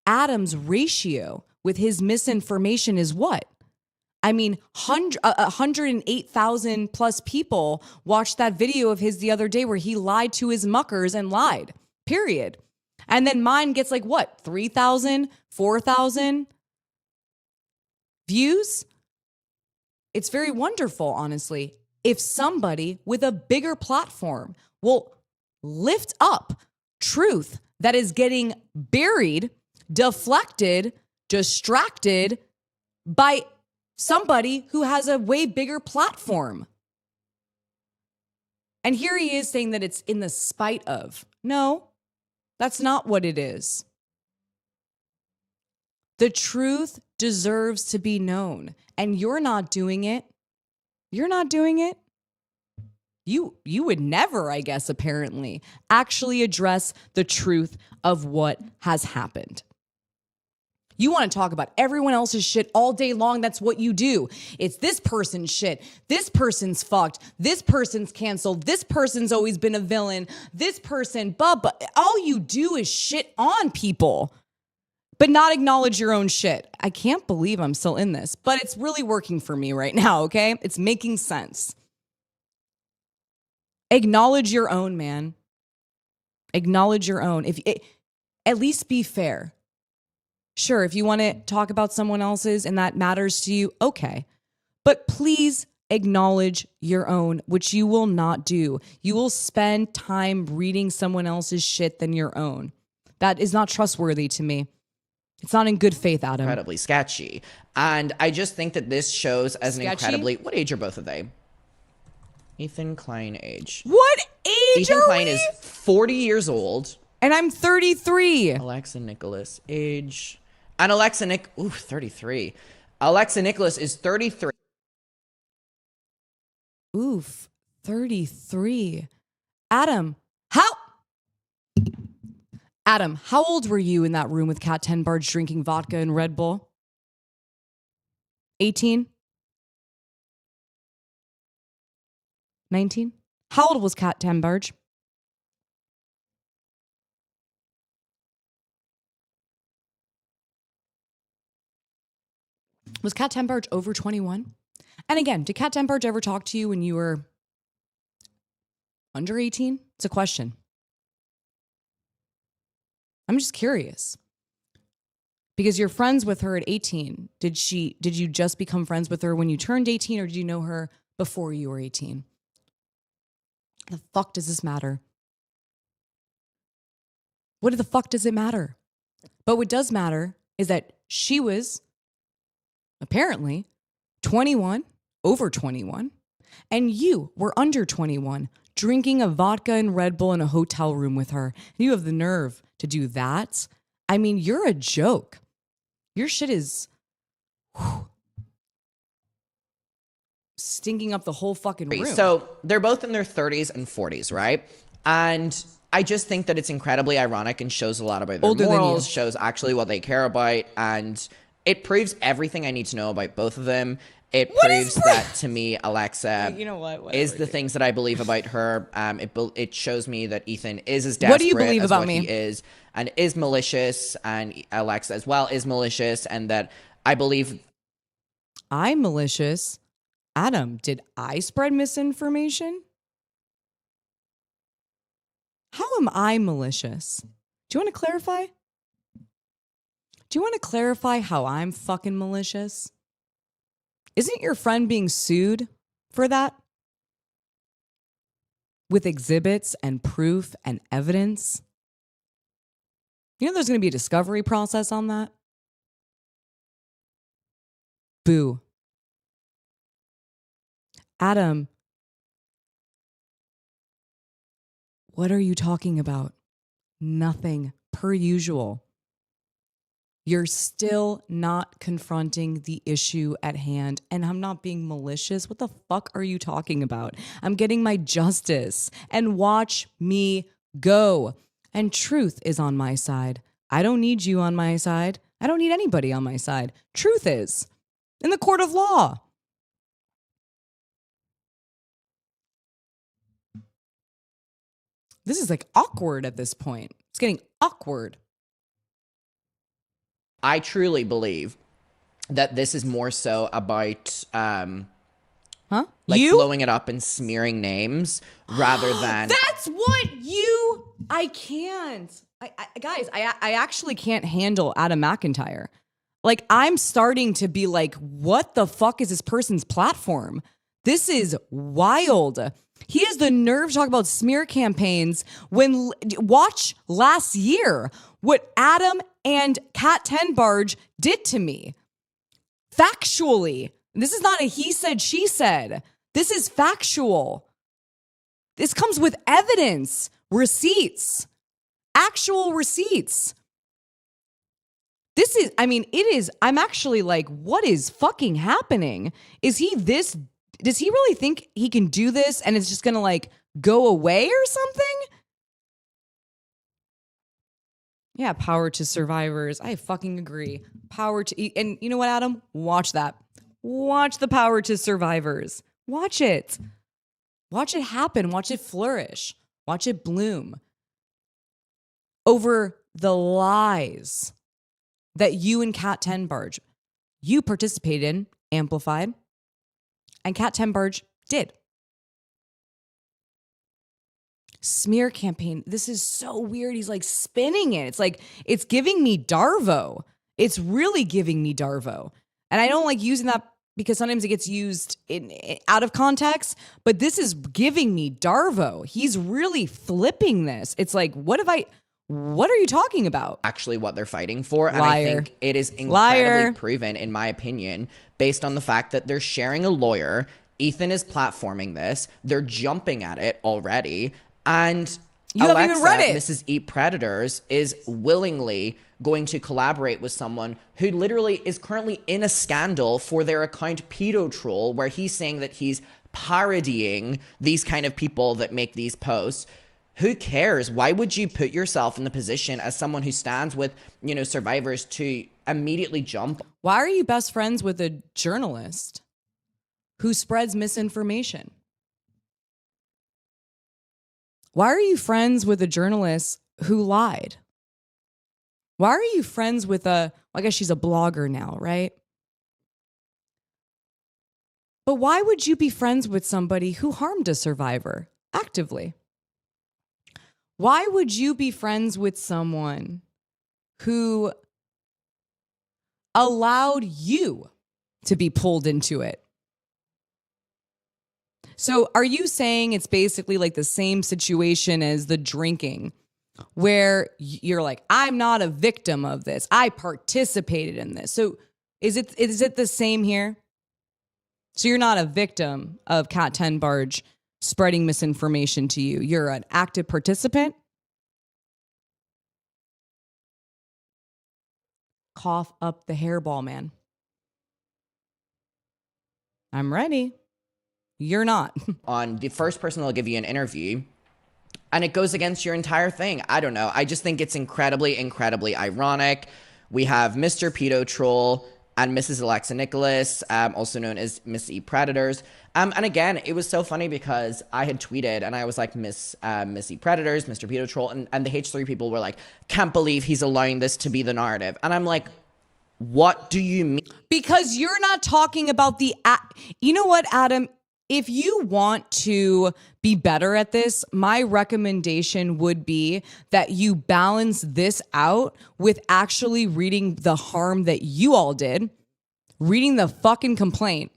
Adam's ratio with his misinformation is what? I mean, 108,000 plus people watched that video of his the other day where he lied to his muckers and lied, period. And then mine gets like what, 3,000, 4,000 views? It's very wonderful, honestly. If somebody with a bigger platform will lift up truth that is getting buried, deflected, distracted by somebody who has a way bigger platform. And here he is saying that it's in the spite of. No, that's not what it is. The truth deserves to be known, and you're not doing it. You're not doing it. You would never, I guess, apparently, actually address the truth of what has happened. You want to talk about everyone else's shit all day long. That's what you do. It's this person's shit. This person's fucked. This person's canceled. This person's always been a villain. This person, but all you do is shit on people, but not acknowledge your own shit. I can't believe I'm still in this, but it's really working for me right now, okay? It's making sense. Acknowledge your own, man. Acknowledge your own. At least be fair. Sure, if you want to talk about someone else's and that matters to you, okay. But please acknowledge your own, which you will not do. You will spend time reading someone else's shit than your own. That is not trustworthy to me. It's not in good faith, Adam. Incredibly sketchy. And I just think that this shows as Sketchy? an incredibly... What age are both of they? Ethan Klein age. What age Ethan are Klein we? is 40 years old. And I'm 33. Alexa Nikolas age. And Alexa 33. Alexa Nikolas is 33. Oof, 33. Adam, how old were you in that room with Kat Tenbarge drinking vodka and Red Bull? 18? 19? How old was Kat Tenbarge? Was Kat Tenbarge over 21? And again, did Kat Tenbarge ever talk to you when you were under 18? It's a question. I'm just curious. Because you're friends with her at 18. Did you just become friends with her when you turned 18, or did you know her before you were 18? The fuck does this matter? What the fuck does it matter? But what does matter is that she was apparently 21, over 21, and you were under 21, drinking a vodka and Red Bull in a hotel room with her. You have the nerve to do that? I mean, you're a joke. Your shit is stinking up the whole fucking room. So they're both in their 30s and 40s, right? And I just think that it's incredibly ironic and shows a lot about their Older than morals, you. shows actually what they care about, and it proves everything I need to know about both of them. It proves that to me, Alexa You know what? is the things that I believe about her. It shows me that Ethan is as desperate What do you believe as about what me? he is, and is malicious, and Alexa as well is malicious, and that I believe I'm malicious. Adam, did I spread misinformation? How am I malicious? Do you want to clarify? Do you want to clarify how I'm fucking malicious? Isn't your friend being sued for that? With exhibits and proof and evidence? You know there's going to be a discovery process on that? Boo. Adam, what are you talking about? Nothing, per usual. You're still not confronting the issue at hand, and I'm not being malicious. What the fuck are you talking about? I'm getting my justice, and watch me go. And truth is on my side. I don't need you on my side. I don't need anybody on my side. Truth is in the court of law. This is like awkward at this point. It's getting awkward. I truly believe that this is more so about Huh? like You? blowing it up and smearing names rather than That's what you... I can't. Guys, I actually can't handle Adam McIntyre. Like, I'm starting to be like, what the fuck is this person's platform? This is wild. He has the nerve to talk about smear campaigns when, watch last year, what Adam and Kat Tenbarge did to me. Factually. This is not a he said, she said. This is factual. This comes with evidence, receipts, actual receipts. This is, I mean, it is, I'm actually like, what is fucking happening? Is he this, does he really think he can do this and it's just gonna like go away or something? Yeah, power to survivors. I fucking agree. Power to, and you know what, Adam? Watch that. Watch the power to survivors. Watch it. Watch it happen. Watch it flourish. Watch it bloom. Over the lies that you and Kat Tenbarge, you participated in, amplified, and Kat Tenbarge did. Smear campaign. This is so weird. He's like spinning it. It's like, it's giving me Darvo. It's really giving me Darvo. And I don't like using that because sometimes it gets used out of context, but this is giving me Darvo. He's really flipping this. It's like, what are you talking about? Actually what they're fighting for. And Liar. I think it is incredibly Liar. proven, in my opinion, based on the fact that they're sharing a lawyer. Ethan is platforming this. They're jumping at it already. And You haven't even read it. Mrs. Eat Predators, is willingly going to collaborate with someone who literally is currently in a scandal for their account Pedo Troll, where he's saying that he's parodying these kind of people that make these posts. Who cares? Why would you put yourself in the position as someone who stands with, you know, survivors to immediately jump? Why are you best friends with a journalist who spreads misinformation? Why are you friends with a journalist who lied? Why are you friends with I guess she's a blogger now, right? But why would you be friends with somebody who harmed a survivor actively? Why would you be friends with someone who allowed you to be pulled into it? So are you saying it's basically like the same situation as the drinking, where you're like, I'm not a victim of this, I participated in this? So is it the same here? So you're not a victim of Kat Tenbarge spreading misinformation to you. You're an active participant? Cough up the hairball, man. I'm ready. You're not. On the first person that'll give you an interview, and it goes against your entire thing. I don't know. I just think it's incredibly, incredibly ironic. We have Mr. Pedo Troll and Mrs. Alexa Nikolas, also known as Miss E Predators. And again, it was so funny because I had tweeted and I was like, Miss E Predators, Mr. Pedo Troll, and the H3 people were like, can't believe he's allowing this to be the narrative. And I'm like, what do you mean? Because you're not talking about you know what, Adam? If you want to be better at this, my recommendation would be that you balance this out with actually reading the harm that you all did, reading the fucking complaint,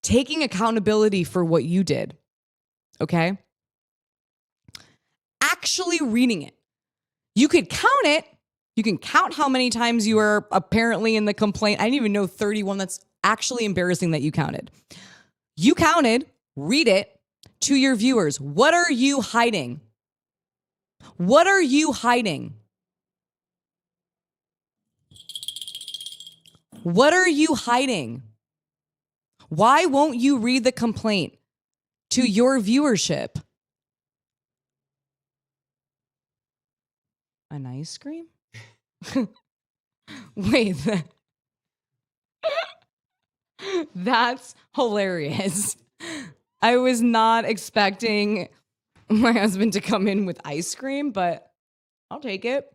taking accountability for what you did, okay? Actually reading it. You could count it. You can count how many times you were apparently in the complaint. I didn't even know 31. That's actually embarrassing that you counted. You counted, read it to your viewers. What are you hiding? What are you hiding? What are you hiding? Why won't you read the complaint to your viewership? An ice cream? Wait. That's hilarious. I was not expecting my husband to come in with ice cream, but I'll take it.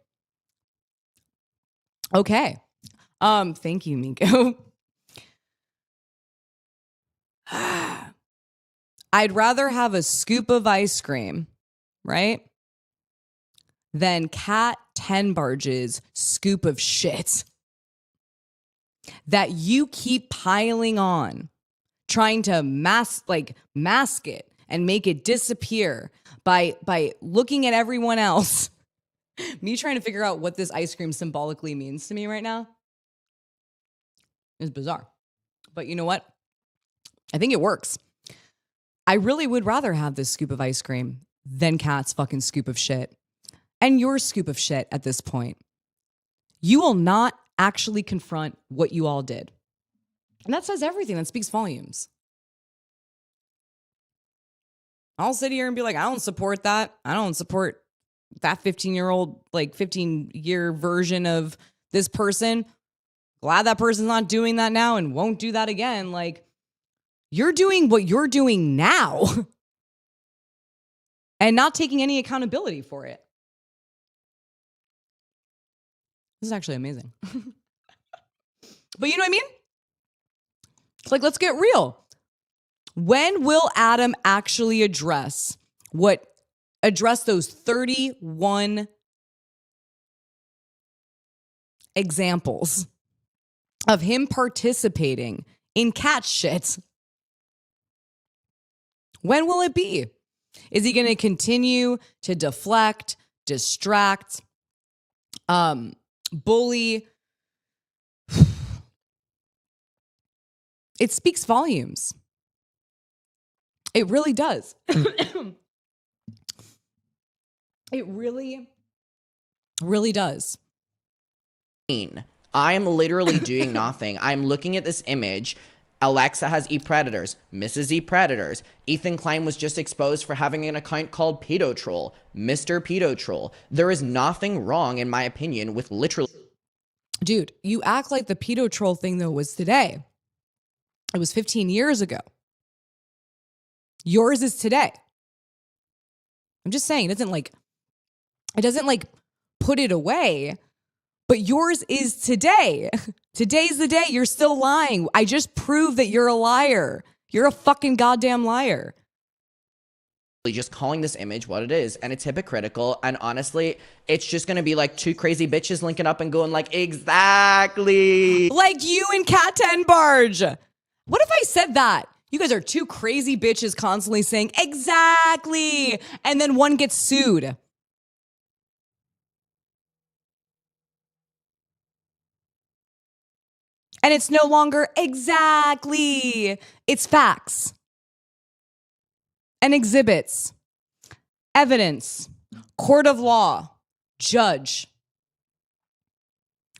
Okay. Thank you, Nico. I'd rather have a scoop of ice cream, right, than Kat Tenbarge's scoop of shit that you keep piling on, trying to mask it and make it disappear by looking at everyone else. Me trying to figure out what this ice cream symbolically means to me right now is bizarre. But you know what? I think it works. I really would rather have this scoop of ice cream than Kat's fucking scoop of shit. And your scoop of shit at this point. You will not actually confront what you all did. And that says everything. That speaks volumes. I'll sit here and be like, I don't support that. I don't support that 15-year version of this person. Glad that person's not doing that now and won't do that again. Like, you're doing what you're doing now and not taking any accountability for it. This is actually amazing. But you know what I mean? It's like, let's get real. When will Adam actually address those 31 examples of him participating in cat shit. When will it be? Is he going to continue to deflect, distract, bully? It speaks volumes. It really does. It really, really does. I am literally doing nothing. I'm looking at this image. Alexa has e-predators, Mrs. E-predators. Ethan Klein was just exposed for having an account called Pedo Troll, Mr. Pedo Troll. There is nothing wrong, in my opinion, with literally... Dude, you act like the Pedo Troll thing, though, was today. It was 15 years ago. Yours is today. I'm just saying, it doesn't like put it away, but yours is today. Today's the day. You're still lying. I just proved that you're a liar. You're a fucking goddamn liar. Just calling this image what it is, and it's hypocritical, and honestly, it's just gonna be like two crazy bitches linking up and going like, exactly. Like you and Cat Tenbarge. What if I said that? You guys are two crazy bitches constantly saying, exactly, and then one gets sued. And it's no longer exactly. It's facts and exhibits, evidence, court of law, judge.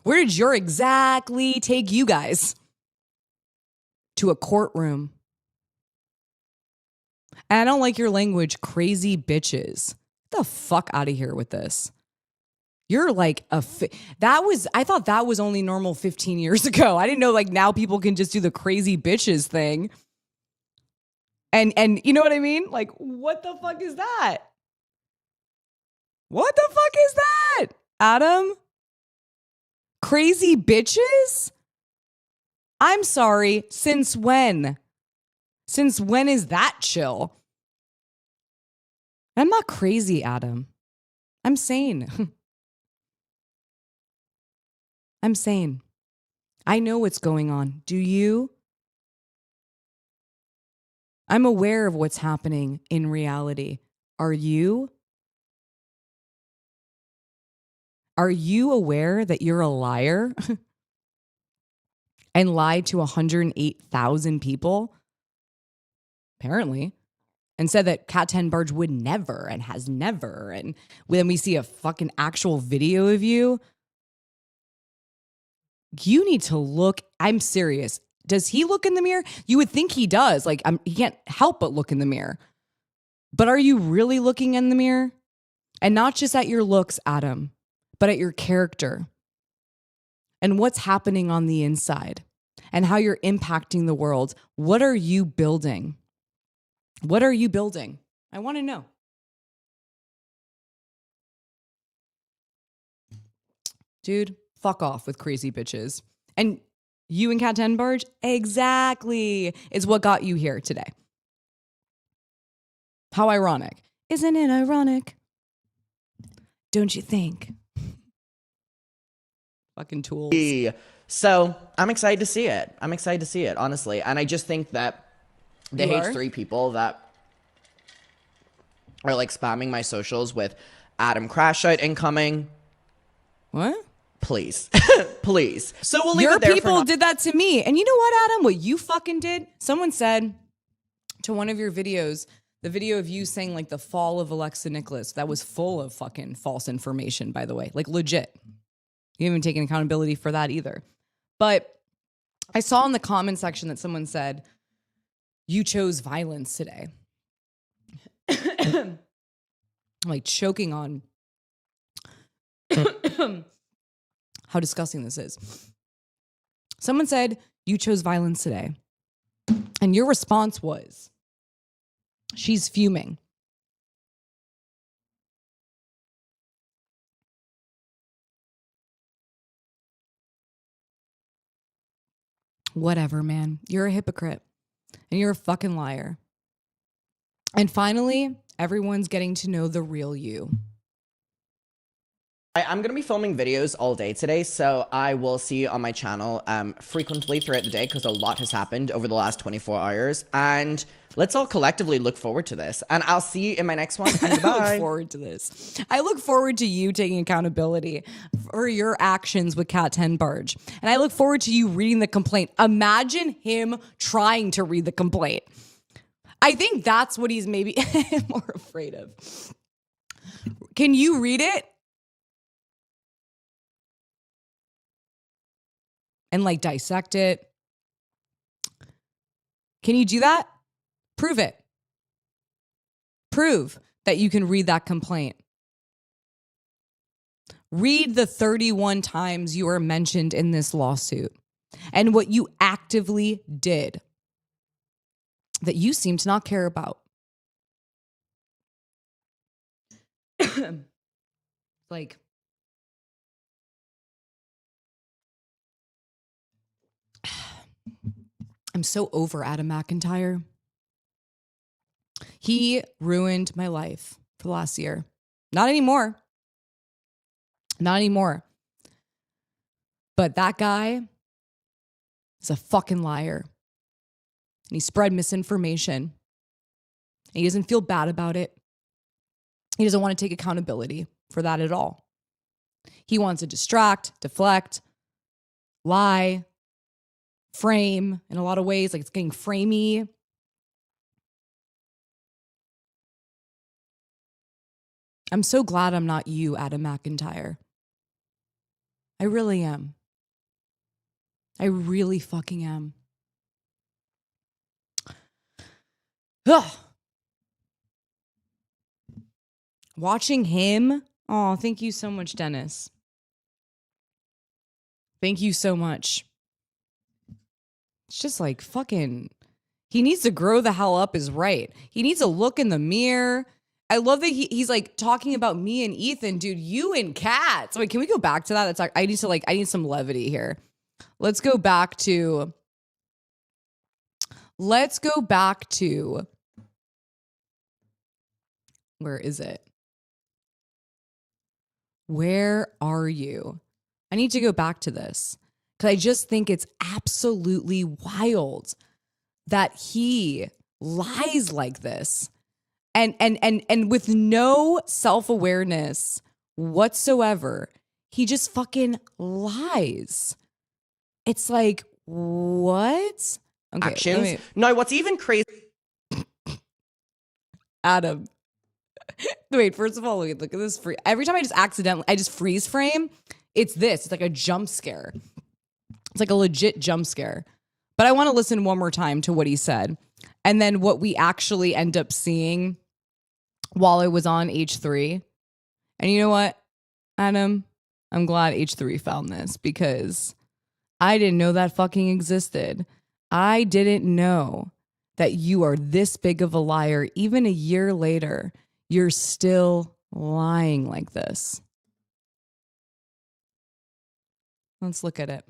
Where did your exactly take you guys? To a courtroom. And I don't like your language, crazy bitches. Get the fuck out of here with this. You're like I thought that was only normal 15 years ago. I didn't know like now people can just do the crazy bitches thing. And you know what I mean? Like, what the fuck is that? What the fuck is that, Adam? Crazy bitches? I'm sorry, since when? Since when is that chill? I'm not crazy, Adam. I'm sane. I'm sane. I know what's going on. Do you? I'm aware of what's happening in reality. Are you? Are you aware that you're a liar and lied to 108,000 people? Apparently. And said that Cat Tenbarge would never and has never. And when we see a fucking actual video of you, you need to look. I'm serious. Does he look in the mirror? You would think he does. Like, he can't help but look in the mirror. But are you really looking in the mirror? And not just at your looks, Adam, but at your character and what's happening on the inside and how you're impacting the world. What are you building? What are you building? I want to know. Dude, fuck off with crazy bitches. And you and Cat Tenbarge, exactly, is what got you here today. How ironic. Isn't it ironic? Don't you think? Fucking tools. So I'm excited to see it. I'm excited to see it, honestly. And I just think that the H3 people that are like spamming my socials with Adam Crash Out incoming. What? Please. Please. So we'll leave Your it there. people did that to me. And you know what, Adam? What you fucking did? Someone said to one of your videos, the video of you saying like the fall of Alexa Nikolas, that was full of fucking false information, by the way. Like legit. You haven't taken accountability for that either. But I saw in the comment section that someone said, you chose violence today. I'm like choking on how disgusting this is. Someone said, you chose violence today. And your response was, she's fuming. Whatever, man. You're a hypocrite. And you're a fucking liar. And finally, everyone's getting to know the real you. I'm going to be filming videos all day today, so I will see you on my channel frequently throughout the day because a lot has happened over the last 24 hours. And let's all collectively look forward to this. And I'll see you in my next one. And I look forward to this. I look forward to you taking accountability for your actions with Kat Tenbarge. And I look forward to you reading the complaint. Imagine him trying to read the complaint. I think that's what he's maybe more afraid of. Can you read it? And like dissect it? Can you do that? Prove it. Prove that you can read that complaint. Read the 31 times you are mentioned in this lawsuit and what you actively did that you seem to not care about. Like, I'm so over Adam McIntyre. He ruined my life for the last year. Not anymore. Not anymore. But that guy is a fucking liar. And he spread misinformation. And he doesn't feel bad about it. He doesn't want to take accountability for that at all. He wants to distract, deflect, lie, frame in a lot of ways, like it's getting framey. I'm so glad I'm not you, Adam McIntyre. I really am. I really fucking am. Ugh. Watching him. Oh, thank you so much, Dennis. Thank you so much. It's just like fucking, he needs to grow the hell up is right. He needs to look in the mirror. I love that he's like talking about me and Ethan, dude, you and Kat. So wait, can we go back to that? That's I need some levity here. Let's go back to where is it? Where are you? I need to go back to this. Because I just think it's absolutely wild that he lies like this and with no self-awareness whatsoever. He just fucking lies. It's like, what? Okay, actions. No, what's even crazy. Adam. Wait, first of all, look at this. Every time I just freeze frame, it's this. It's like a jump scare. It's like a legit jump scare. But I want to listen one more time to what he said. And then what we actually end up seeing while it was on H3. And you know what, Adam? I'm glad H3 found this because I didn't know that fucking existed. I didn't know that you are this big of a liar. Even a year later, you're still lying like this. Let's look at it.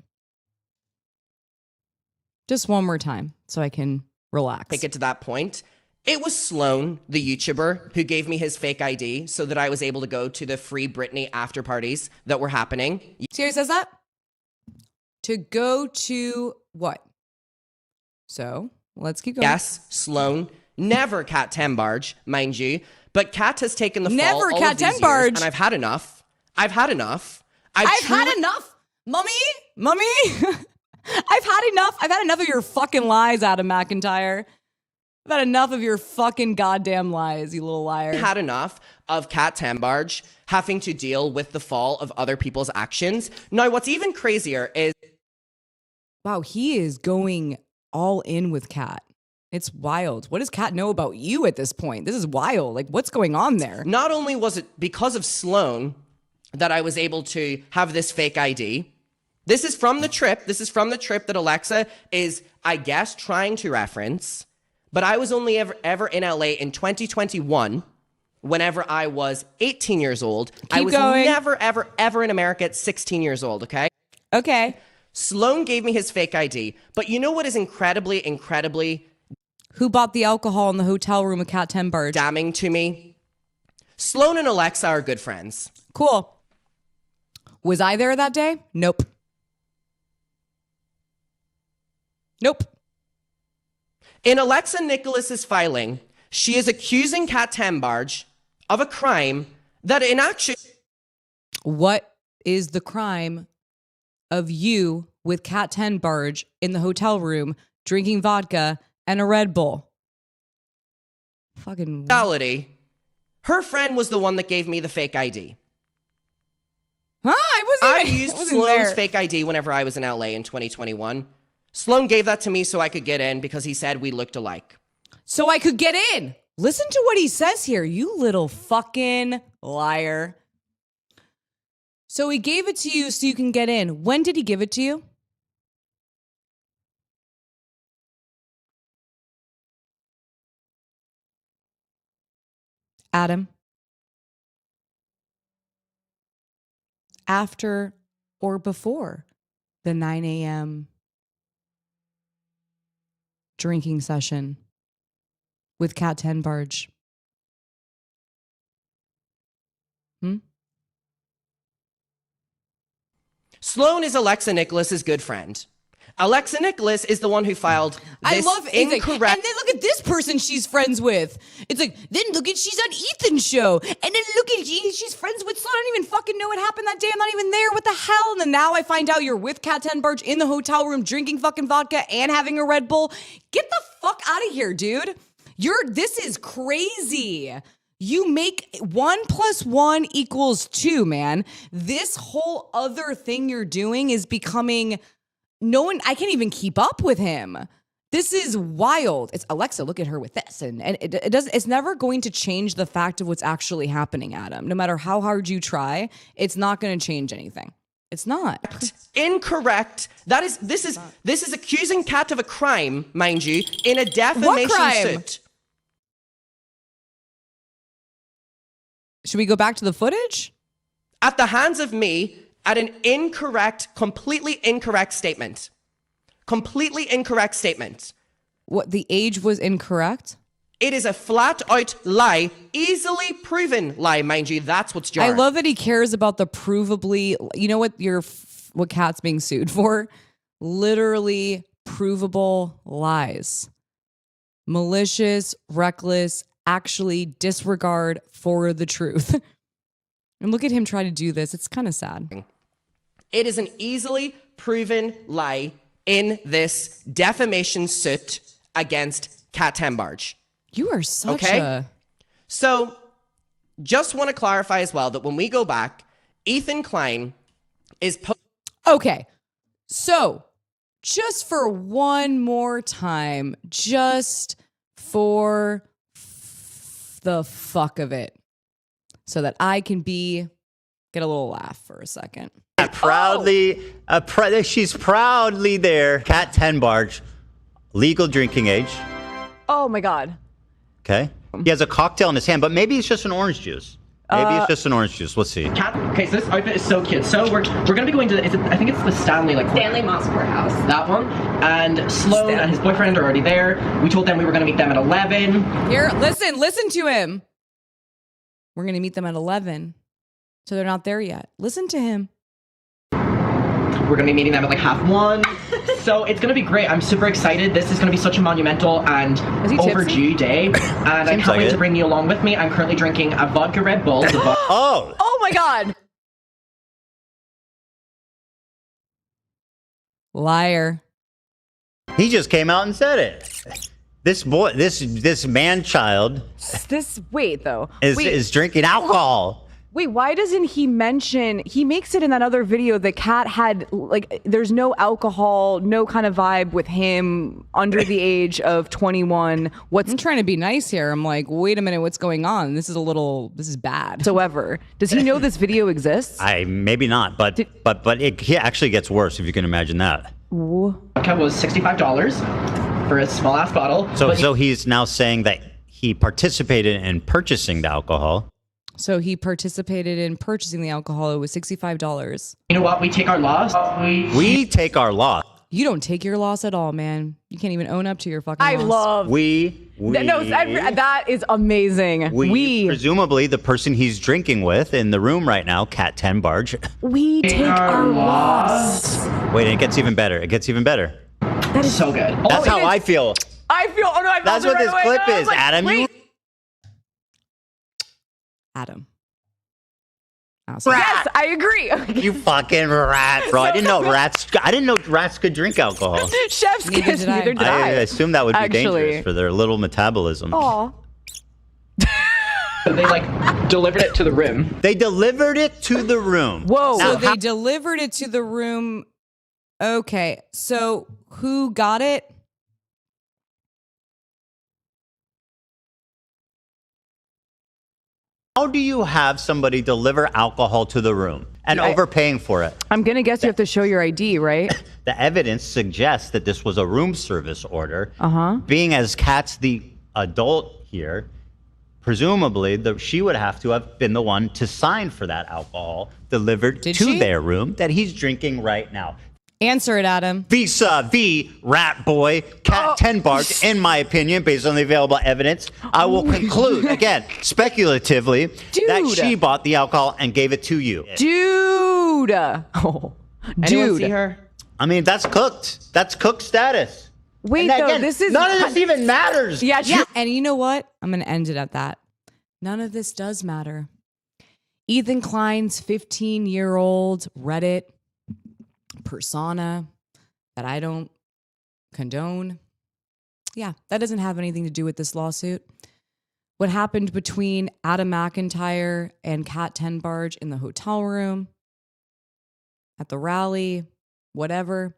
Just one more time so I can relax. Take it to that point. It was Sloan, the YouTuber, who gave me his fake ID so that I was able to go to the Free Britney after parties that were happening. See how he says that? To go to what? So let's keep going. Yes, Sloan. Never Kat Tenbarge, mind you. But Kat has taken the fall Never all Kat of these years, Tenbarge. and I've had enough. I've had enough. I've had enough. Mummy. I've had enough. I've had enough of your fucking lies, Adam McIntyre. I've had enough of your fucking goddamn lies, you little liar. I've had enough of Kat Tenbarge having to deal with the fall of other people's actions. Now, what's even crazier is... Wow, he is going all in with Kat. It's wild. What does Kat know about you at this point? This is wild. Like, what's going on there? Not only was it because of Sloan that I was able to have this fake ID. This is from the trip. This is from the trip that Alexa is, I guess, trying to reference. But I was only ever in LA in 2021, whenever I was 18 years old. I was never, ever in America at 16 years old, okay? Okay. Sloan gave me his fake ID. But you know what is incredibly Who bought the alcohol in the hotel room with Kat Tenbarge? damning to me? Sloan and Alexa are good friends. Cool. Was I there that day? Nope. Nope. In Alexa Nikolas's filing, she is accusing Kat Tenbarge of a crime that in action... What is the crime of you with Kat Tenbarge in the hotel room drinking vodka and a Red Bull? Fucking... reality, her friend was the one that gave me the fake ID. Huh? I used Sloane's fake ID whenever I was in LA in 2021. Sloane gave that to me so I could get in because he said we looked alike. So I could get in. Listen to what he says here, you little fucking liar. So he gave it to you so you can get in. When did he give it to you? Adam? After or before the 9 a.m. drinking session with Kat Tenbarge? Sloane is Alexa Nikolas's good friend. Alexa Nikolas is the one who filed this I love it. incorrect... And then look at this person she's friends with. It's like, then look at, she's on Ethan's show. And then look at, she's friends with Sloan. I don't even fucking know what happened that day. I'm not even there. What the hell? And then now I find out you're with Kat Tenbarge in the hotel room drinking fucking vodka and having a Red Bull. Get the fuck out of here, dude. This is crazy. You make 1 + 1 = 2, man. This whole other thing you're doing is becoming... I can't even keep up with him. This is wild. It's Alexa, look at her with this. And it doesn't, it's never going to change the fact of what's actually happening, Adam. No matter how hard you try, it's not going to change anything. It's not. Incorrect. This is accusing Kat of a crime, mind you, in a defamation suit. Should we go back to the footage? At the hands of me, at an completely incorrect statement. Completely incorrect statement. What, the age was incorrect? It is a flat out lie, easily proven lie, mind you. That's what's jarring. I love that he cares about the provably, you know what Kat's being sued for? Literally provable lies. Malicious, reckless, actually disregard for the truth. And look at him try to do this. It's kind of sad. It is an easily proven lie in this defamation suit against Kat Tenbarge. You are such So, just want to clarify as well that when we go back, Ethan Klein is... Okay. So, just for one more time, just for the fuck of it, so that I can get a little laugh for a second. She's proudly there. Kat Tenbarge, legal drinking age. Oh my God. Okay. He has a cocktail in his hand, but maybe it's just an orange juice. Maybe it's just an orange juice. Let's see. Okay, so this outfit is so cute. So we're gonna be going to I think it's the Stanley Moss Courthouse. That one. And Sloane and his boyfriend are already there. We told them we were gonna meet them at 11. Here, listen to him. We're gonna meet them at 11. So they're not there yet. Listen to him. We're gonna be meeting them at like 1:30. So it's gonna be great. I'm super excited. This is gonna be such a monumental and overdue day. And I can't wait to bring you along with me. I'm currently drinking a vodka Red Bull. Oh my God. Liar. He just came out and said it. This boy, this man-child is drinking alcohol. Wait, why doesn't he mention, he makes it in that other video that Kat had, like, there's no alcohol, no kind of vibe with him under the age of 21. I'm trying to be nice here. I'm like, wait a minute, what's going on? This is bad. Whatsoever. Does he know this video exists? Maybe not, but it actually gets worse if you can imagine that. Vodka was $65 for a small ass bottle. So he's now saying that he participated in purchasing the alcohol. So he participated in purchasing the alcohol. It was $65. You know what? We take our loss. We take our loss. You don't take your loss at all, man. You can't even own up to your fucking loss. We That is amazing. We presumably the person he's drinking with in the room right now, Tenbarge. We take our loss. Wait, it gets even better. It gets even better. That is so good. That's how I feel. I feel. Oh no, I felt That's it what right this away. clip No, I was is, like, Adam. wait. Adam. Yes, I agree. You fucking rat, bro. I didn't know rats could drink alcohol. Chef's kiss. Neither did I. I assume that would be Actually. dangerous for their little metabolism. Aw. They like delivered it to the room. They delivered it to the room. Whoa. So they delivered it to the room. Okay. So who got it? How do you have somebody deliver alcohol to the room and overpaying for it? I'm gonna guess you have to show your ID, right? The evidence suggests that this was a room service order. Being as Kat's the adult here, presumably she would have to have been the one to sign for that alcohol delivered to their room that he's drinking right now. Answer it, Adam. Vis-a-vis rat boy, Tenbarge, in my opinion, based on the available evidence, I will conclude, again, speculatively, that she bought the alcohol and gave it to you. Dude. Anyone Dude. see her? I mean, that's cooked. That's cooked status. Wait, And though, again, this is none of this even matters. Yeah, And you know what? I'm going to end it at that. None of this does matter. Ethan Klein's 15-year-old Reddit persona that I don't condone. Yeah, that doesn't have anything to do with this lawsuit. What happened between Adam McIntyre and Tenbarge in the hotel room, at the rally, whatever,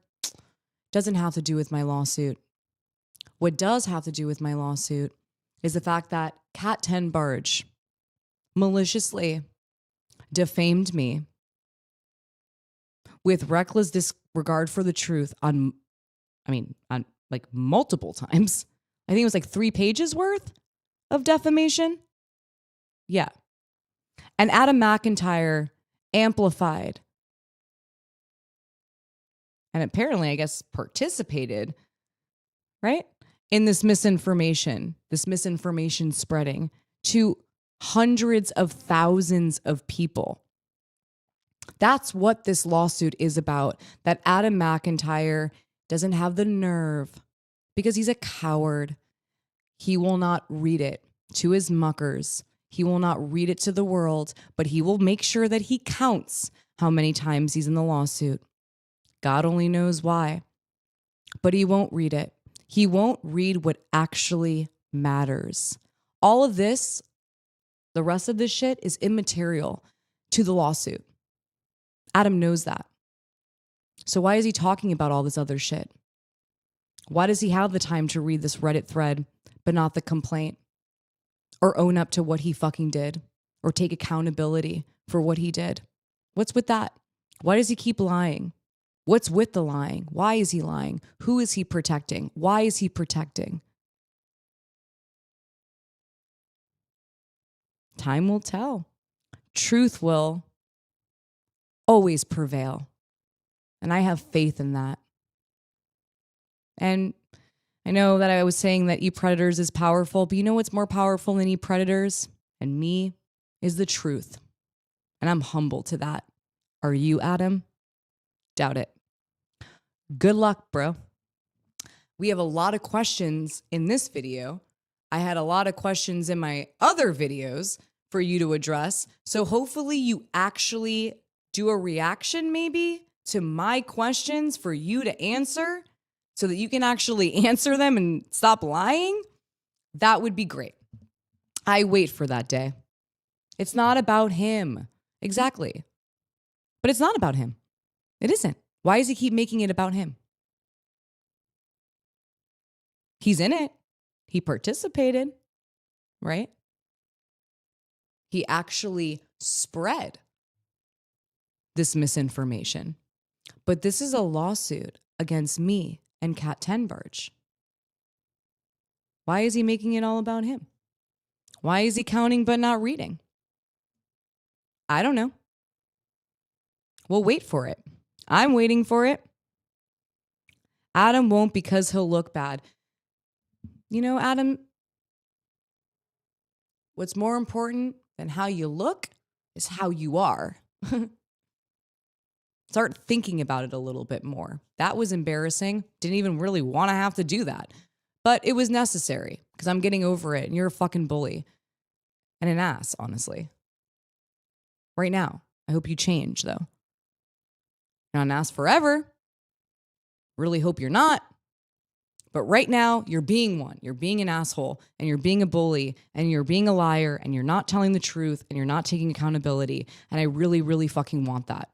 doesn't have to do with my lawsuit. What does have to do with my lawsuit is the fact that Tenbarge maliciously defamed me with reckless disregard for the truth on like multiple times. I think it was like 3 pages worth of defamation. Yeah. And Adam McIntyre amplified and apparently, I guess, participated, right, in this misinformation spreading to hundreds of thousands of people. That's what this lawsuit is about, that Adam McIntyre doesn't have the nerve because he's a coward. He will not read it to his muckers. He will not read it to the world, but he will make sure that he counts how many times he's in the lawsuit. God only knows why, but he won't read it. He won't read what actually matters. All of this, the rest of this shit is immaterial to the lawsuit. Adam knows that. So why is he talking about all this other shit? Why does he have the time to read this Reddit thread, but not the complaint? Or own up to what he fucking did? Or take accountability for what he did? What's with that? Why does he keep lying? What's with the lying? Why is he lying? Who is he protecting? Why is he protecting? Time will tell. Truth will always prevail. And I have faith in that. And I know that I was saying that e-predators is powerful, but you know what's more powerful than e-predators and me is the truth. And I'm humble to that. Are you, Adam? Doubt it. Good luck, bro. We have a lot of questions in this video. I had a lot of questions in my other videos for you to address. So hopefully you actually do a reaction maybe to my questions for you to answer so that you can actually answer them and stop lying. That would be great. I wait for that day. It's not about him. Exactly. But it's not about him. It isn't. Why does he keep making it about him? He's in it. He participated, right? He actually spread this misinformation. But this is a lawsuit against me and Tenbarge. Why is he making it all about him? Why is he counting but not reading? I don't know. We'll wait for it. I'm waiting for it. Adam won't because he'll look bad. You know, Adam, what's more important than how you look is how you are. Start thinking about it a little bit more. That was embarrassing. Didn't even really want to have to do that. But it was necessary because I'm getting over it and you're a fucking bully and an ass, honestly. Right now. I hope you change, though. You're not an ass forever. Really hope you're not. But right now, you're being one. You're being an asshole and you're being a bully and you're being a liar and you're not telling the truth and you're not taking accountability. And I really, really fucking want that.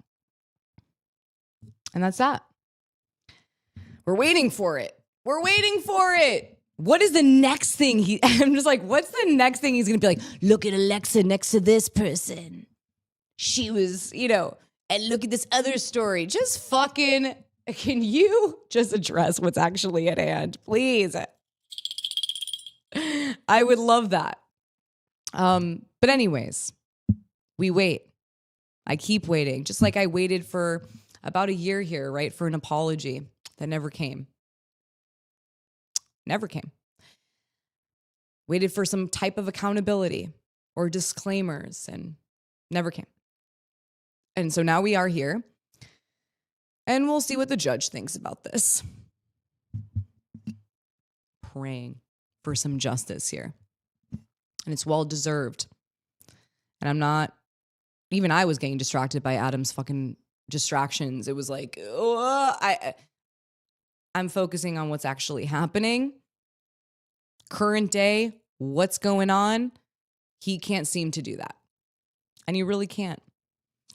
And that's that. We're waiting for it. We're waiting for it. What is the next thing I'm just like, what's the next thing he's going to be like? Look at Alexa next to this person. She was, and look at this other story. Just fucking, can you just address what's actually at hand, please? I would love that. But anyways, we wait. I keep waiting. Just like I waited for about a year here, right? For an apology that never came. Never came. Waited for some type of accountability or disclaimers and never came. And so now we are here and we'll see what the judge thinks about this. Praying for some justice here. And it's well deserved. And I'm not, even I was getting distracted by Adam's fucking distractions. It was like, I'm focusing on what's actually happening. Current day, what's going on? He can't seem to do that. And he really can't.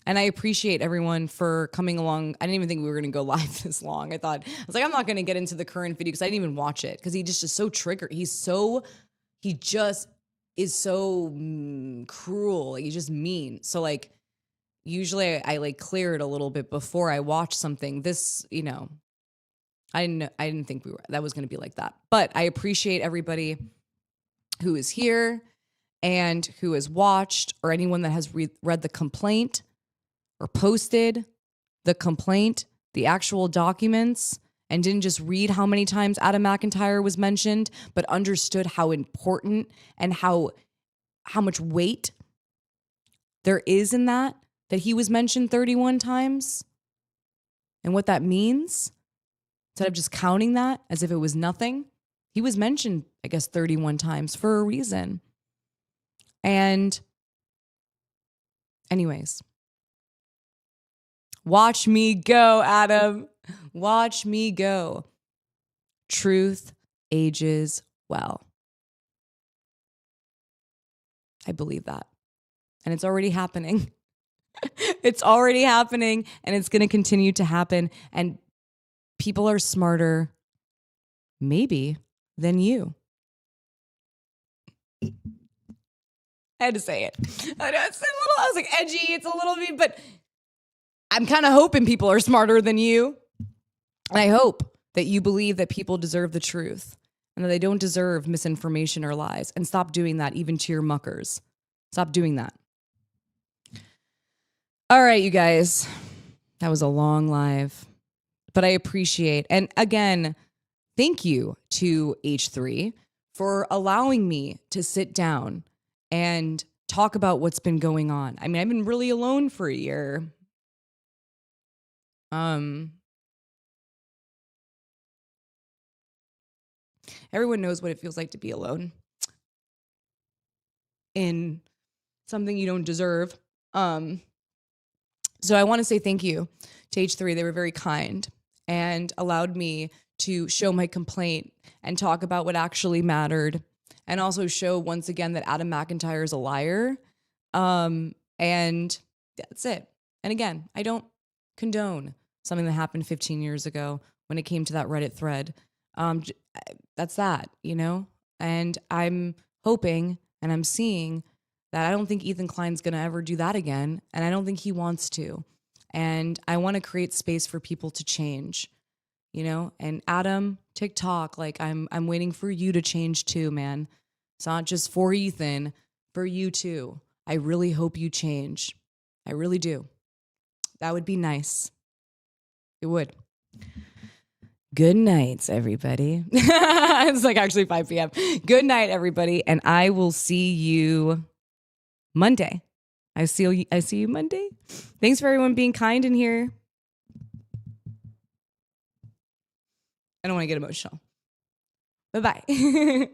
And I appreciate everyone for coming along. I didn't even think we were going to go live this long. I was like, I'm not going to get into the current video because I didn't even watch it because he just is so triggered. He just is so cruel. Like, he's just mean. So like, usually I like clear it a little bit before I watch something. This, I didn't think that was going to be like that. But I appreciate everybody who is here and who has watched, or anyone that has read the complaint or posted the complaint, the actual documents, and didn't just read how many times Adam McIntyre was mentioned, but understood how important and how much weight there is in that he was mentioned 31 times and what that means. Instead of just counting that as if it was nothing, he was mentioned, I guess, 31 times for a reason. And anyways, watch me go, Adam. Watch me go. Truth ages well. I believe that. And it's already happening. It's already happening, and it's going to continue to happen. And people are smarter, maybe, than you. I had to say it. I know I was like edgy. It's a little bit, but I'm kind of hoping people are smarter than you. And I hope that you believe that people deserve the truth and that they don't deserve misinformation or lies. And stop doing that even to your muckers. Stop doing that. All right, you guys. That was a long live. But I appreciate, and again, thank you to H3 for allowing me to sit down and talk about what's been going on. I mean, I've been really alone for a year. Everyone knows what it feels like to be alone in something you don't deserve. So I want to say thank you to H3. They were very kind and allowed me to show my complaint and talk about what actually mattered, and also show once again that Adam McIntyre is a liar. And that's it. And again, I don't condone something that happened 15 years ago when it came to that Reddit thread. That's that, and I'm hoping and I'm seeing that I don't think Ethan Klein's going to ever do that again. And I don't think he wants to. And I want to create space for people to change, and Adam, TikTok, like I'm waiting for you to change too, man. It's not just for Ethan, for you too. I really hope you change. I really do. That would be nice. It would. good night, everybody. It's like actually 5 p.m. Good night, everybody. And I will see you Monday. I see you Monday. Thanks for everyone being kind in here. I don't want to get emotional. Bye-bye.